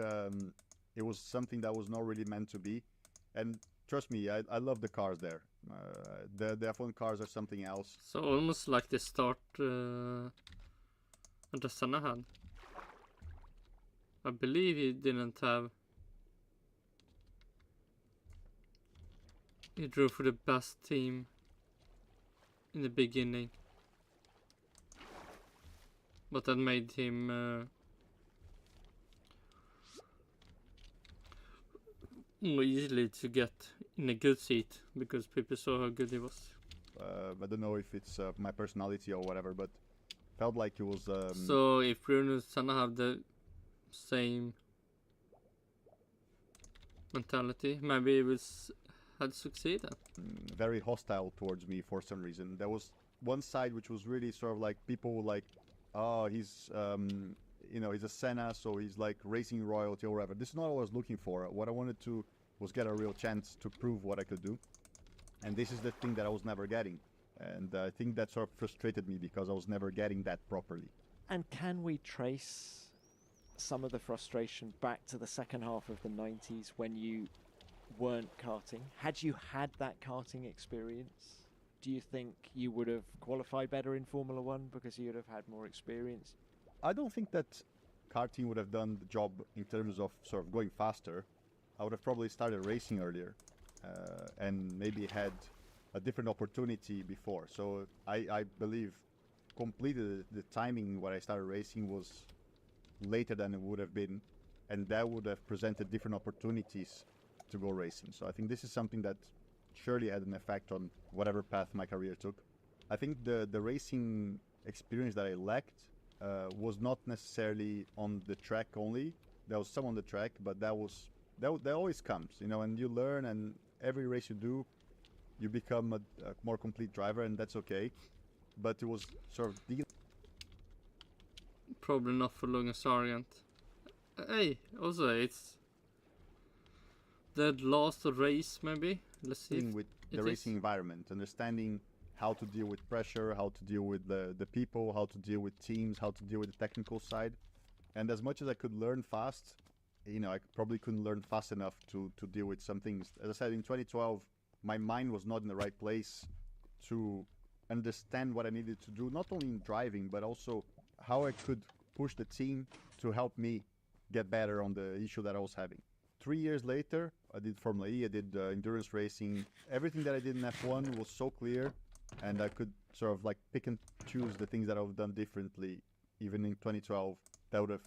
[SPEAKER 5] it was something that was not really meant to be. And trust me, I love the cars there. The F1 cars are something else.
[SPEAKER 1] So almost like the start that Senna had. I believe he didn't have. He drove for the best team in the beginning, but that made him more easily to get in a good seat because people saw how good he was.
[SPEAKER 5] I don't know if it's my personality or whatever, but felt like it was.
[SPEAKER 1] So if Bruno and Senna have the same mentality, maybe it had succeeded.
[SPEAKER 5] Very hostile towards me for some reason. There was one side which was really sort of like people were like, "Oh, he's he's a Senna, so he's like racing royalty or whatever." This is not what I was looking for. What I wanted to was get a real chance to prove what I could do, and this is the thing that I was never getting, and I think that sort of frustrated me because I was never getting that properly.
[SPEAKER 4] And can we trace some of the frustration back to the second half of the 90s when you weren't karting? Had you had that karting experience, do you think you would have qualified better in Formula One because you would have had more experience?
[SPEAKER 5] I don't think that karting would have done the job in terms of sort of going faster. I would have probably started racing earlier and maybe had a different opportunity before. So I believe completely the timing when I started racing was later than it would have been, and that would have presented different opportunities to go racing. So I think this is something that surely had an effect on whatever path my career took. I think the racing experience that I lacked was not necessarily on the track only. There was some on the track, but that always comes, and you learn, and every race you do, you become a more complete driver, and that's okay. But it was sort of
[SPEAKER 1] Probably not for Logan Sargent. Hey, also it's the last race maybe. Let's see.
[SPEAKER 5] with the racing environment, understanding how to deal with pressure, how to deal with the people, how to deal with teams, how to deal with the technical side. And as much as I could learn fast, I probably couldn't learn fast enough to deal with some things. As I said, in 2012, my mind was not in the right place to understand what I needed to do, not only in driving, but also how I could push the team to help me get better on the issue that I was having. 3 years later, I did Formula E, I did endurance racing. Everything that I did in F1 was so clear, and I could sort of like pick and choose the things that I would have done differently, even in 2012. That would have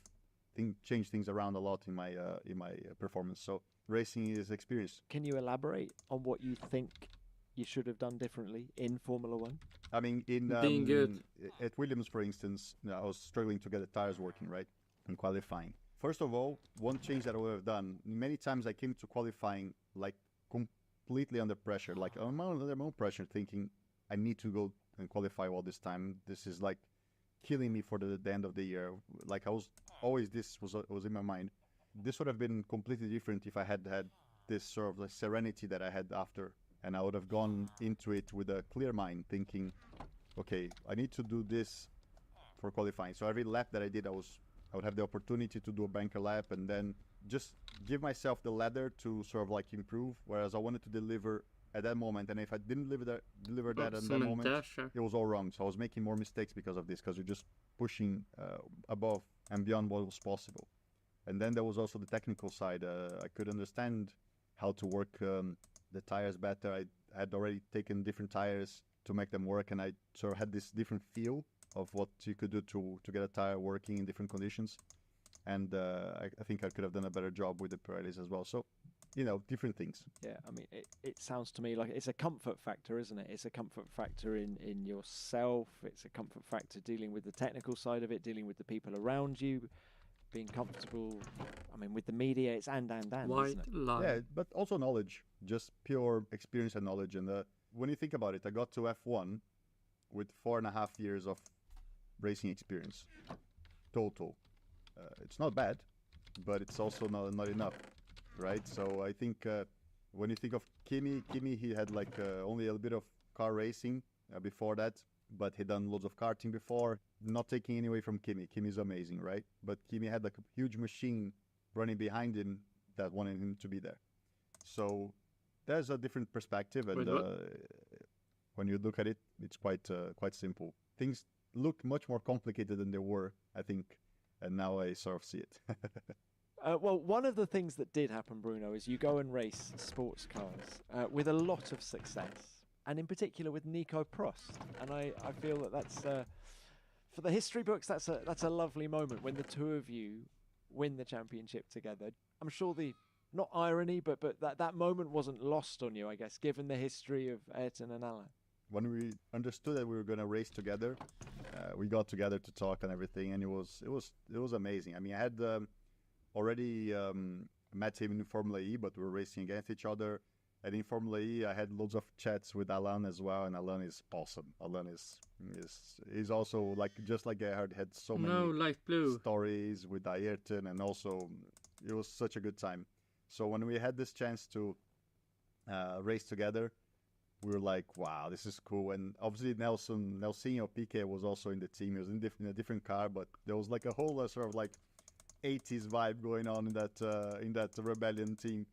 [SPEAKER 5] changed things around a lot in my performance. So racing is experience.
[SPEAKER 4] Can you elaborate on what you think you should have done differently in Formula One?
[SPEAKER 5] I mean,
[SPEAKER 1] Being good.
[SPEAKER 5] At Williams, for instance, I was struggling to get the tires working right in qualifying. First of all, one change that I would have done, many times I came to qualifying like completely under pressure, like under my own pressure, thinking I need to go and qualify all this time. This is like killing me for the end of the year. Like I was always, this was in my mind. This would have been completely different if I had had this sort of like serenity that I had after, and I would have gone into it with a clear mind, thinking, okay, I need to do this for qualifying. So every lap that I did, I would have the opportunity to do a banker lap and then just give myself the ladder to sort of like improve, whereas I wanted to deliver at that moment, and if I didn't deliver that at that moment, it was all wrong. So I was making more mistakes because of this, because you're just pushing above and beyond what was possible. And then there was also the technical side. I could understand how to work the tires better. I had already taken different tires to make them work, and I sort of had this different feel of what you could do to get a tire working in different conditions. And I think I could have done a better job with the Pirellis as well. So different things.
[SPEAKER 4] Yeah, I mean, it sounds to me like it's a comfort factor, isn't it? It's a comfort factor in yourself. It's a comfort factor dealing with the technical side of it, dealing with the people around you, being comfortable. I mean, with the media, it's and,
[SPEAKER 1] White
[SPEAKER 4] isn't it?
[SPEAKER 1] lie.
[SPEAKER 5] Yeah, but also knowledge, just pure experience and knowledge. And when you think about it, I got to F1 with 4.5 years of racing experience, total. It's not bad, but it's also not enough, right? So I think when you think of Kym, he had like only a little bit of car racing before that, but he done loads of karting before. Not taking any away from Kym. Kym is amazing, right? But Kym had like a huge machine running behind him that wanted him to be there. So there's a different perspective, and when you look at it, it's quite simple. Things look much more complicated than they were, I think, and now I sort of see it.
[SPEAKER 4] Well, one of the things that did happen, Bruno, is you go and race sports cars with a lot of success, and in particular with Nico Prost. And I feel that that's for the history books, that's a lovely moment when the two of you win the championship together. I'm sure not irony, but that moment wasn't lost on you, I guess, given the history of Ayrton and Alain.
[SPEAKER 5] When we understood that we were going to race together, we got together to talk and everything, and it was amazing. I mean, I had already met him in Formula E, but we were racing against each other. And in Formula E, I had loads of chats with Alain as well, and Alain is awesome. Alain is also just like Gerhard, had so many
[SPEAKER 1] light blue
[SPEAKER 5] stories with Ayrton, and also it was such a good time. So when we had this chance to race together, we were like, wow, this is cool. And obviously Nelsinho Piquet was also in the team. He was in a different car, but there was like a whole sort of like 80s vibe going on in that rebellion team.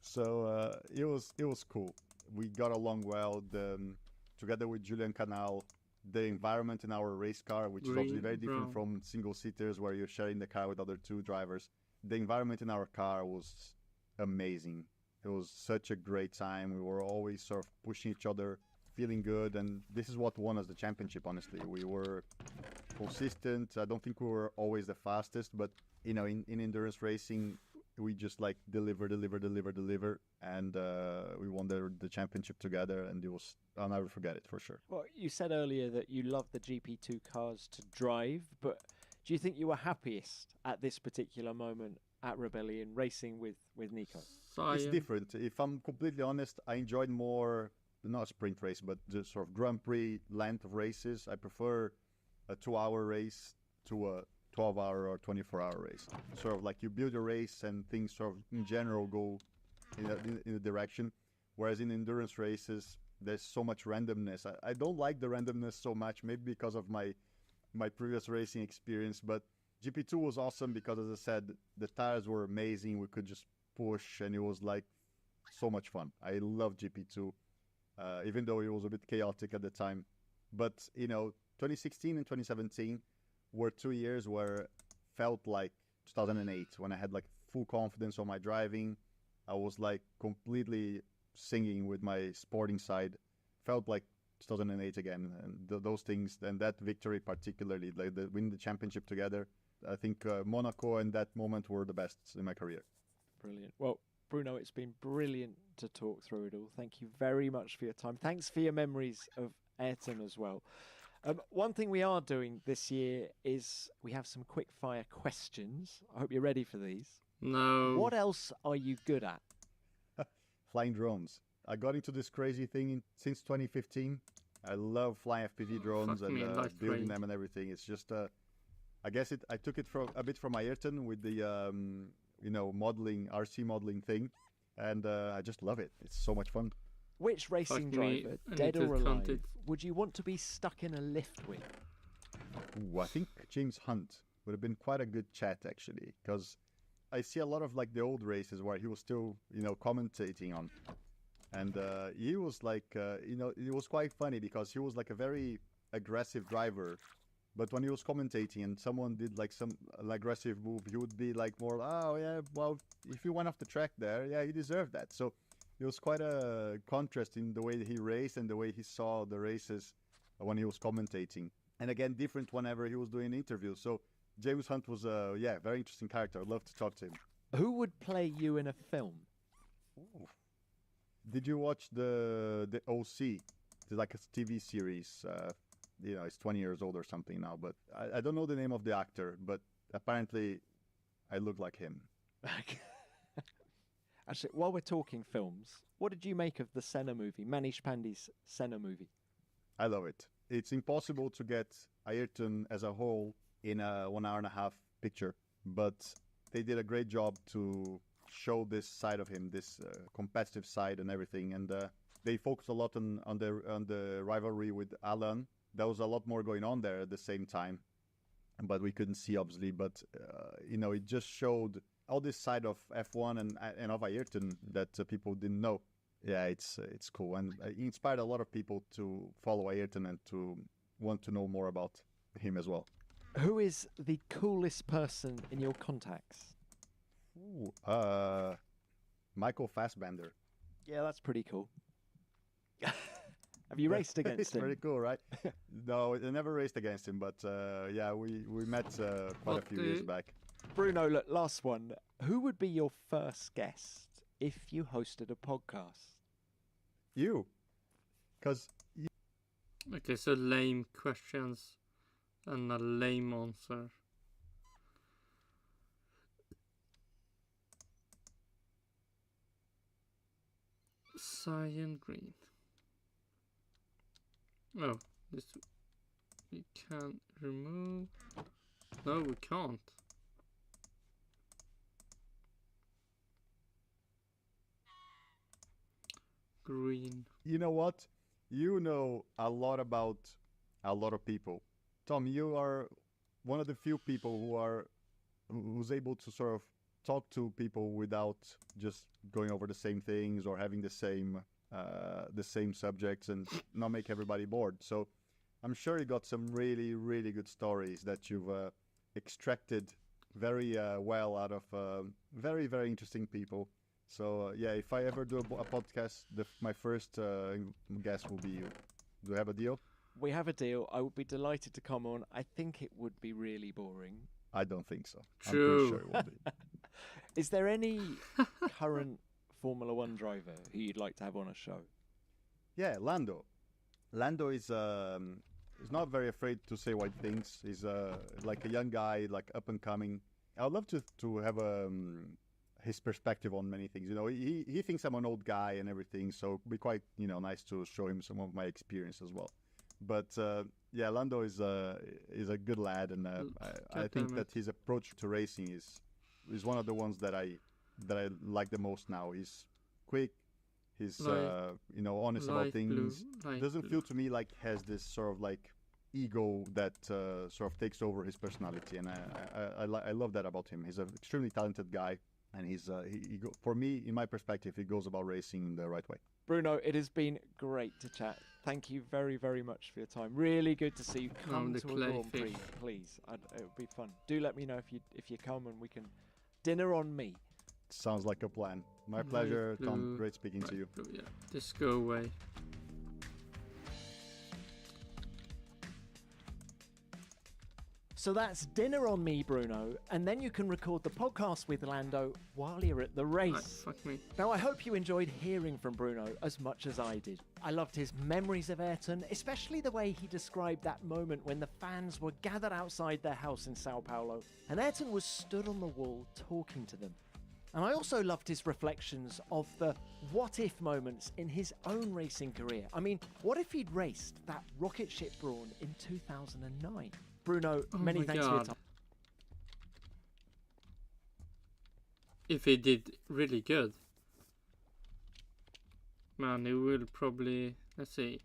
[SPEAKER 5] So it was cool. We got along well. Together with Julian Canal, the environment in our race car, which is obviously very different from single seaters where you're sharing the car with other two drivers. The environment in our car was amazing. It was such a great time. We were always sort of pushing each other, feeling good, and this is what won us the championship, honestly. We were consistent. I don't think we were always the fastest, but in endurance racing, we just like deliver, and we won the championship together, and I'll never forget it for sure.
[SPEAKER 4] Well, you said earlier that you love the GP2 cars to drive, but do you think you were happiest at this particular moment at Rebellion racing with Nico?
[SPEAKER 5] It's different. If I'm completely honest, I enjoyed more, not a sprint race, but the sort of Grand Prix length of races. I prefer a 2-hour race to a 12-hour or 24-hour race. Sort of like you build a race and things sort of in general go in a direction. Whereas in endurance races, there's so much randomness. I don't like the randomness so much, maybe because of my previous racing experience, but GP2 was awesome because, as I said, the tires were amazing. We could just push, and it was like so much fun. I love GP2, even though it was a bit chaotic at the time. But 2016 and 2017 were 2 years where felt like 2008, when I had like full confidence on my driving. I was like completely singing with my sporting side. Felt like 2008 again, and those things, and that victory particularly, like win the championship together. I think Monaco and that moment were the best in my career.
[SPEAKER 4] Brilliant. Well, Bruno, it's been brilliant to talk through it all. Thank you very much for your time. Thanks for your memories of Ayrton as well. One thing we are doing this year is we have some quick fire questions. I hope you're ready for these.
[SPEAKER 1] No.
[SPEAKER 4] What else are you good at?
[SPEAKER 5] Flying drones. I got into this crazy thing since 2015. I love flying FPV drones and building them and everything. It's just, I guess I took it a bit from Ayrton with the, modeling, RC modeling thing. And I just love it. It's so much fun.
[SPEAKER 4] Which racing driver, dead or alive, would you want to be stuck in a lift with?
[SPEAKER 5] Ooh, I think James Hunt would have been quite a good chat, actually, because I see a lot of like the old races where he was still, commentating on. And he was like, it was quite funny because he was like a very aggressive driver. But when he was commentating and someone did like an aggressive move, he would be like more, oh yeah, well, if you went off the track there, yeah, you deserve that. So it was quite a contrast in the way that he raced and the way he saw the races when he was commentating. And again, different whenever he was doing interviews. So James Hunt was a very interesting character. I'd love to talk to him.
[SPEAKER 4] Who would play you in a film?
[SPEAKER 5] Did you watch the OC? It's like a TV series. It's 20 years old or something now, but I don't know the name of the actor, but apparently I look like him.
[SPEAKER 4] Actually, while we're talking films, what did you make of the Senna movie, Manish Pandey's Senna movie?
[SPEAKER 5] I love it. It's impossible to get Ayrton as a whole in a 1 hour and a half picture, but they did a great job to show this side of him, this competitive side and everything. And they focused a lot on the rivalry with Alan. There was a lot more going on there at the same time, but we couldn't see obviously. But it just showed all this side of F1 and of Ayrton that people didn't know. Yeah, it's cool, and it inspired a lot of people to follow Ayrton and to want to know more about him as well.
[SPEAKER 4] Who is the coolest person in your contacts?
[SPEAKER 5] Ooh, Michael Fassbender.
[SPEAKER 4] Yeah, that's pretty cool. Have you raced against
[SPEAKER 5] It's
[SPEAKER 4] him?
[SPEAKER 5] very cool, right? No, I never raced against him, but yeah, we met quite a few years back.
[SPEAKER 4] Bruno, look, last one. Who would be your first guest if you hosted a podcast?
[SPEAKER 5] You, because
[SPEAKER 1] Okay, so lame questions and a lame answer. Cyan green. Oh, this we can remove. No, we can't. Green.
[SPEAKER 5] you know what? You know a lot about a lot of people. Tom, you are one of the few people who's able to sort of talk to people without just going over the same things or having the same subjects and not make everybody bored. So I'm sure you got some really, really good stories that you've extracted very well out of very, very interesting people. So yeah, if I ever do a podcast, my first guest will be you. Do we have a deal?
[SPEAKER 4] We have a deal. I would be delighted to come on. I think it would be really boring.
[SPEAKER 5] I don't think so.
[SPEAKER 1] True.
[SPEAKER 5] I'm pretty sure it will be.
[SPEAKER 4] Is there any current Formula One driver who you'd like to have on a show?
[SPEAKER 5] Yeah, Lando. Lando is not very afraid to say what he thinks. He's like a young guy, like up and coming. I would love to have his perspective on many things. He thinks I'm an old guy and everything, so it'd be quite nice to show him some of my experience as well. But yeah, Lando is a good lad, and I think that his approach to racing is one of the ones that I like the most now. He's quick. He's honest about things. Doesn't feel to me like he has this sort of like ego that sort of takes over his personality, and I love that about him. He's an extremely talented guy, and for me, in my perspective, he goes about racing in the right way.
[SPEAKER 4] Bruno, it has been great to chat. Thank you very, very much for your time. Really good to see you come to a Grand Prix, please. It would be fun. Do let me know if you come, and we can dinner on me.
[SPEAKER 5] Sounds like a plan. My pleasure, Tom. Great speaking to you.
[SPEAKER 1] Yeah, just go away.
[SPEAKER 4] So that's dinner on me, Bruno, and then you can record the podcast with Lando while you're at the race.
[SPEAKER 1] Fuck me.
[SPEAKER 4] Now, I hope you enjoyed hearing from Bruno as much as I did. I loved his memories of Ayrton, especially the way he described that moment when the fans were gathered outside their house in Sao Paulo, and Ayrton was stood on the wall talking to them. And I also loved his reflections of the what-if moments in his own racing career. I mean, what if he'd raced that rocket ship Brawn in 2009? Bruno, many thanks for your time.
[SPEAKER 1] If he did really good, man, he will probably, let's see,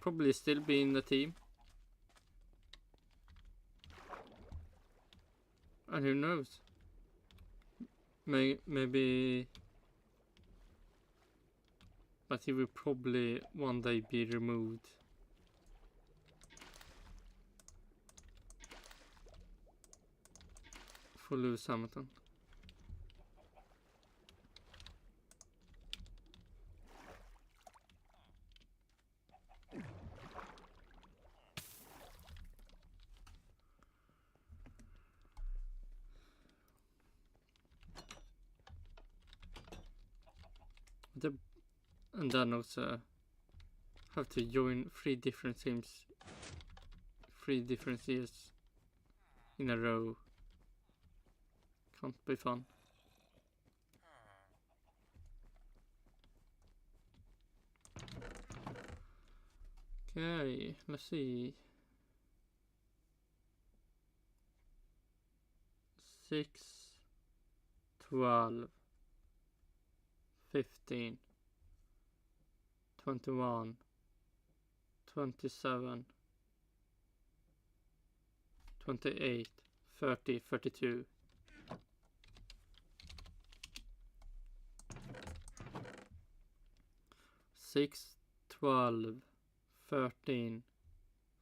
[SPEAKER 1] probably still be in the team. And who knows? Maybe, but he will probably one day be removed. For Lewis Hamilton. and then also have to join 3 different teams, 3 different years in a row. Can't be fun. Okay, let's see. 6, 12, 15, 21, 27, 28, 30, 32. 6, 12, 13,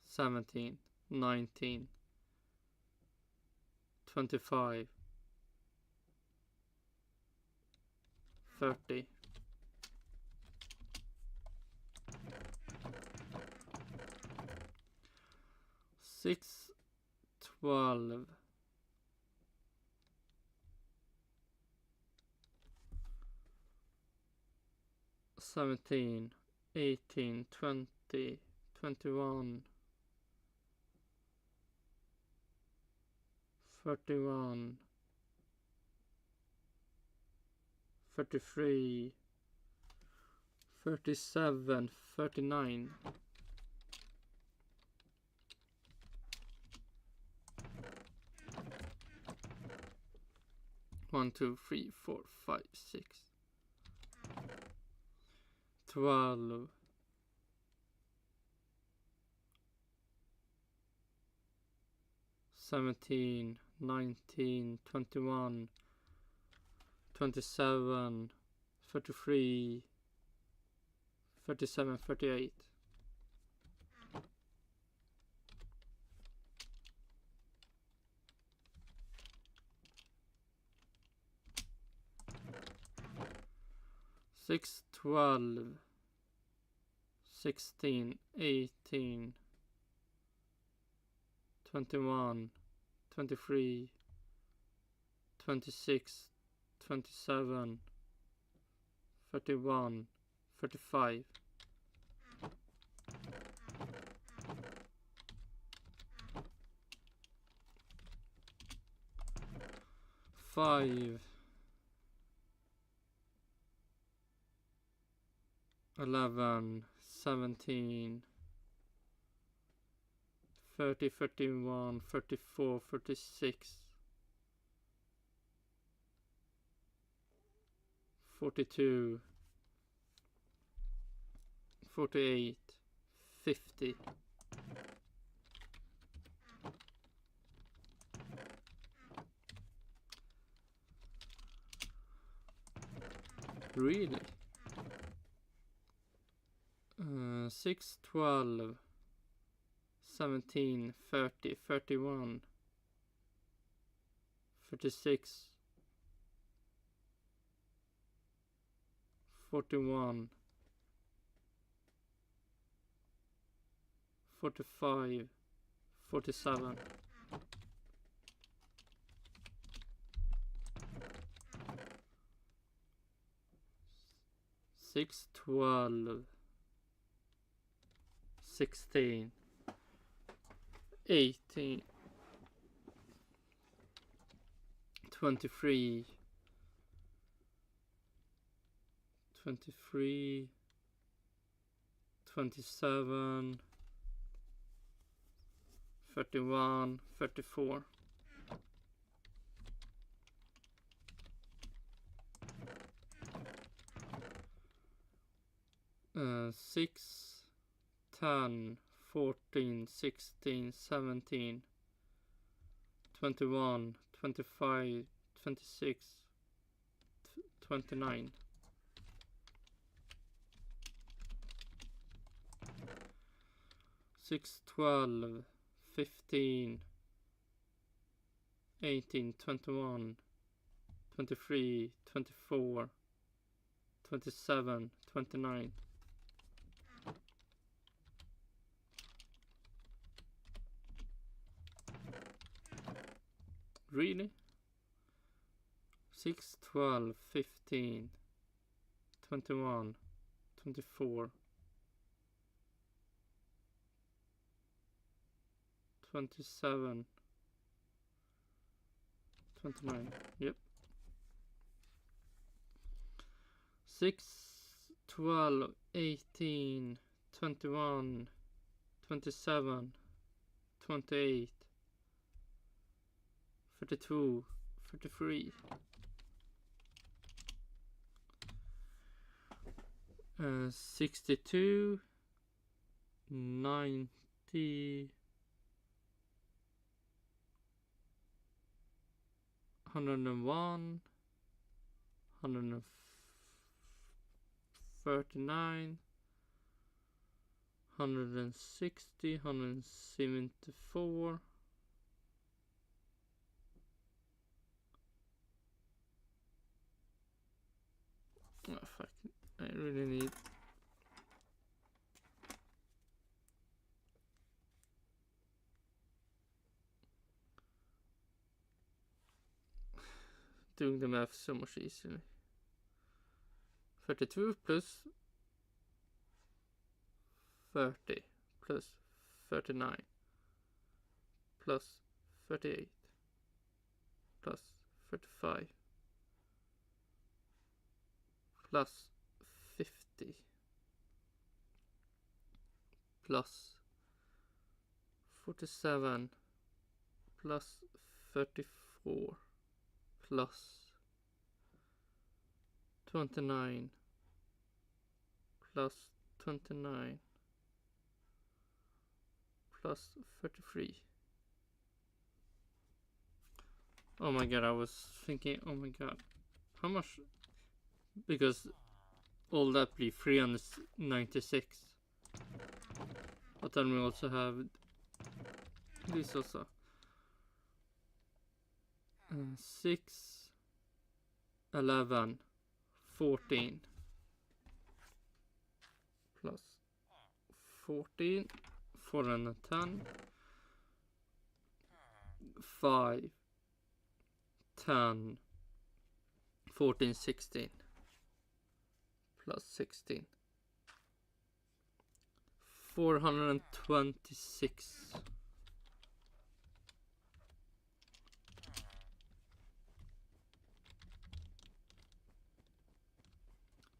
[SPEAKER 1] 17, 19, 25, 30. 6, 12, 17, 18, 20, 21, 31, 33, 37, 39. 1, 2, 3, 4, 5, 6. 12. 17, 19, 21, 27, 33, 37, 38. 6, 12, 16, 18, 21, 23, 26, 27, 31, 35. 5, 11, 17, 30, 31, 34, 36, 42, 48, 50. Really? 6, 12, 17, 30, 31, 36, 41, 45, 47. 6, 12, 16, 18, 23, 23, 27, 31, 34. 6, 10, 14, 16, 17, 21, 25, 26, 29. 6, 12, 15, 18, 21, 23, 24, 27, 29. Really? 6, 12, 15, 21, 24, 27, 29, yep. 6, 12, 18, 21, 27, 28, 32, 33, 62, 90, 101, 139, 160, 174, oh fuck, I really need doing the math so much easier. 32 plus 30 plus 39 plus 38 plus 35 plus 50 plus 47 plus 34 plus 29 plus 29 plus 33. Oh my god, I was thinking, oh my god, how much? Because all that be 396. But then we also have this also. 6, 11, 14 plus 14, 410, 5, 10, 14, 16 plus 16, 426.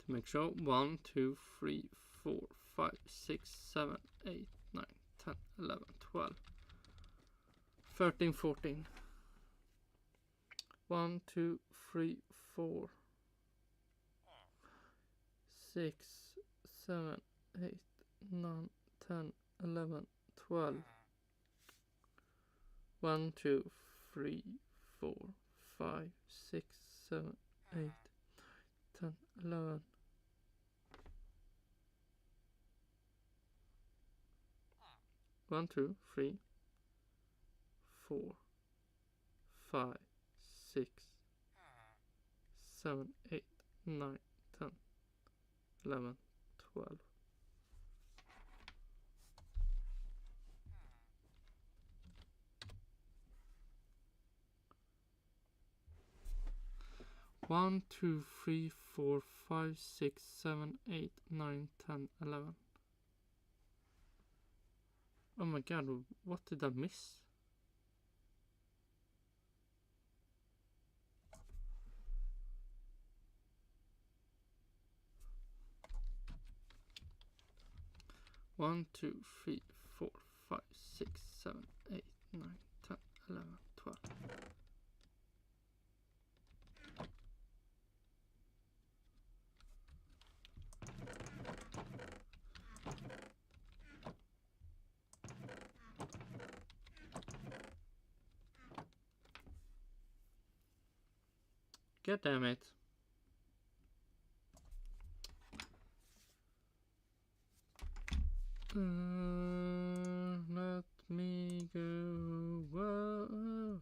[SPEAKER 1] To make sure, 1, 2, 3, 4, 5, 6, 7, 8, 9, 10, 11, 12, 13, 14. 1, 2, 3, 4, 6, 7, 8, 9, 10, 11, 12. 1, 2, 3, 4, 5, 6, 7, 8, 10, 11. 1, 2, 3, 4, 5, 6, 7, 8, 9, 10, 11, 12. One, 2, 3, 4, 5, 6, 7, 8, 9, 10, 11. Oh my god, what did I miss? One, 2, 3, 4, 5, 6, 7, 8, 9, 10, 11, 12. God damn it. Let me go. Whoa.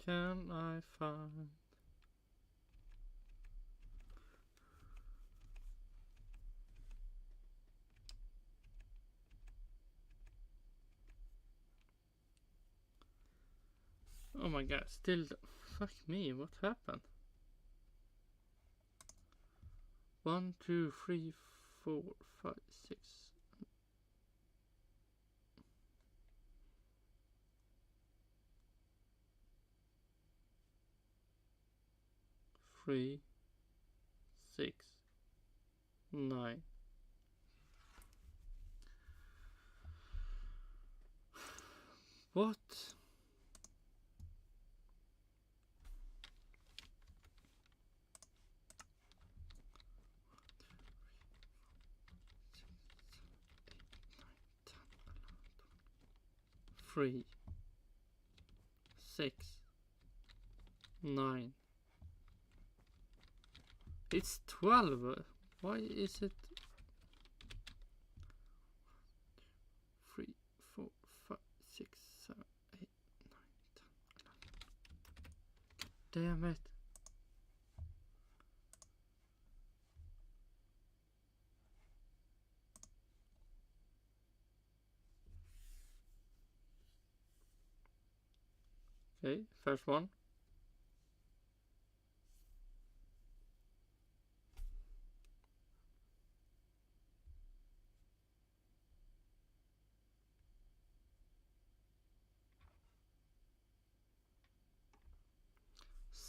[SPEAKER 1] can I find? Oh my god, still, fuck me, what happened? 1, 2, 3, 4, 5, 6. 3, 6, 9. What? Three, 6, 9. It's 12. Why is it 3, 4, 5, 6, 7, 8, 9, 10, 11. Damn it. Okay, first one.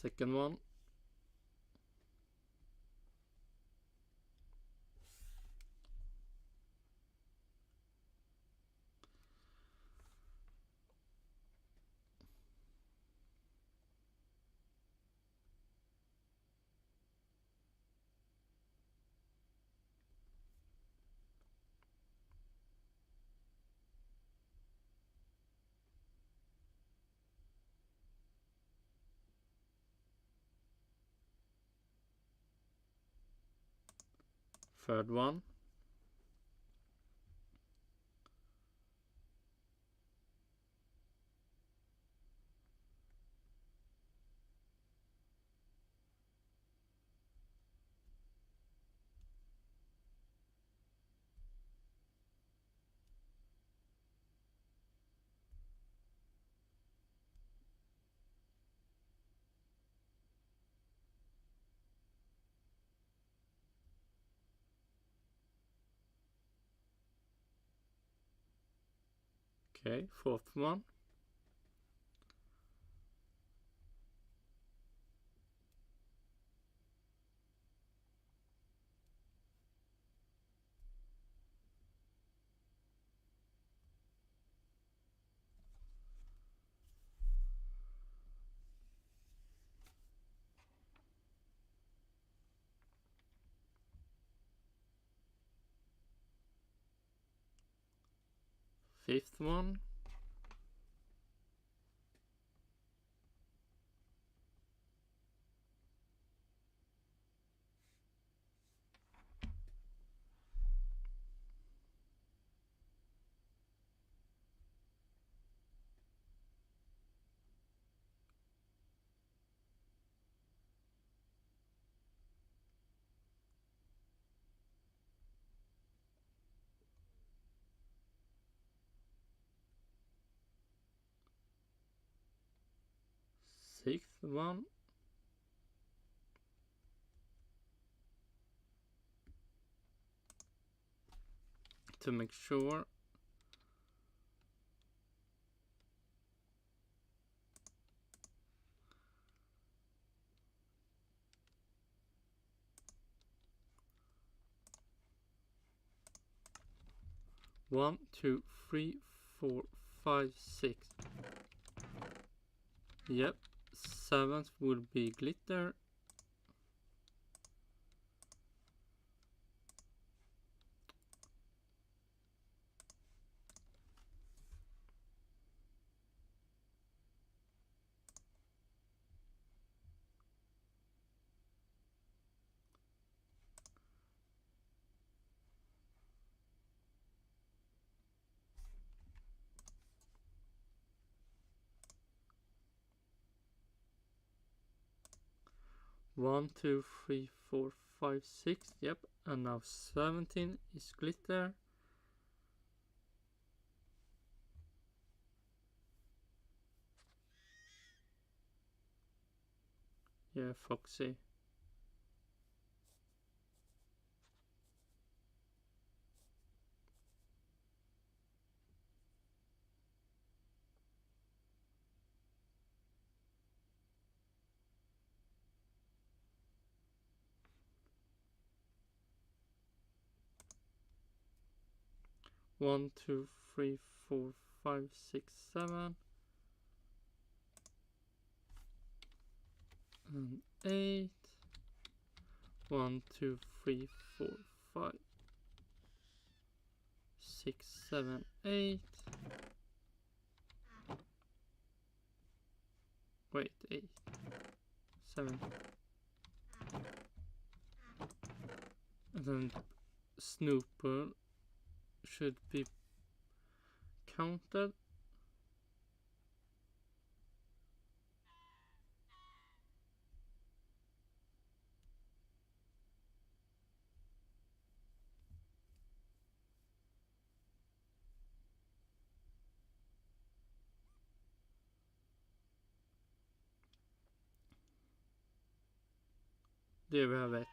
[SPEAKER 1] Second one. Third one. Okay, fourth one. Fifth one. Sixth one. To make sure. One, two, three, 4, 5, 6. Yep. Seventh will be glitter. 1, 2, 3, 4, 5, 6. Yep. And now 17 is glitter. Yeah, Foxy. One, 2, 3, 4, 5, 6, 7. And 8. 1, 2, 3, 4, 5, 6, 7, 8. Wait, 8, 7. And then Snooper should be counted. There we have it.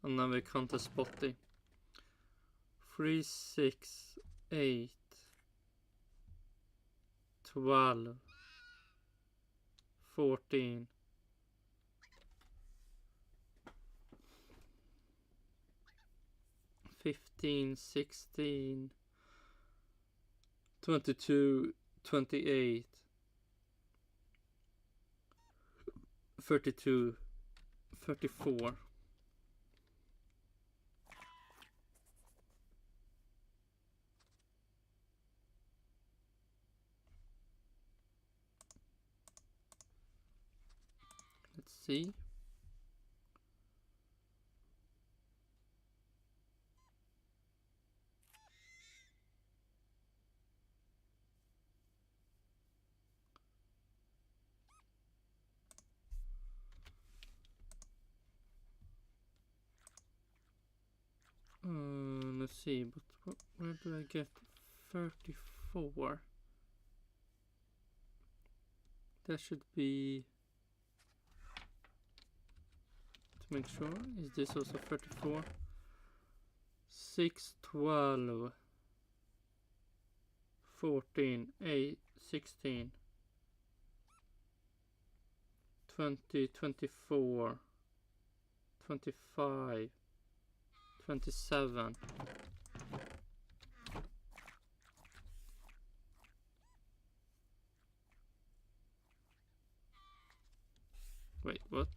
[SPEAKER 1] And now we count the spotty. 3, 6, 8, 12, 14, 15, 16, 22, 28, 32, 34. Let's see. Let's see, but where do I get 34? That should be, to make sure, is this also 34? 6, 12, 14, 8, 16, 20, 24, 25, 27. Wait, what?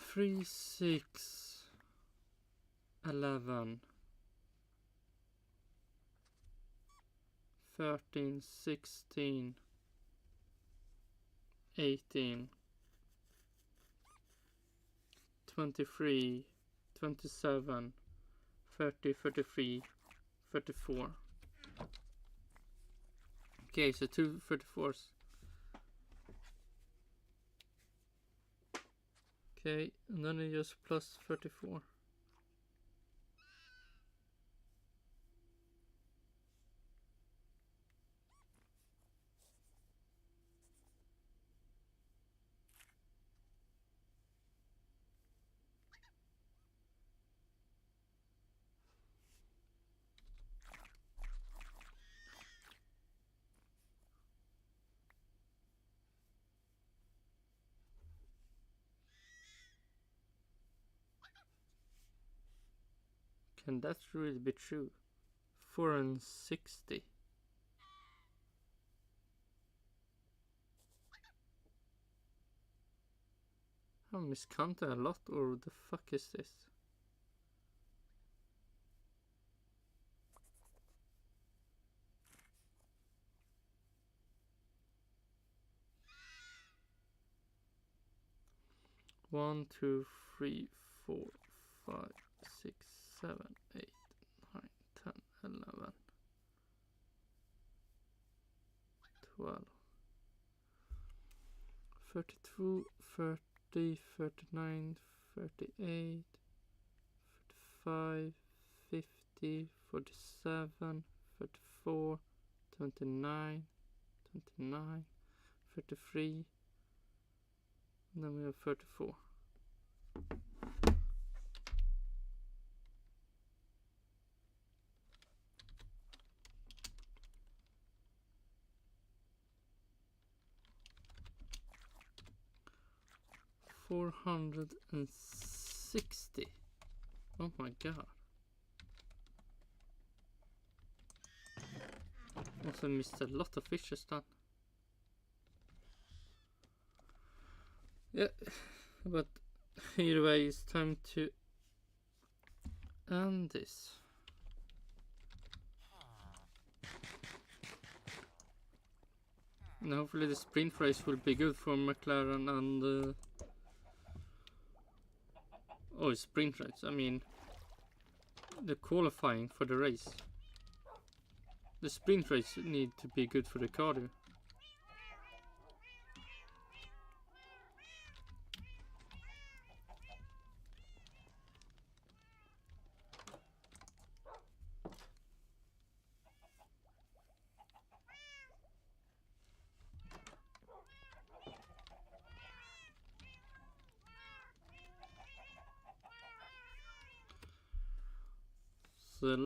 [SPEAKER 1] Three, 6, 11, 13, 16, 18, 23, 27, 30, 33, 34. Okay, so 2 34s. Okay, and then I just plus 34. Can that really be true? 460. I'm miscounting a lot, or the fuck is this? 1, 2, 3, 4, 5, 6, 7, 8, 9, 10, 11, 12, 32, 30, 39, 38, 45, 50, 47, 34, 29, 29, 33, and then we have 34. $460. Oh my god. Also missed a lot of fishes then. Yeah, but either way, it's time to end this. And hopefully the sprint race will be good for McLaren and oh, sprint race, I mean the qualifying for the race. The sprint race need to be good for the cardio. So